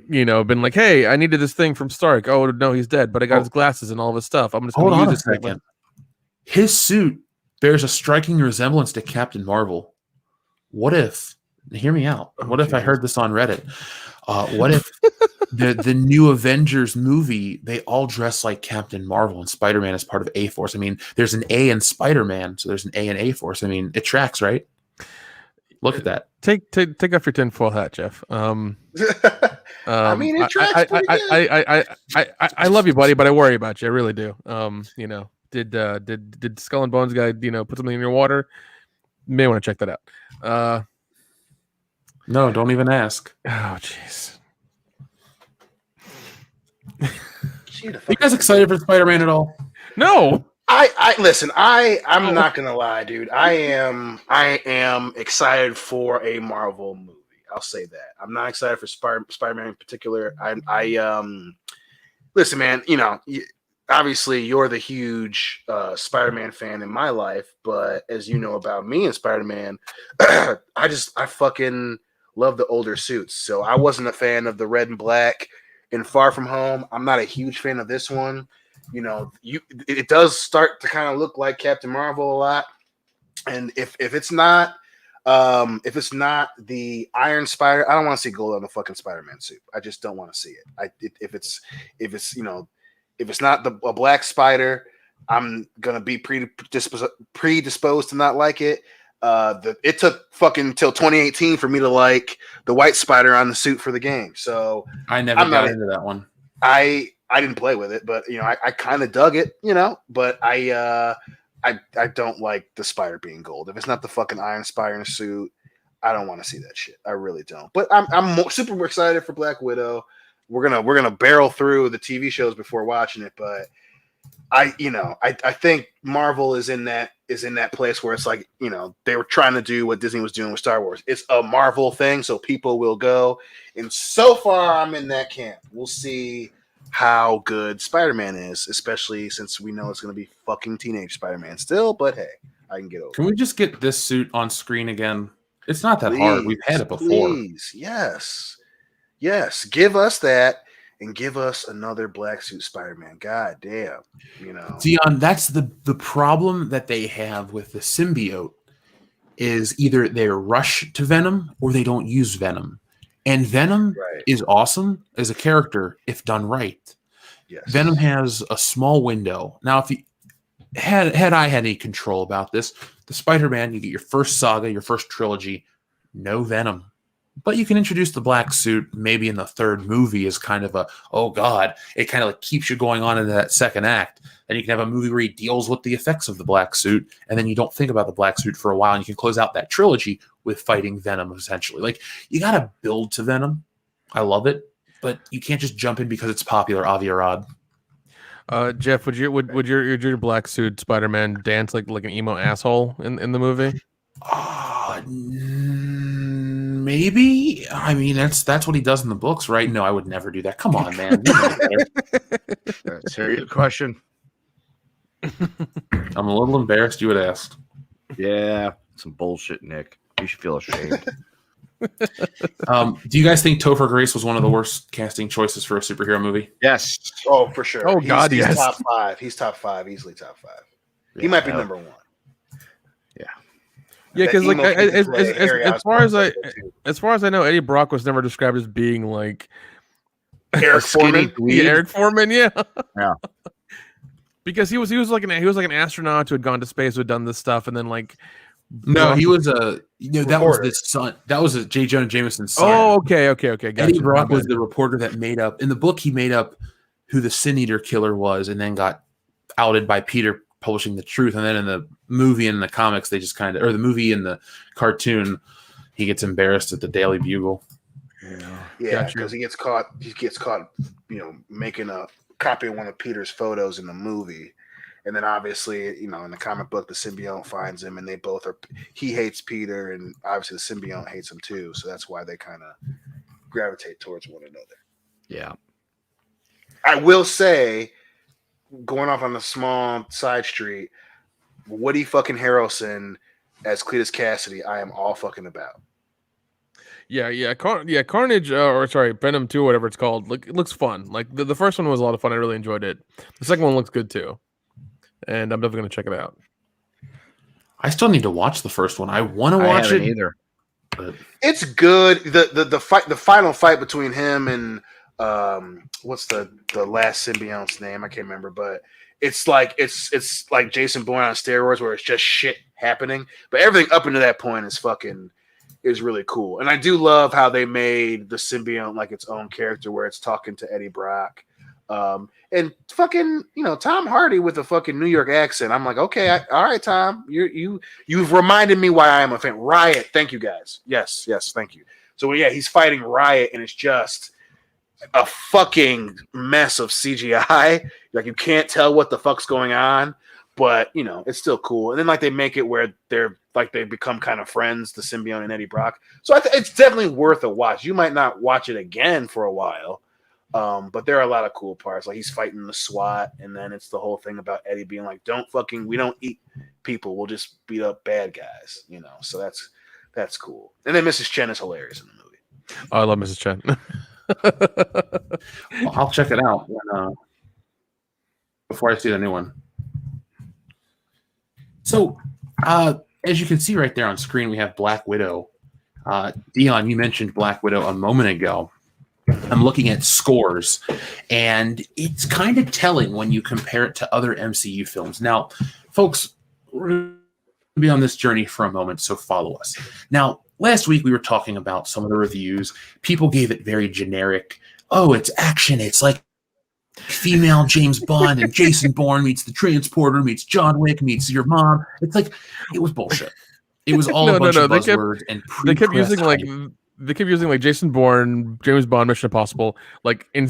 been like, hey, I needed this thing from Stark. Oh no, he's dead, but I got his glasses and all of his stuff. I'm just going to use this second. His suit bears a striking resemblance to Captain Marvel. What if? Hear me out. What if I heard this on Reddit? What if the new Avengers movie, they all dress like Captain Marvel and Spider-Man is part of A-Force? I mean, there's an A in Spider-Man, so there's an A in A-Force. I mean, it tracks, right? Look at that. Take off your tinfoil hat, Jeff. I mean, it tracks pretty good. I love you, buddy, but I worry about you. I really do. Did Skull and Bones guy, put something in your water? You may want to check that out. No, don't even ask. Oh, jeez. You guys excited for Spider-Man at all? No. I listen. I'm not gonna lie, dude. I am excited for a Marvel movie. I'll say that. I'm not excited for Spider-Man in particular. Listen, man. Obviously you're the huge Spider-Man fan in my life, but as you know about me and Spider-Man, I fucking love the older suits. So I wasn't a fan of the red and black in Far From Home. I'm not a huge fan of this one. It does start to kind of look like Captain Marvel a lot. And if it's not the Iron Spider, I don't want to see gold on the fucking Spider-Man suit. I just don't want to see it. If it's not a black spider, I'm gonna be predisposed to not like it. It took fucking till 2018 for me to like the white spider on the suit for the game. So I'm not into that one. I didn't play with it, but I kind of dug it, but I don't like the spider being gold. If it's not the fucking Iron Spider suit, I don't want to see that shit. I really don't. But I'm super excited for Black Widow. We're gonna barrel through the TV shows before watching it, but I think Marvel is in that place where it's like, they were trying to do what Disney was doing with Star Wars. It's a Marvel thing, so people will go. And so far, I'm in that camp. We'll see how good Spider-Man is, especially since we know it's going to be fucking teenage Spider-Man still. But hey, I can get over it. Can we just get this suit on screen again? It's not that hard. We've had it before. Please, yes, give us that. And give us another black suit Spider-Man. God damn. Dion, that's the problem that they have with the symbiote is either they rush to Venom or they don't use Venom. And Venom is awesome as a character if done right. Yes. Venom has a small window. Now, if he had I had any control about this, the Spider-Man, you get your first saga, your first trilogy, no Venom. But you can introduce the black suit maybe in the third movie as kind of a, oh God, it kind of like keeps you going on into that second act. And you can have a movie where he deals with the effects of the black suit, and then you don't think about the black suit for a while, and you can close out that trilogy with fighting Venom, essentially. Like, you got to build to Venom. I love it, but you can't just jump in because it's popular, Avi Arad. Jeff, would your black suit Spider-Man dance like an emo asshole in the movie? Maybe. I mean, that's what he does in the books, right? No, I would never do that. Come on, man. That's a good question. I'm a little embarrassed you would ask. Yeah, some bullshit, Nick. You should feel ashamed. Do you guys think Topher Grace was one of the worst casting choices for a superhero movie? Yes. Oh, for sure. Oh, God, he's yes. top 5. He's top 5, easily top 5. He might be number 1. Yeah, because like as far as I know, Eddie Brock was never described as being like Eric Foreman. Eric Foreman, yeah. Yeah. Because he was like an astronaut who had gone to space, who had done this stuff, and then like no, he was that was the son. That was a J. Jonah Jameson's son. Oh, okay. Gotcha. Eddie Brock was the reporter that made up in the book. He made up who the Sin Eater killer was, and then got outed by Peter publishing the truth. And then in the movie and the comics, they just kind of, or the movie and the cartoon, he gets embarrassed at the Daily Bugle. Yeah, because he gets caught, making a copy of one of Peter's photos in the movie. And then obviously, in the comic book, the symbiote finds him, and they both are, he hates Peter, and obviously the symbiote hates him too. So that's why they kind of gravitate towards one another. Yeah. I will say, going off on the small side street, Woody fucking Harrelson as Cletus Cassidy, I am all fucking about. Carnage, or sorry, Venom 2, whatever it's called. Like, it looks fun. Like the first one was a lot of fun. I really enjoyed it. The second one looks good too, and I'm definitely gonna check it out. I still need to watch the first one. I want to watch it either. But it's good. The final fight between him and what's the last symbiote's name? I can't remember, but it's like Jason Bourne on steroids, where it's just shit happening. But everything up until that point is really cool. And I do love how they made the symbiote like its own character, where it's talking to Eddie Brock. And fucking, Tom Hardy with a fucking New York accent. I'm like, okay, all right, Tom, you've reminded me why I am a fan. Riot, thank you guys. Yes, thank you. So yeah, he's fighting Riot, and it's just a fucking mess of CGI. Like, you can't tell what the fuck's going on, but it's still cool. And then like they make it where they're like they become kind of friends, the symbiote and Eddie Brock. So it's definitely worth a watch. You might not watch it again for a while. But there are a lot of cool parts. Like, he's fighting the SWAT, and then it's the whole thing about Eddie being like, we don't eat people, we'll just beat up bad guys, So that's cool. And then Mrs. Chen is hilarious in the movie. Oh, I love Mrs. Chen. Well, I'll check it out before I see the new one. So, as you can see right there on screen, we have Black Widow. Dion, you mentioned Black Widow a moment ago. I'm looking at scores, and it's kind of telling when you compare it to other MCU films. Now, folks, we're going to be on this journey for a moment, so follow us. Now, last week we were talking about some of the reviews. People gave it very generic. Oh, it's action. It's like female James Bond, and Jason Bourne meets the Transporter, meets John Wick, meets your mom. It's like, it was bullshit. It was all a bunch of buzzwords. They kept using like Jason Bourne, James Bond, Mission Impossible, like in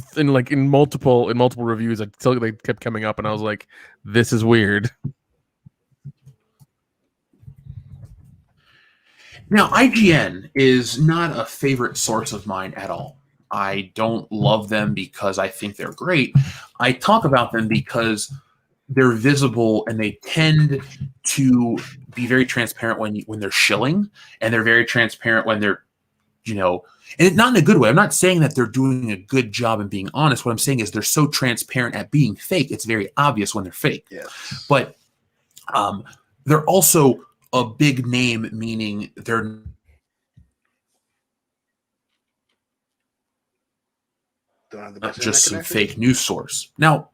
multiple reviews until they kept coming up, and I was like, this is weird. Now, IGN is not a favorite source of mine at all. I don't love them because I think they're great. I talk about them because they're visible, and they tend to be very transparent when they're shilling, and they're very transparent when they're, and not in a good way. I'm not saying that they're doing a good job and being honest. What I'm saying is they're so transparent at being fake, it's very obvious when they're fake. Yeah. But they're also a big name, meaning they're Don't have the not best just some internet connection. fake news source. Now,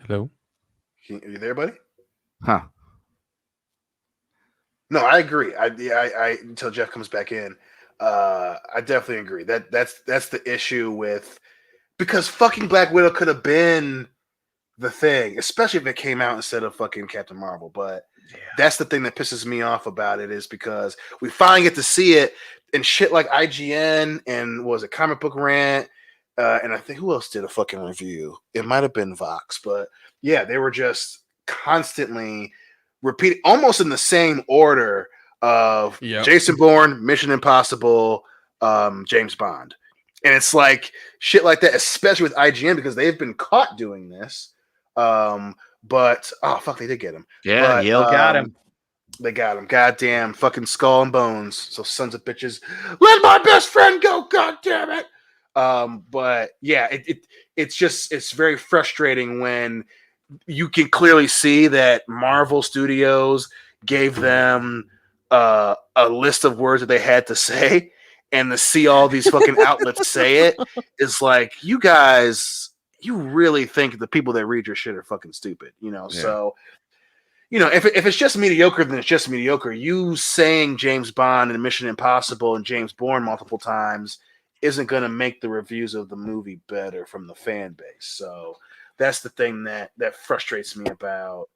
Hello. Are you there, buddy? Huh. No, I agree. I until Jeff comes back in, I definitely agree. That's the issue with, because fucking Black Widow could have been the thing, especially if it came out instead of fucking Captain Marvel. But that's the thing that pisses me off about it, is because we finally get to see it and shit like IGN and what was it, Comic Book Rant, and I think who else did a fucking review? It might have been Vox, but yeah, they were just constantly repeating, almost in the same order of Jason Bourne, Mission Impossible, James Bond. And it's like shit like that, especially with IGN, because they've been caught doing this. But oh fuck, they did get him. Yeah, but, Yale got him. They got him. Goddamn fucking skull and bones. So sons of bitches, let my best friend go. God damn it. But yeah, it's very frustrating when you can clearly see that Marvel Studios gave them a list of words that they had to say, and to see all these fucking outlets say it is like, you guys, you really think the people that read your shit are fucking stupid, you know? Yeah. So, you know, if it's just mediocre, then it's just mediocre. You saying James Bond and Mission Impossible and James Bourne multiple times isn't going to make the reviews of the movie better from the fan base. So that's the thing that frustrates me about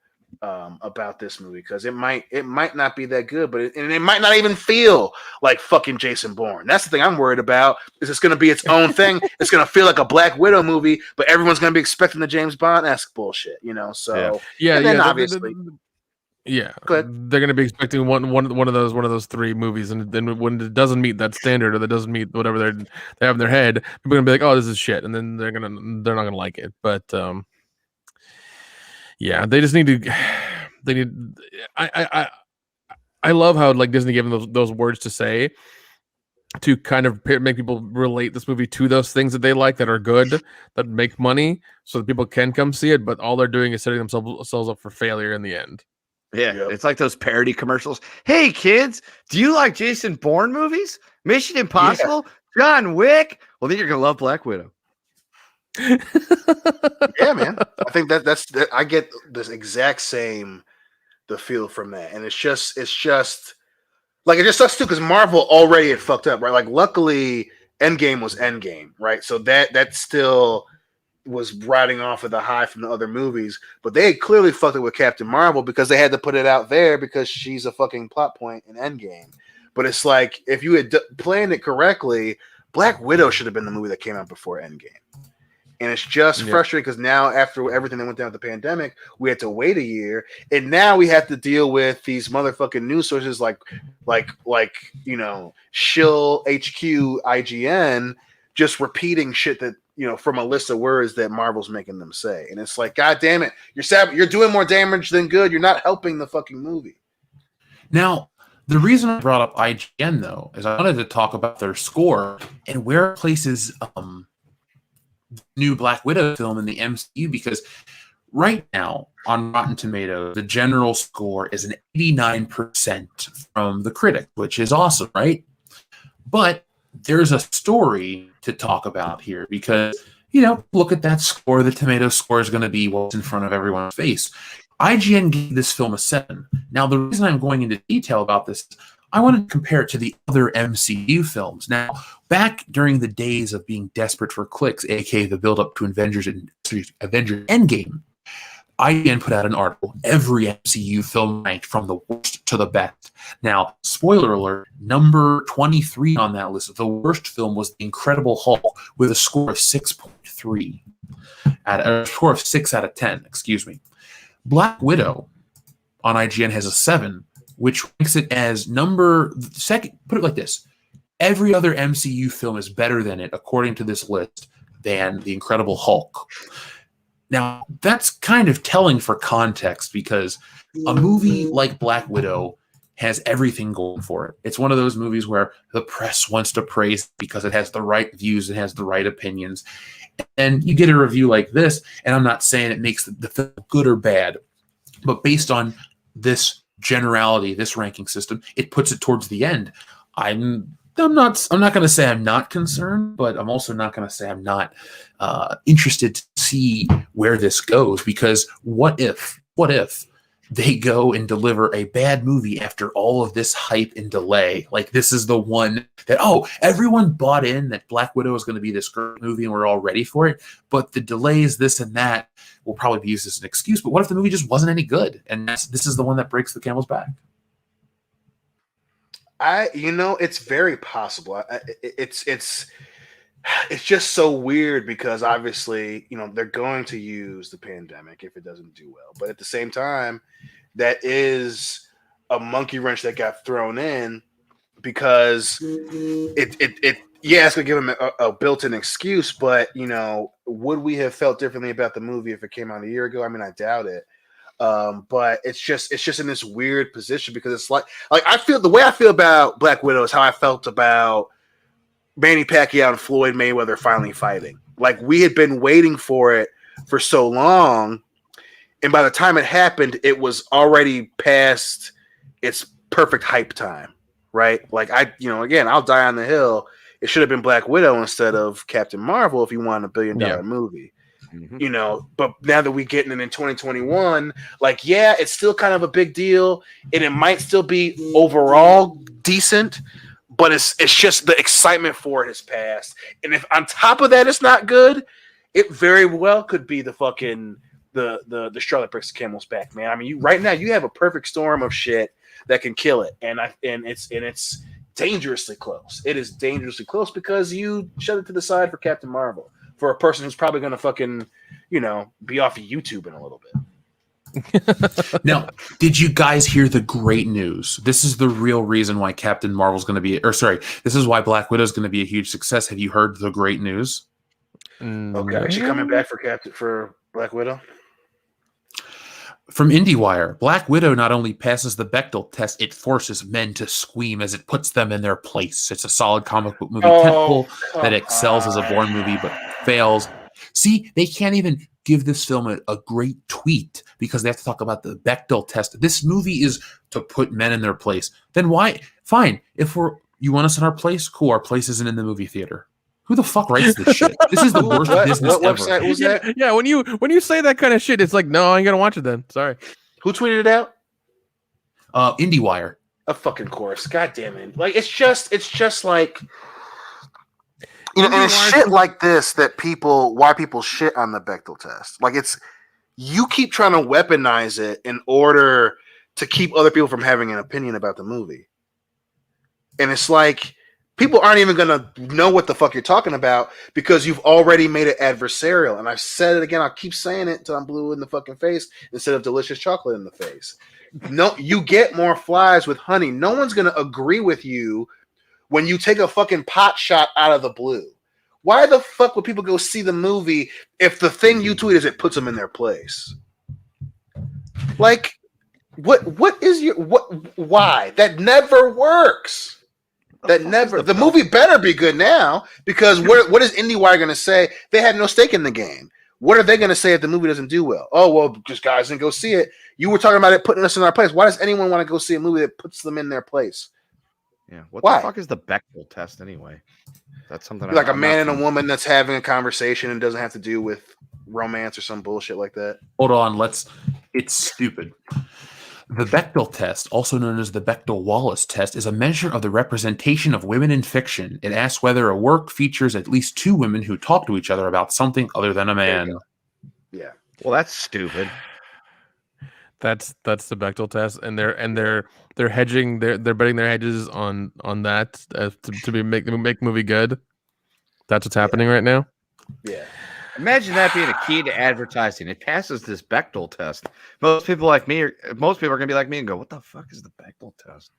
this movie, because it might not be that good, but it might not even feel like fucking Jason Bourne. That's the thing I'm worried about. Is it's going to be its own thing? It's going to feel like a Black Widow movie, but everyone's going to be expecting the James Bond-esque bullshit, you know? So and then obviously. They're going to be expecting one of those three movies, and then when it doesn't meet that standard, or that doesn't meet whatever they have in their head, people are going to be like, "Oh, this is shit," and then they're not going to like it. But yeah, they just need to. They need. I love how like Disney gave them those words to say, to kind of make people relate this movie to those things that they like, that are good, that make money, so that people can come see it. But all they're doing is setting themselves up for failure in the end. Yeah, it's like those parody commercials. Hey kids, do you like Jason Bourne movies? Mission Impossible? John Wick? Well, then you're gonna love Black Widow. Yeah, man. I think that's I get this exact same the feel from that, and it's just like, it just sucks too, because Marvel already had fucked up, right? Like, luckily, Endgame was Endgame, right? So that still was riding off of the high from the other movies, but they had clearly fucked it with Captain Marvel, because they had to put it out there because she's a fucking plot point in Endgame. But it's like, if you had planned it correctly, Black Widow should have been the movie that came out before Endgame. And it's just frustrating, because now, after everything that went down with the pandemic, we had to wait a year, and now we have to deal with these motherfucking news sources like you know, Shill HQ, IGN, just repeating shit that, you know, from a list of words that Marvel's making them say. And it's like, God damn it, you're doing more damage than good. You're not helping the fucking movie. Now, the reason I brought up IGN, though, is I wanted to talk about their score and where it places the new Black Widow film in the MCU, because right now on Rotten Tomatoes, the general score is an 89% from the critic, which is awesome, right? But there's a story to talk about here, because, you know, look at that score. The tomato score is going to be what's in front of everyone's face. IGN gave this film a 7. Now, the reason I'm going into detail about this, I want to compare it to the other MCU films. Now, back during the days of being desperate for clicks, aka the build-up to Avengers Endgame, IGN put out an article, every MCU film ranked from the worst to the best. Now, spoiler alert, number 23 on that list, the worst film was The Incredible Hulk, with a score of 6.3, a score of 6 out of 10, excuse me. Black Widow on IGN has a 7, which ranks it as second. Put it like this: every other MCU film is better than it, according to this list, than The Incredible Hulk. Now, that's kind of telling for context, because a movie like Black Widow has everything going for it. It's one of those movies where the press wants to praise it because it has the right views, it has the right opinions. And you get a review like this, and I'm not saying it makes the film good or bad, but based on this generality, this ranking system, it puts it towards the end. I'm I'm not going to say I'm not concerned, but I'm also not going to say I'm not interested to see where this goes, because what if they go and deliver a bad movie after all of this hype and delay? Like, this is the one that, everyone bought in that Black Widow is going to be this great movie and we're all ready for it, but the delays, this and that, will probably be used as an excuse. But what if the movie just wasn't any good? And this is the one that breaks the camel's back. It's very possible. It's just so weird because obviously, they're going to use the pandemic if it doesn't do well. But at the same time, that is a monkey wrench that got thrown in because it's going to give them a built-in excuse. But, would we have felt differently about the movie if it came out a year ago? I mean, I doubt it. But it's just in this weird position because it's like I feel the way I feel about Black Widow is how I felt about Manny Pacquiao and Floyd Mayweather finally fighting. Like, we had been waiting for it for so long, and by the time it happened, it was already past its perfect hype time, right? Like, again, I'll die on the hill. It should have been Black Widow instead of Captain Marvel if you wanted $1 billion movie. Mm-hmm. But now that we getting it in 2021, it's still kind of a big deal, and it might still be overall decent, but it's just the excitement for it has passed. And if on top of that it's not good, it very well could be the fucking the straw that breaks the camel's back, man. I mean, right now you have a perfect storm of shit that can kill it, and it's dangerously close. It is dangerously close because you shut it to the side for Captain Marvel, for a person who's probably going to fucking, be off of YouTube in a little bit. Now, did you guys hear the great news? This is the real reason why Captain Marvel's going to be, this is why Black Widow's going to be a huge success. Have you heard the great news? Okay, is she coming back for Black Widow? From IndieWire, Black Widow not only passes the Bechdel test, it forces men to scream as it puts them in their place. It's a solid comic book movie tentpole that excels as a Bourne movie, but fails. See, they can't even give this film a great tweet because they have to talk about the Bechdel test. This movie is to put men in their place. Then why? Fine. If you want us in our place, cool. Our place isn't in the movie theater. Who the fuck writes this shit? This is the worst business what ever. Website was that? Yeah, when you say that kind of shit, it's like, no, I ain't gonna watch it then. Sorry. Who tweeted it out? IndieWire. A fucking course. God damn it. Like, it's just like, and it's shit like this why people shit on the Bechdel test. Like, you keep trying to weaponize it in order to keep other people from having an opinion about the movie. And it's like, people aren't even going to know what the fuck you're talking about because you've already made it adversarial. And I've said it again. I'll keep saying it until I'm blue in the fucking face instead of delicious chocolate in the face. No, you get more flies with honey. No one's going to agree with you when you take a fucking pot shot out of the blue. Why the fuck would people go see the movie if the thing you tweet is it puts them in their place? Like, why? That never works. The movie better be good now because what is IndieWire going to say? They had no stake in the game. What are they going to say if the movie doesn't do well? Oh, well, just guys didn't go see it. You were talking about it putting us in our place. Why does anyone want to go see a movie that puts them in their place? Yeah. Why? The fuck is the Bechdel test anyway? That's something like a man and a woman that's having a conversation and doesn't have to do with romance or some bullshit like that. Hold on. It's stupid. The Bechdel test, also known as the Bechdel-Wallace test, is a measure of the representation of women in fiction. It asks whether a work features at least two women who talk to each other about something other than a man. Yeah. Well, that's stupid. That's the Bechdel test, and they're hedging, they're betting their hedges on that to make the movie good. That's what's happening right now. Yeah. Imagine that being a key to advertising. It passes this Bechdel test. Most people are gonna be like me and go, "What the fuck is the Bechdel test?"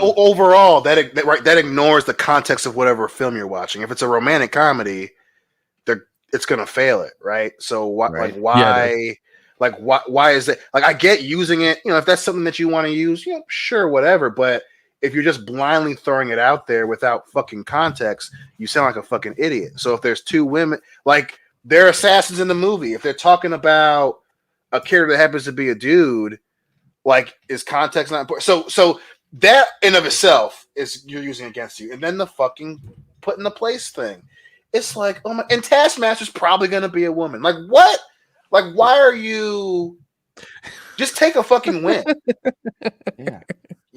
Overall, that ignores the context of whatever film you're watching. If it's a romantic comedy, it's gonna fail it, right? So why is it? Like, I get using it, if that's something that you want to use, sure, whatever, but if you're just blindly throwing it out there without fucking context, you sound like a fucking idiot. So if there's two women, like, they're assassins in the movie. If they're talking about a character that happens to be a dude, like, is context not important? So that in of itself is you're using against you. And then the fucking put in the place thing. It's like, oh my, and Taskmaster's probably going to be a woman. Like, what? Like, why are you just take a fucking win? Yeah.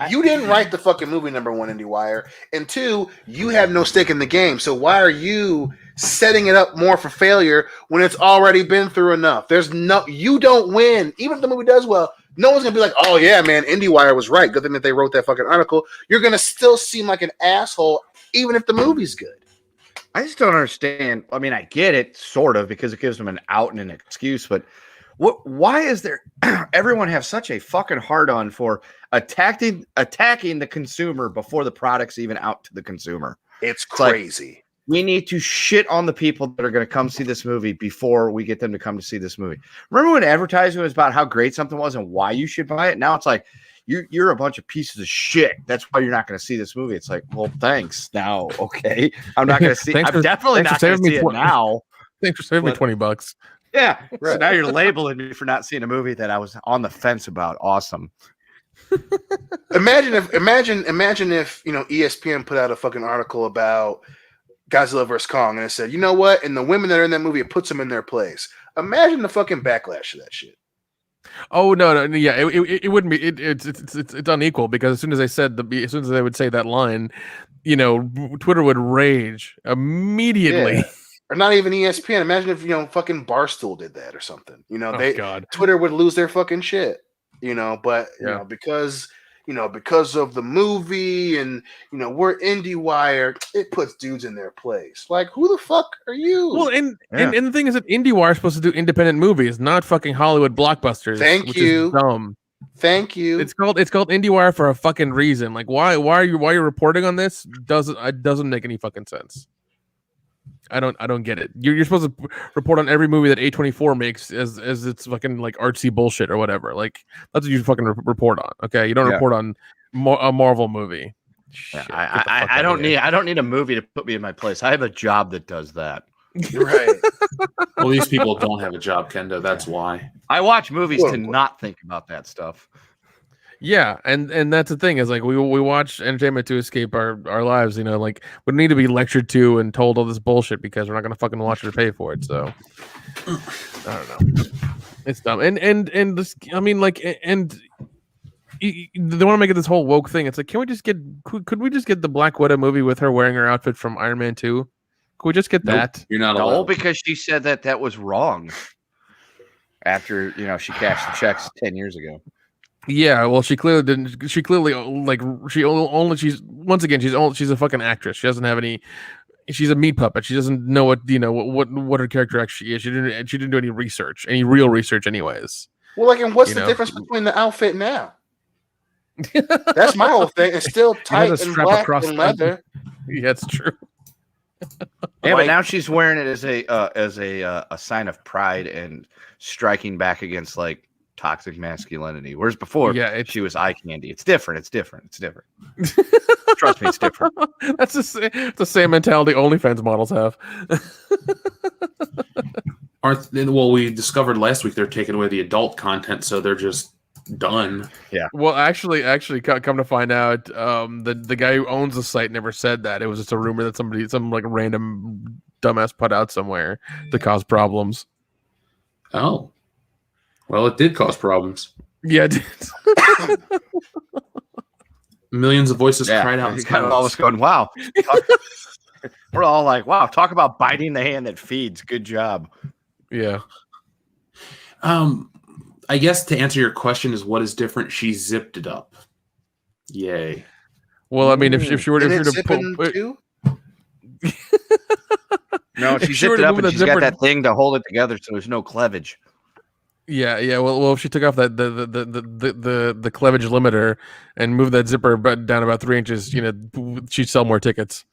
You didn't write the fucking movie, number one, IndieWire. And two, you have no stake in the game. So why are you setting it up more for failure when it's already been through enough? You don't win. Even if the movie does well, no one's going to be like, oh yeah, man, IndieWire was right. Good thing that they wrote that fucking article. You're going to still seem like an asshole, even if the movie's good. I just don't understand. I mean, I get it, sort of, because it gives them an out and an excuse, but why is there everyone have such a fucking hard-on for attacking the consumer before the product's even out to the consumer? It's crazy. Like, we need to shit on the people that are going to come see this movie before we get them to come to see this movie. Remember when advertising was about how great something was and why you should buy it? Now it's like, you're a bunch of pieces of shit. That's why you're not going to see this movie. It's like, well, thanks. Now, okay, I'm not going to see. I'm definitely not going to see it now. Thanks for saving me $20. Yeah. Right. So now you're labeling me for not seeing a movie that I was on the fence about. Awesome. Imagine if ESPN put out a fucking article about Godzilla vs. Kong and it said, you know what? And the women that are in that movie, it puts them in their place. Imagine the fucking backlash to that shit. Oh no, yeah, it wouldn't be. It's unequal because as soon as they would say that line, Twitter would rage immediately. Yeah. Or not even ESPN. Imagine if fucking Barstool did that or something. God. Twitter would lose their fucking shit. But because of the movie and we're IndieWire, it puts dudes in their place. Like, who the fuck are you? Well, and the thing is that IndieWire is supposed to do independent movies, not fucking Hollywood blockbusters. Thank you. Is dumb. Thank you. It's called IndieWire for a fucking reason. Like, why are you reporting on this? Doesn't make any fucking sense. I don't get it. You're supposed to report on every movie that A24 makes as it's fucking like artsy bullshit or whatever. Like, that's what you fucking report on. Okay, you don't report on a Marvel movie. Shit, I don't need a movie to put me in my place. I have a job that does that. You're right. Well, these people don't have a job, Kendo. That's why. I watch movies to not think about that stuff. Yeah, and that's the thing is like we watch entertainment to escape our lives. Like we don't need to be lectured to and told all this bullshit because we're not gonna fucking watch it or pay for it. So I don't know. It's dumb. And this, I mean, like, and they want to make it this whole woke thing. It's like, could we just get the Black Widow movie with her wearing her outfit from Iron Man 2? Could we just get that? You're not allowed. No, because she said that was wrong. After she cashed the checks 10 years ago. Yeah, well, she clearly didn't. She clearly she's a fucking actress. She doesn't have any. She's a meat puppet. She doesn't know what her character actually is. She didn't do any real research, anywames. Well, like, and what's the difference between the outfit now? That's my whole thing. It's still tight and black and leather. Yeah, it's true. Yeah, but now she's wearing it as a sign of pride and striking back against like toxic masculinity. Whereas before, she was eye candy. It's different. Trust me, it's different. That's the same mentality OnlyFans models have. Well, we discovered last week they're taking away the adult content, so they're just done. Yeah. Well, actually, come to find out, the guy who owns the site never said that. It was just a rumor that some like random dumbass put out somewhere to cause problems. Oh. Well, it did cause problems. Yeah, it did. Millions of voices cried out. Kind of all was going, wow. We're all like, wow, talk about biting the hand that feeds. Good job. Yeah. I guess to answer your question is what is different. She zipped it up. Yay. Well, I mean, if she were to pull. No, she zipped it up and she's got that thing to hold it together so there's no cleavage. Yeah. Well, if she took off that the cleavage limiter and moved that zipper down about 3 inches, she'd sell more tickets.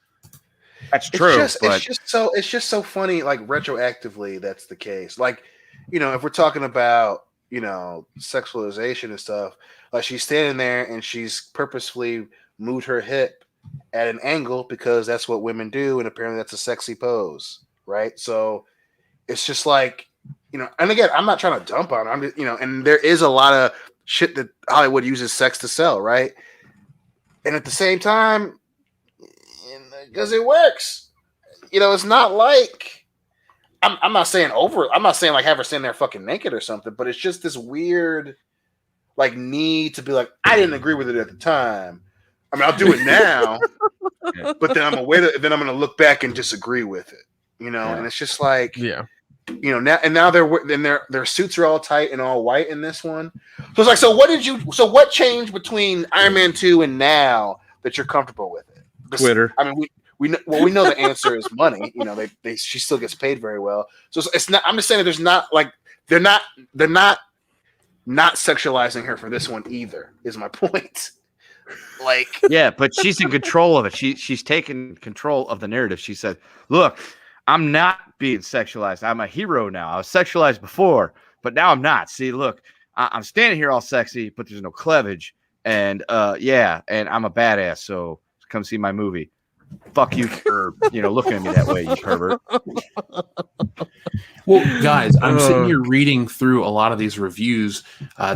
That's true. It's just so funny. Like, retroactively, that's the case. Like, if we're talking about sexualization and stuff, like she's standing there and she's purposefully moved her hip at an angle because that's what women do, and apparently that's a sexy pose, right? So it's just like. And again, I'm not trying to dump on her. I'm just, and there is a lot of shit that Hollywood uses sex to sell, right? and at the same time, because it works. It's not like I'm not saying like have her stand there fucking naked or something, but it's just this weird like need to be like, I didn't agree with it at the time. I mean, I'll do it now, but then I'm gonna look back and disagree with it, and it's just like, now their suits are all tight and all white in this one. So it's like, so what changed between Iron Man 2 and now that you're comfortable with it? Twitter. I mean, we know the answer is money. She still gets paid very well. So it's not. I'm just saying that there's not like they're not sexualizing her for this one either. Is my point. Like, yeah, but she's in control of it. She's taken control of the narrative. She said, "Look, I'm not being sexualized. I'm a hero now. I was sexualized before, but now I'm not. See, look, I'm standing here all sexy, but there's no cleavage, and and I'm a badass. So come see my movie." Fuck you for looking at me that way, you pervert. Well, guys, I'm sitting here reading through a lot of these reviews,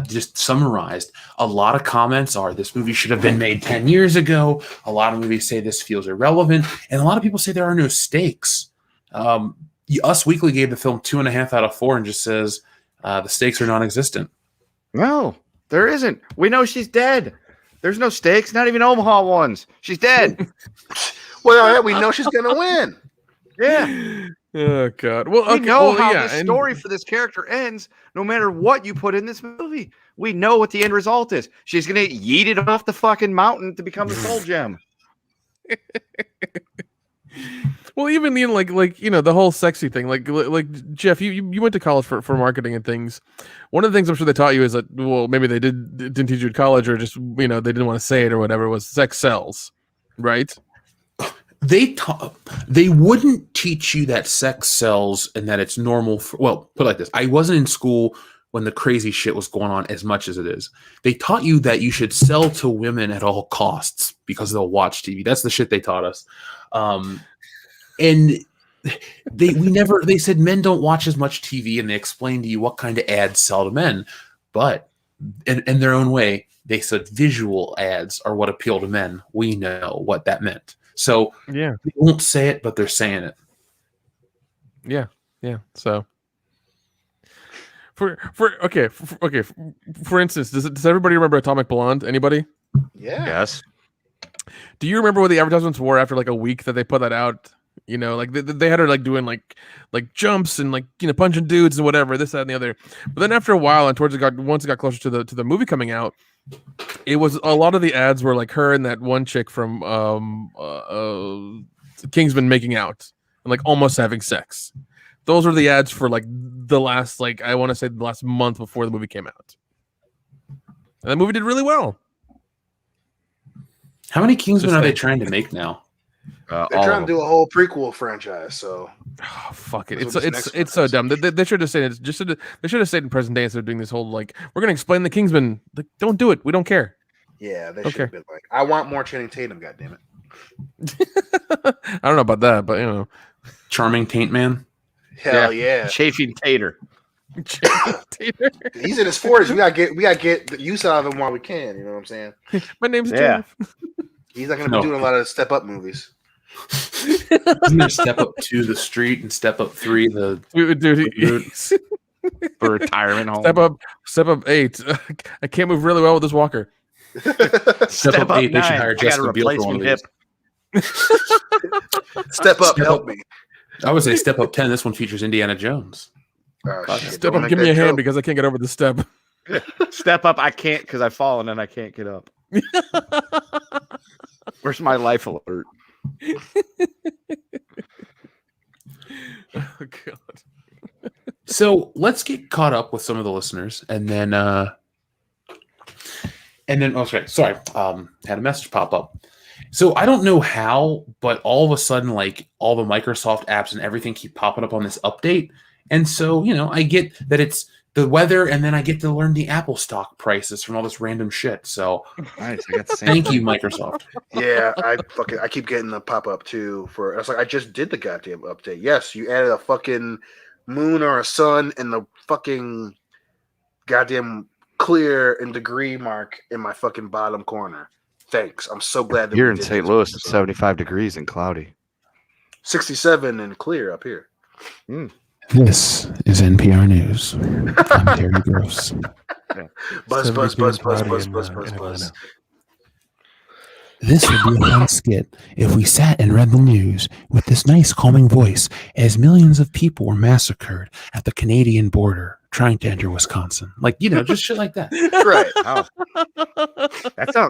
just summarized. A lot of comments are this movie should have been made 10 years ago. A lot of movies say this feels irrelevant, and a lot of people say there are no stakes. Us Weekly gave the film 2.5 out of 4 and just says the stakes are non-existent. No, there isn't. We know she's dead. There's no stakes, not even Omaha ones. She's dead. Well, we know she's gonna win. Yeah. Oh God. Well, we know how the story for this character ends. No matter what you put in this movie, we know what the end result is. She's gonna yeet it off the fucking mountain to become the soul gem. Well, even the whole sexy thing, like Jeff, you went to college for marketing and things. One of the things I'm sure they taught you is that, well, maybe they didn't teach you at college, or just they didn't want to say it or whatever, was sex sells, right? They wouldn't teach you that sex sells and that it's normal. Put it like this: I wasn't in school when the crazy shit was going on as much as it is. They taught you that you should sell to women at all costs because they'll watch TV. That's the shit they taught us. And they said men don't watch as much TV, and they explained to you what kind of ads sell to men. But in their own way, they said visual ads are what appeal to men. We know what that meant. So yeah, they won't say it, but they're saying it. Yeah. So for instance, does everybody remember Atomic Blonde? Anybody? Yeah. Yes. Do you remember what the advertisements were after like a week that they put that out? Like they had her like doing like jumps and like punching dudes and whatever, this, that, and the other. But then after a while, and once it got closer to the movie coming out, it was a lot of the ads were like her and that one chick from Kingsman making out and like almost having sex. Those were the ads for like the last, like, I want to say the last month before the movie came out. And that movie did really well. How many Kingsmen are they trying to make now? They're trying to do a whole prequel franchise, so fuck it. It's so dumb. They should have said it. They should have stayed in present day instead of doing this whole like, we're gonna explain the Kingsman. Like, don't do it. We don't care. Yeah, they should have been like, I want more Channing Tatum. God damn it. I don't know about that, but Charming Taint Man. Hell yeah. Chafing Tater. He's in his 40s. We gotta get the use out of him while we can. You know what I'm saying? My name's Jeff. He's not gonna be doing a lot of Step Up movies. Isn't there Step Up 2, The Street, and Step Up 3, the for retirement home? Step Up 8. I can't move really well with this walker. Step Up 8. They should hire Jessica Biel for one of these. Step Up, help me. I would say Step Up 10. This one features Indiana Jones. Step Up, give me a hand because I can't get over the step. Step Up, I can't because I've fallen and I can't get up. Where's my life alert? Oh God. So let's get caught up with some of the listeners, and then sorry, had a message pop up. So I don't know how, but all of a sudden, like, all the Microsoft apps and everything keep popping up on this update, and so I get that it's the weather, and then I get to learn the Apple stock prices from all this random shit. So nice. I got the same thank you, Microsoft. Yeah, I keep getting the pop up too. I was like, I just did the goddamn update. Yes, you added a fucking moon or a sun and the fucking goddamn clear and degree mark in my fucking bottom corner. Thanks. I'm so glad that Here we in did St. this Louis, episode. it's 75 degrees and cloudy. 67 and clear up here. This is NPR News. I'm Terry Gross. Buzz, 70 buzz, buzz, buzz, cloudy buzz, in, buzz, in buzz, Atlanta. buzz. This would be a fun skit if we sat and read the news with this nice calming voice as millions of people were massacred at the Canadian border trying to enter Wisconsin. Like, just shit like that. Right. Wow.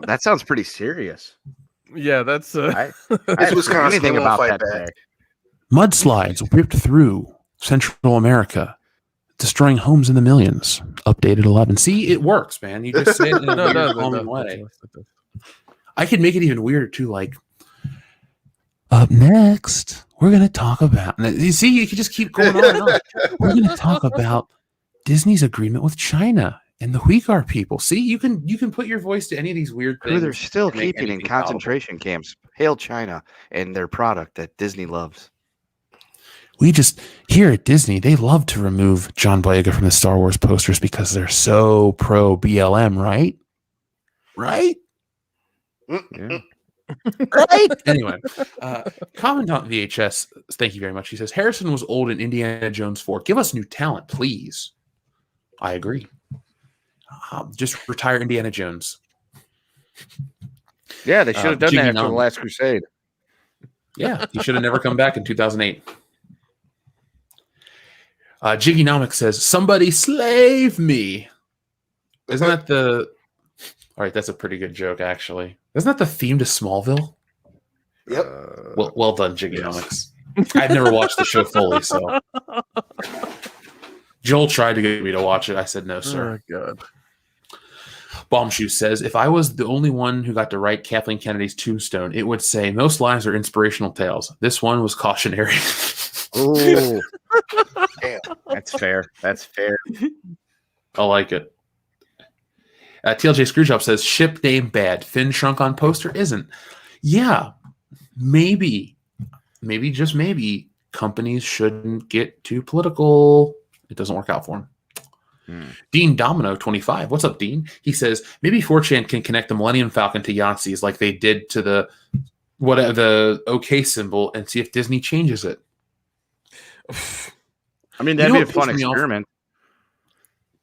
That sounds pretty serious. Yeah, that's I It's haven't Wisconsin. seen anything They won't about fight that back. today. Mudslides ripped through Central America, destroying homes in the millions. Updated 11. See, it works, man. You just say it in a weird, calming way. I could make it even weirder too. Like, up next, we're gonna talk about. You see, you can just keep going on and on. We're gonna talk about Disney's agreement with China and the Uyghur people. See, you can put your voice to any of these weird things. Who they're still and make keeping in anything palatable. concentration camps. Hail China and their product that Disney loves. We just here at Disney, they love to remove John Boyega from the Star Wars posters because they're so pro BLM, right? Right? Yeah. Right? Anyway, Commandant VHS, thank you very much. He says Harrison was old in Indiana Jones 4. Give us new talent, please. I agree. Just retire Indiana Jones. Yeah, they should have done Jiggy that after Nom. the Last Crusade. Yeah, he should have never come back in 2008. Jiggynomics says, somebody slave me. Isn't that the... All right, that's a pretty good joke, actually. Isn't that the theme to Smallville? Yep. Well done, Jiggynomics. I've never watched the show fully, so... Joel tried to get me to watch it. I said, no, sir. Oh, God. Bombshoe says, if I was the only one who got to write Kathleen Kennedy's tombstone, it would say, most lives are inspirational tales. This one was cautionary. Oh, that's fair. That's fair. I like it. TLJ Screwjob says, ship name bad. Finn shrunk on poster isn't. Yeah, maybe, just maybe, companies shouldn't get too political. It doesn't work out for them. Dean Domino 25. What's up, Dean? He says maybe 4chan can connect the Millennium Falcon to Yahtzees like they did to the OK symbol and see if Disney changes it. I mean, that'd You know be a what fun pissed me off? experiment.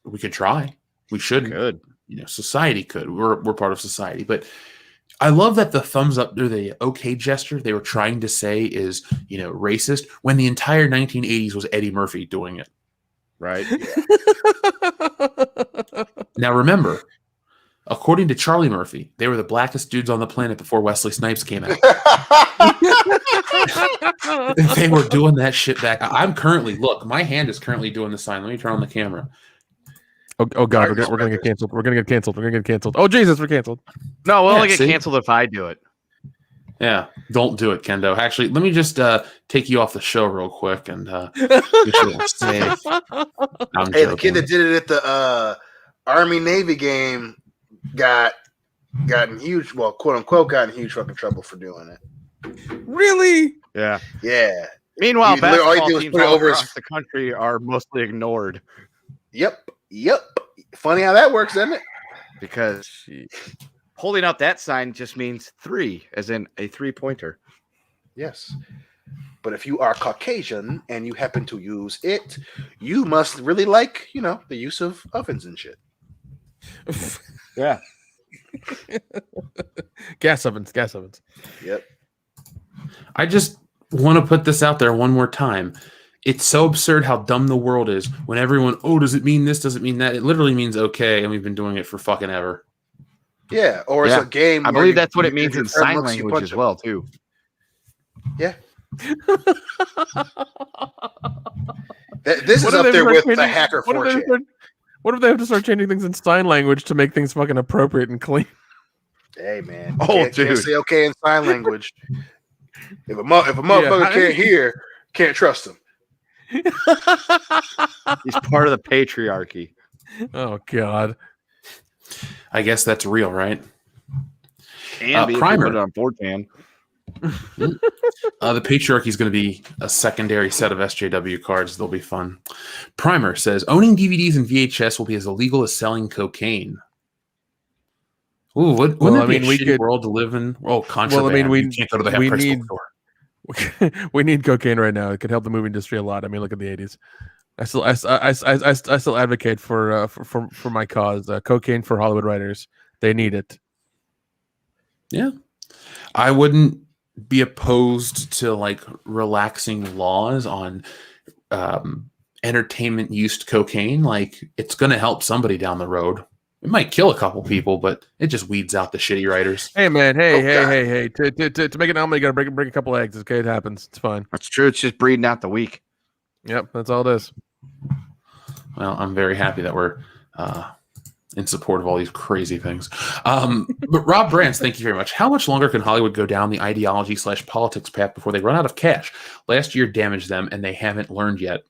We could try. We should. Good. Society could. We're part of society. But I love that the thumbs up or the OK gesture they were trying to say is, racist when the entire 1980s was Eddie Murphy doing it. Right. Now remember, according to Charlie Murphy, they were the blackest dudes on the planet before Wesley Snipes came out. They were doing that shit back. My hand is currently doing the sign. Let me turn on the camera. Oh God, we're gonna get canceled. We're gonna get canceled. Oh Jesus, we're canceled. No, we'll Yeah, only get see? canceled if I do it. Yeah, don't do it, Kendo. Actually, let me just take you off the show real quick and make sure you're safe. I'm Hey, joking. the kid that did it at the Army Navy game got in huge, well, quote unquote, got in huge fucking trouble for doing it. Really? Yeah. Yeah. Meanwhile, All you basketball do is teams put it all over across the country are mostly ignored Yep. Funny how that works, doesn't it? because holding out that sign just means 3, as in a 3-pointer. Yes. But if you are Caucasian and you happen to use it, you must really like, the use of ovens and shit. Yeah. Gas ovens. Yep. I just want to put this out there one more time. It's so absurd how dumb the world is when everyone, does it mean this? Does it mean that? It literally means okay, and we've been doing it for fucking ever. Yeah. Or it's a game. I where believe that's what it if means your in friend sign looks, you language punch as him. well, too. Yeah. This is What if up they there start with the changing- hacker what if they 4chan. start- What if they have to start changing things in sign language to make things fucking appropriate and clean? Hey, man. Oh, Can't dude. say okay in sign language. If a motherfucker can't hear, can't trust him. He's part of the patriarchy. Oh God. I guess that's real, right? And be if you Primer. put it on 4chan. The patriarchy is going to be a secondary set of SJW cards. They'll be fun. Primer says owning DVDs and VHS will be as illegal as selling cocaine. Ooh, wouldn't it be a shitty world to live in? Oh, contraband. we you can't go to the half-price bookstore. We need cocaine right now. It could help the movie industry a lot. I mean, look at the 80s. I still advocate for my cause. Cocaine for Hollywood writers. They need it. Yeah, I wouldn't be opposed to like relaxing laws on entertainment used cocaine. Like, it's going to help somebody down the road. It might kill a couple people, but it just weeds out the shitty writers. Hey man, hey. To make an omelet, you gotta break a couple eggs. Okay, it happens. It's fine. That's true. It's just breeding out the weak. Yep, that's all it is. Well, I'm very happy that we're in support of all these crazy things. But Rob Brands, thank you very much. How much longer can Hollywood go down the ideology/politics path before they run out of cash? Last year damaged them, and they haven't learned yet.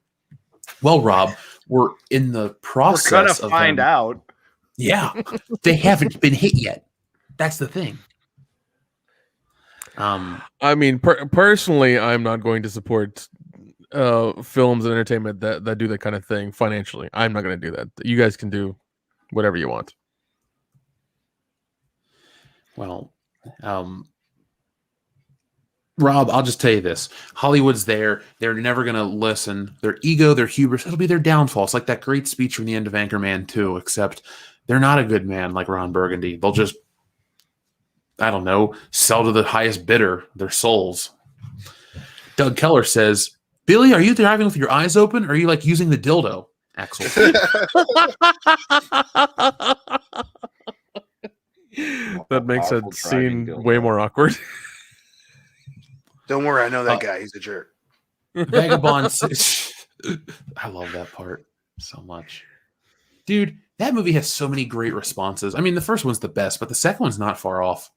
Well, Rob, we're in the process. We're gonna find out. Yeah, they haven't been hit yet. That's the thing. I mean, personally, I'm not going to support films and entertainment that do that kind of thing financially. I'm not going to do that. You guys can do whatever you want. Well, Rob, I'll just tell you this. Hollywood's there. They're never going to listen. Their ego, their hubris, it'll be their downfall. It's like that great speech from the end of Anchorman 2, except they're not a good man like Ron Burgundy. They'll just, I don't know, sell to the highest bidder their souls. Doug Keller says, Billy, are you driving with your eyes open, or are you like using the dildo, Axel? That makes a scene way more awkward. Don't worry, I know that guy. He's a jerk. Vagabond. I love that part so much. Dude, that movie has so many great responses. I mean, the first one's the best, but the second one's not far off.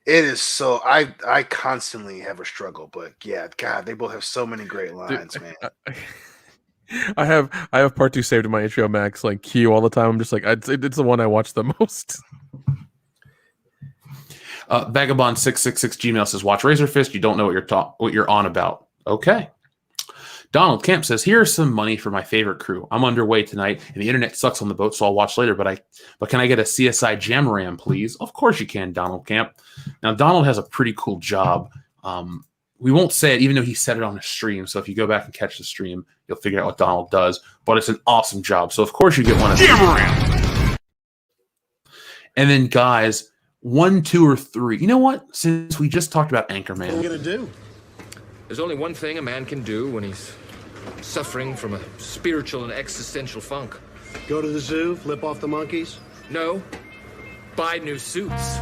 It is so. I constantly have a struggle, but yeah, God, they both have so many great lines, Dude, man. I have part 2 saved in my HBO Max like queue all the time. I'm just like, it's the one I watch the most. Vagabond666 Gmail says, watch Razor Fist. You don't know what you're on about. Okay. Donald Camp says, here's some money for my favorite crew. I'm underway tonight, and the internet sucks on the boat, so I'll watch later. But can I get a CSI Jamram, please? Of course you can, Donald Camp. Now, Donald has a pretty cool job. We won't say it, even though he said it on the stream. So if you go back and catch the stream, you'll figure out what Donald does. But it's an awesome job. So of course you get one of Jamram. And then, guys, 1, 2, or 3. You know what? Since we just talked about Anchorman. What are we going to do? There's only one thing a man can do when he's suffering from a spiritual and existential funk. Go to the zoo, flip off the monkeys? No. Buy new suits.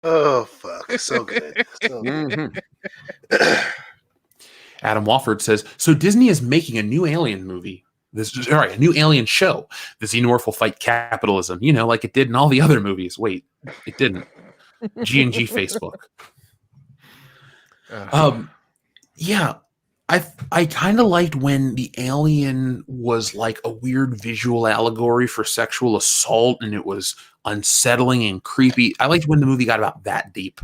Oh, fuck. So good. So good. Adam Wofford says, so Disney is making a new Alien movie. A new Alien show. The Xenomorph will fight capitalism, like it did in all the other movies. Wait, it didn't. G&G Facebook. Yeah, I kind of liked when the alien was like a weird visual allegory for sexual assault, and it was unsettling and creepy. I liked when the movie got about that deep,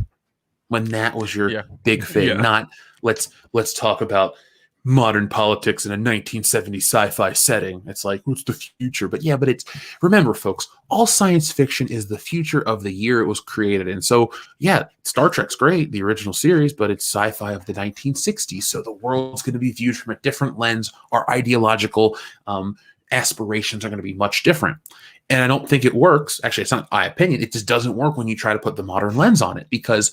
when that was your big thing, not let's talk about modern politics in a 1970s sci-fi setting. It's like, what's the future? But it's, remember folks, all science fiction is the future of the year it was created. And so, Star Trek's great, the original series, but it's sci-fi of the 1960s. So the world's going to be viewed from a different lens. Our ideological aspirations are going to be much different. And I don't think it works. Actually, it's not my opinion. It just doesn't work when you try to put the modern lens on it, because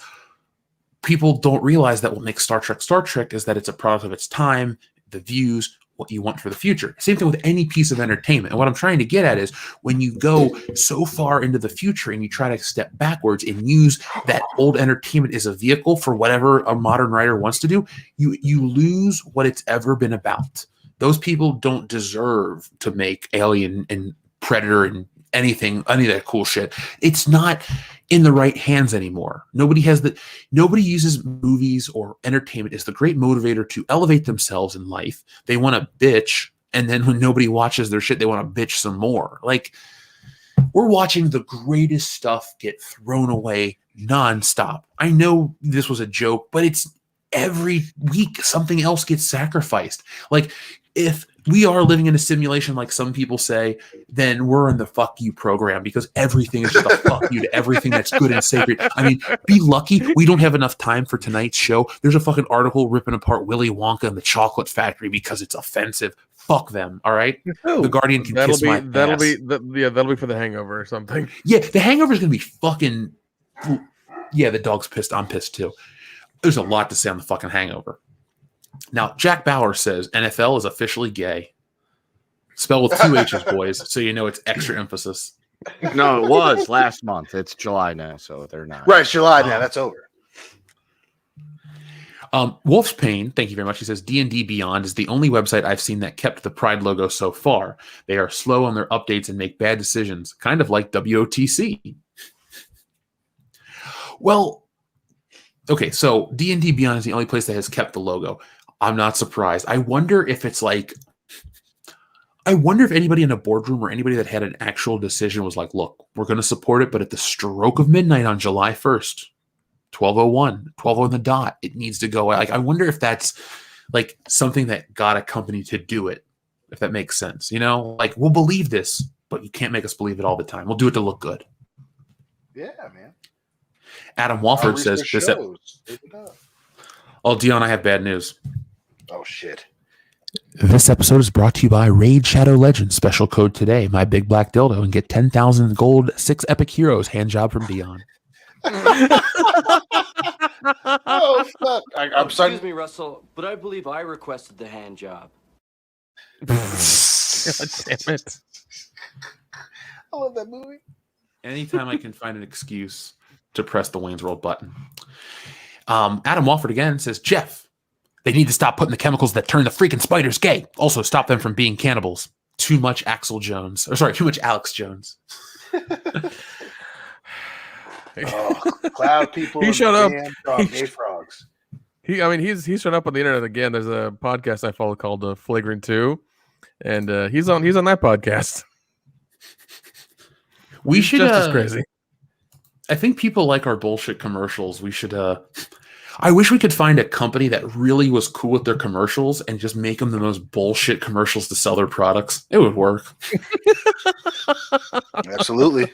people don't realize that what makes Star Trek is that it's a product of its time, the views, what you want for the future. Same thing with any piece of entertainment. And what I'm trying to get at is when you go so far into the future and you try to step backwards and use that old entertainment as a vehicle for whatever a modern writer wants to do, you lose what it's ever been about. Those people don't deserve to make Alien and Predator and any of that cool shit. It's not in the right hands anymore. Nobody uses movies or entertainment as the great motivator to elevate themselves in life. They want to bitch, and then when nobody watches their shit, they want to bitch some more. Like, we're watching the greatest stuff get thrown away nonstop. I know this was a joke, but it's every week something else gets sacrificed. Like, if we are living in a simulation like some people say, then we're in the fuck you program because everything is just a fuck you to everything that's good and sacred. I mean, be lucky we don't have enough time for tonight's show. There's a fucking article ripping apart Willy Wonka and the Chocolate Factory because it's offensive. Fuck them, all right? The Guardian can kiss my ass. That'll be for The Hangover or something. Yeah, The Hangover is going to be fucking... Yeah, the dog's pissed. I'm pissed too. There's a lot to say on the fucking Hangover. Now, Jack Bauer says NFL is officially gay. Spell with 2 H's, boys, so you know it's extra emphasis. No, it was last month. It's July now, so they're not. Right, it's July now. That's over. Wolf's Pain, thank you very much. He says D&D Beyond is the only website I've seen that kept the Pride logo so far. They are slow on their updates and make bad decisions, kind of like WOTC. Well, okay, so D&D Beyond is the only place that has kept the logo. I'm not surprised. I wonder if anybody in a boardroom or anybody that had an actual decision was like, look, we're going to support it, but at the stroke of midnight on July 1st, 12:01, 12 on the dot, it needs to go. Like, I wonder if that's like something that got a company to do it, if that makes sense. You know, like, we'll believe this, but you can't make us believe it all the time. We'll do it to look good. Yeah, man. Adam Walford says this. Oh, Dion, I have bad news. Oh, shit. This episode is brought to you by Raid Shadow Legends. Special code today, my big black dildo, and get 10,000 gold 6 epic heroes hand job from Dion. Oh, fuck. I'm sorry. Excuse me, Russell, but I believe I requested the hand job. God damn it. I love that movie. Anytime I can find an excuse to press the Wayne's World button. Adam Walford again says, Jeff, they need to stop putting the chemicals that turn the freaking spiders gay. Also stop them from being cannibals. Too much Alex Jones. Cloud people. He showed up. Gay frogs. He's showed up on the internet again. There's a podcast I follow called Flagrant 2, and he's on that podcast. We should just as crazy. I think people like our bullshit commercials. We should I wish we could find a company that really was cool with their commercials and just make them the most bullshit commercials to sell their products. It would work. Absolutely.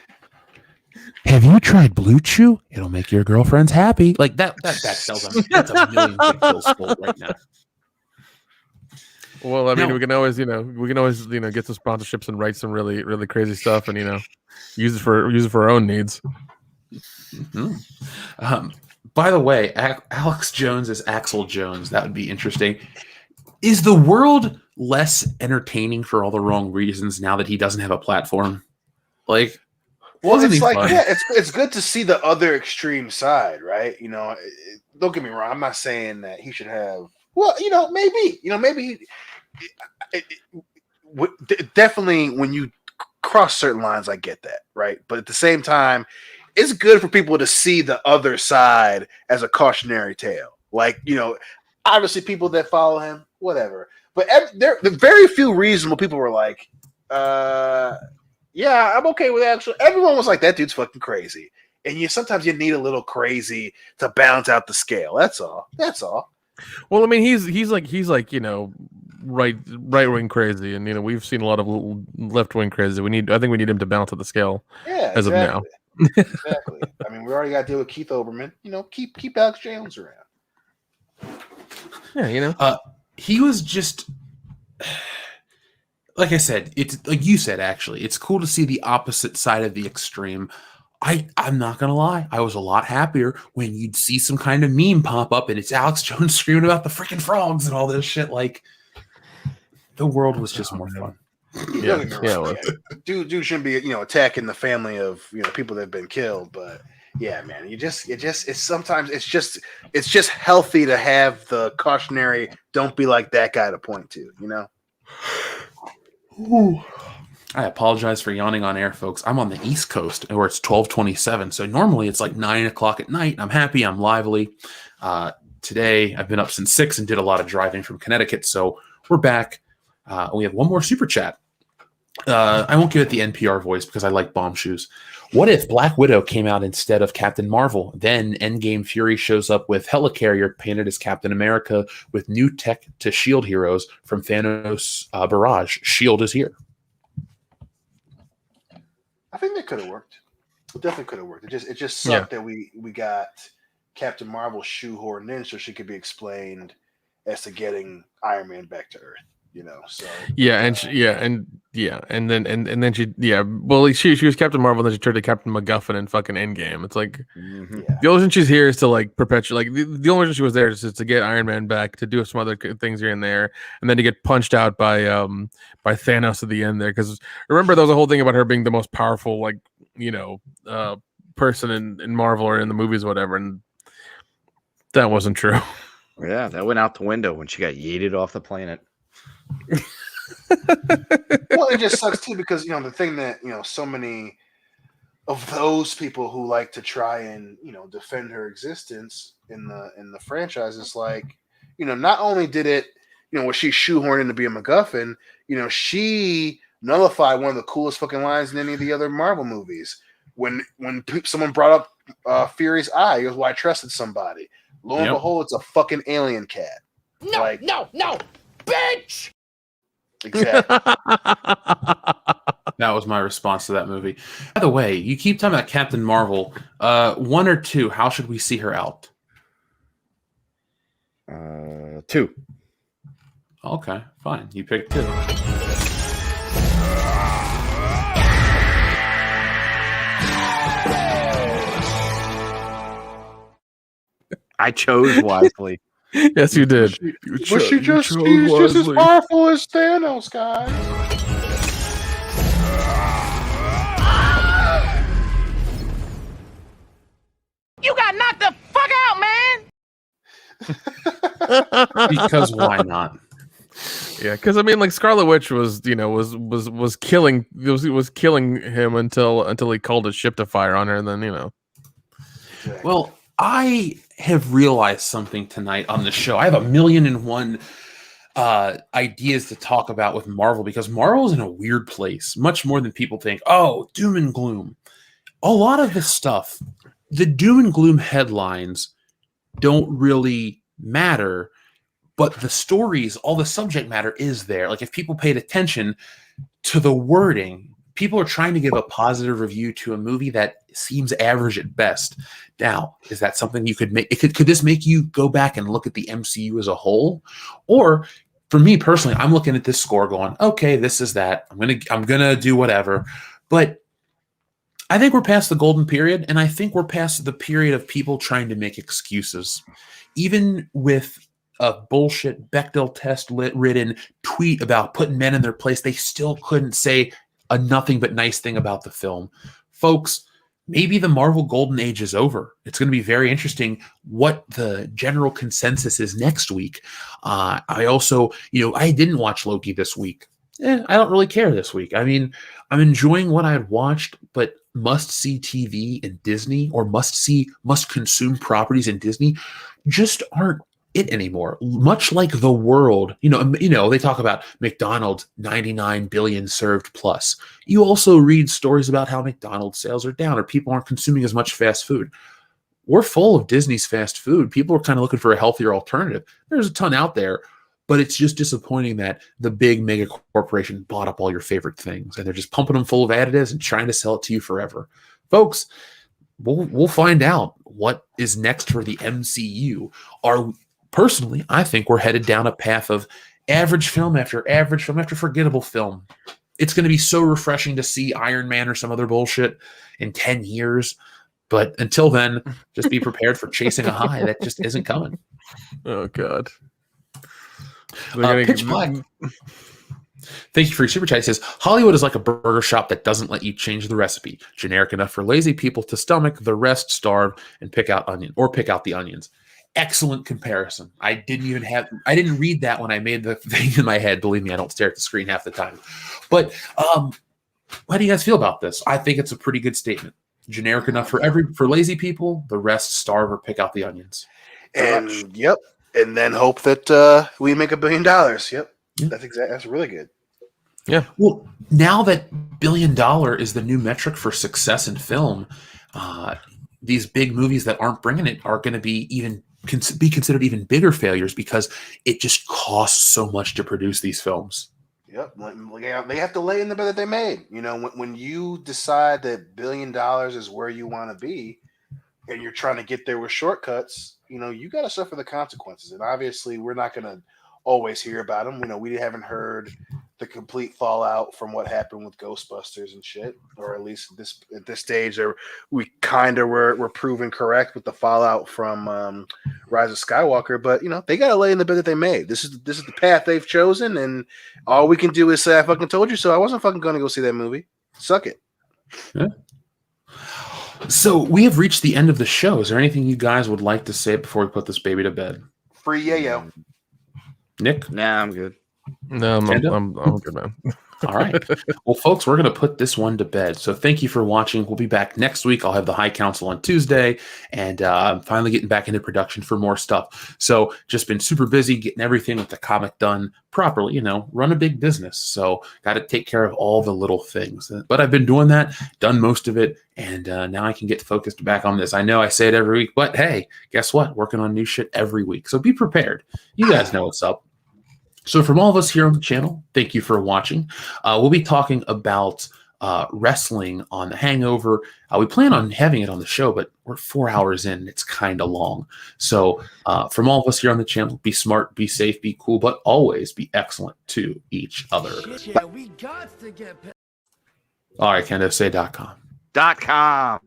Have you tried Blue Chew? It'll make your girlfriends happy. Like that sells them. That's a million Bechdel sold right now. Well, I mean, we can always get some sponsorships and write some really, really crazy stuff, and use it for our own needs. Mm-hmm. By the way, Alex Jones is Axel Jones. That would be interesting. Is the world less entertaining for all the wrong reasons now that he doesn't have a platform? Like, well, it's like, fun? Yeah, it's good to see the other extreme side, right? Don't get me wrong. I'm not saying that he should have. Well, maybe definitely when you cross certain lines, I get that, right? But at the same time, it's good for people to see the other side as a cautionary tale. Like, obviously people that follow him, whatever. But the very few reasonable people were like, yeah, I'm okay with that. Everyone was like, that dude's fucking crazy. And sometimes you need a little crazy to balance out the scale. That's all. Well, I mean, he's like right wing crazy, and we've seen a lot of left wing crazy. I think we need him to balance out the scale. Yeah, as exactly. of now. Exactly. I mean, we already got to deal with Keith Olbermann. Keep Alex Jones around. Yeah, he was just like I said. It's like you said. Actually, it's cool to see the opposite side of the extreme. I'm not gonna lie. I was a lot happier when you'd see some kind of meme pop up and it's Alex Jones screaming about the freaking frogs and all this shit. Like, the world was just more fun. Yeah. Dude shouldn't be attacking the family of people that have been killed, but yeah, man, it's sometimes it's just healthy to have the cautionary don't be like that guy to point to, Ooh. I apologize for yawning on air, folks. I'm on the East Coast where it's 12:27, so normally it's like 9:00 at night. I'm happy, I'm lively. Today I've been up since 6 and did a lot of driving from Connecticut, so we're back. We have one more super chat. I won't give it the NPR voice because I like bomb shoes. What if Black Widow came out instead of Captain Marvel? Then Endgame Fury shows up with Helicarrier painted as Captain America with new tech to shield heroes from Thanos' barrage. Shield is here. I think that could have worked. It definitely could have worked. It just sucked that we got Captain Marvel shoehorned in so she could be explained as to getting Iron Man back to Earth. So and then she well she was Captain Marvel, and then she turned to Captain MacGuffin in fucking Endgame. It's like the only reason she's here is to like perpetuate, like the only reason she was there is to get Iron Man back, to do some other things here and there, and then to get punched out by Thanos at the end there. Because remember, there was a whole thing about her being the most powerful person in Marvel or in the movies or whatever, and that wasn't true. Yeah, that went out the window when she got yeeted off the planet. Well, it just sucks too because the thing that so many of those people who like to try and defend her existence in the franchise is like not only did it was she shoehorned in to be a MacGuffin, she nullified one of the coolest fucking lines in any of the other Marvel movies when someone brought up Fury's eye. He goes, "Well, I trusted somebody." Lo and behold, it's a fucking alien cat. No, bitch. Exactly. That was my response to that movie. By the way, you keep talking about Captain Marvel. 1 or 2, how should we see her out? 2. Okay, fine. You picked 2. I chose wisely. Yes, you did. She's just as powerful as Thanos, guys. You got knocked the fuck out, man. Because why not? Yeah, because I mean, like Scarlet Witch was killing him until he called his ship to fire on her, and then Well, I have realized something tonight on the show. I have 1,000,001 ideas to talk about with Marvel because Marvel's in a weird place, much more than people think. Oh, doom and gloom. A lot of this stuff, the doom and gloom headlines don't really matter, but the stories, all the subject matter is there. Like if people paid attention to the wording, people are trying to give a positive review to a movie that seems average at best. Now, is that something you could make? Could this make you go back and look at the MCU as a whole? Or for me personally, I'm looking at this score going, okay, this is that. I'm gonna do whatever. But I think we're past the golden period, and I think we're past the period of people trying to make excuses. Even with a bullshit Bechdel test ridden tweet about putting men in their place, they still couldn't say a nothing but nice thing about the film. Folks, maybe the Marvel Golden Age is over. It's going to be very interesting what the general consensus is next week. I also, I didn't watch Loki this week. I don't really care this week. I mean, I'm enjoying what I had watched, but must-see TV in Disney or must-consume properties in Disney just aren't it anymore. Much like the world, they talk about McDonald's 99 billion served plus. You also read stories about how McDonald's sales are down or people aren't consuming as much fast food. We're full of Disney's fast food. People are kind of looking for a healthier alternative. There's a ton out there, but it's just disappointing that the big mega corporation bought up all your favorite things and they're just pumping them full of additives and trying to sell it to you forever. Folks, we'll find out what is next for the MCU. Personally, I think we're headed down a path of average film after forgettable film. It's going to be so refreshing to see Iron Man or some other bullshit in 10 years. But until then, just be prepared for chasing a high that just isn't coming. Oh, God. Pitch Black. Thank you for your super chat. He says, Hollywood is like a burger shop that doesn't let you change the recipe. Generic enough for lazy people to stomach, the rest starve and pick out the onions. Excellent comparison. I didn't read that when I made the thing in my head. Believe me, I don't stare at the screen half the time. But how do you guys feel about this? I think it's a pretty good statement. Generic enough for lazy people, the rest starve or pick out the onions. And and then hope that we make $1 billion. Yep. That's really good. Yeah. Well, now that $1 billion is the new metric for success in film, these big movies that aren't bringing it are going to be be considered even bigger failures because it just costs so much to produce these films. Yep, they have to lay in the bed that they made. You know, when you decide that $1 billion is where you want to be, and you're trying to get there with shortcuts, you know, you got to suffer the consequences. And obviously, we're not going to always hear about them. You know, we haven't heard the complete fallout from what happened with Ghostbusters and shit, or at least at this stage, we kind of were proven correct with the fallout from Rise of Skywalker. But you know, they got to lay in the bed that they made. This is the path they've chosen, and all we can do is say, "I fucking told you so." I wasn't fucking going to go see that movie. Suck it. Yeah. So we have reached the end of the show. Is there anything you guys would like to say before we put this baby to bed? Free yayo. Nick? Nah, I'm good. No, I'm good, man. All right. Well, folks, we're going to put this one to bed. So thank you for watching. We'll be back next week. I'll have the High Council on Tuesday, and I'm finally getting back into production for more stuff. So just been super busy getting everything with the comic done properly, you know, run a big business. So got to take care of all the little things. But I've been doing that, done most of it, and now I can get focused back on this. I know I say it every week, but hey, guess what? Working on new shit every week. So be prepared. You guys know what's up. So from all of us here on the channel, thank you for watching. We'll be talking about wrestling on The Hangover. We plan on having it on the show, but we're 4 hours in. And it's kind of long. So from all of us here on the channel, be smart, be safe, be cool, but always be excellent to each other. Yeah, we got to get paid. All right, Kendo, say .com. .com.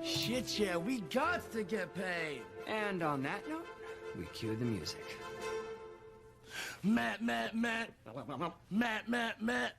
Shit, yeah, we got to get paid. And on that note, we cue the music. Matt, Matt, Matt. Matt, Matt, Matt.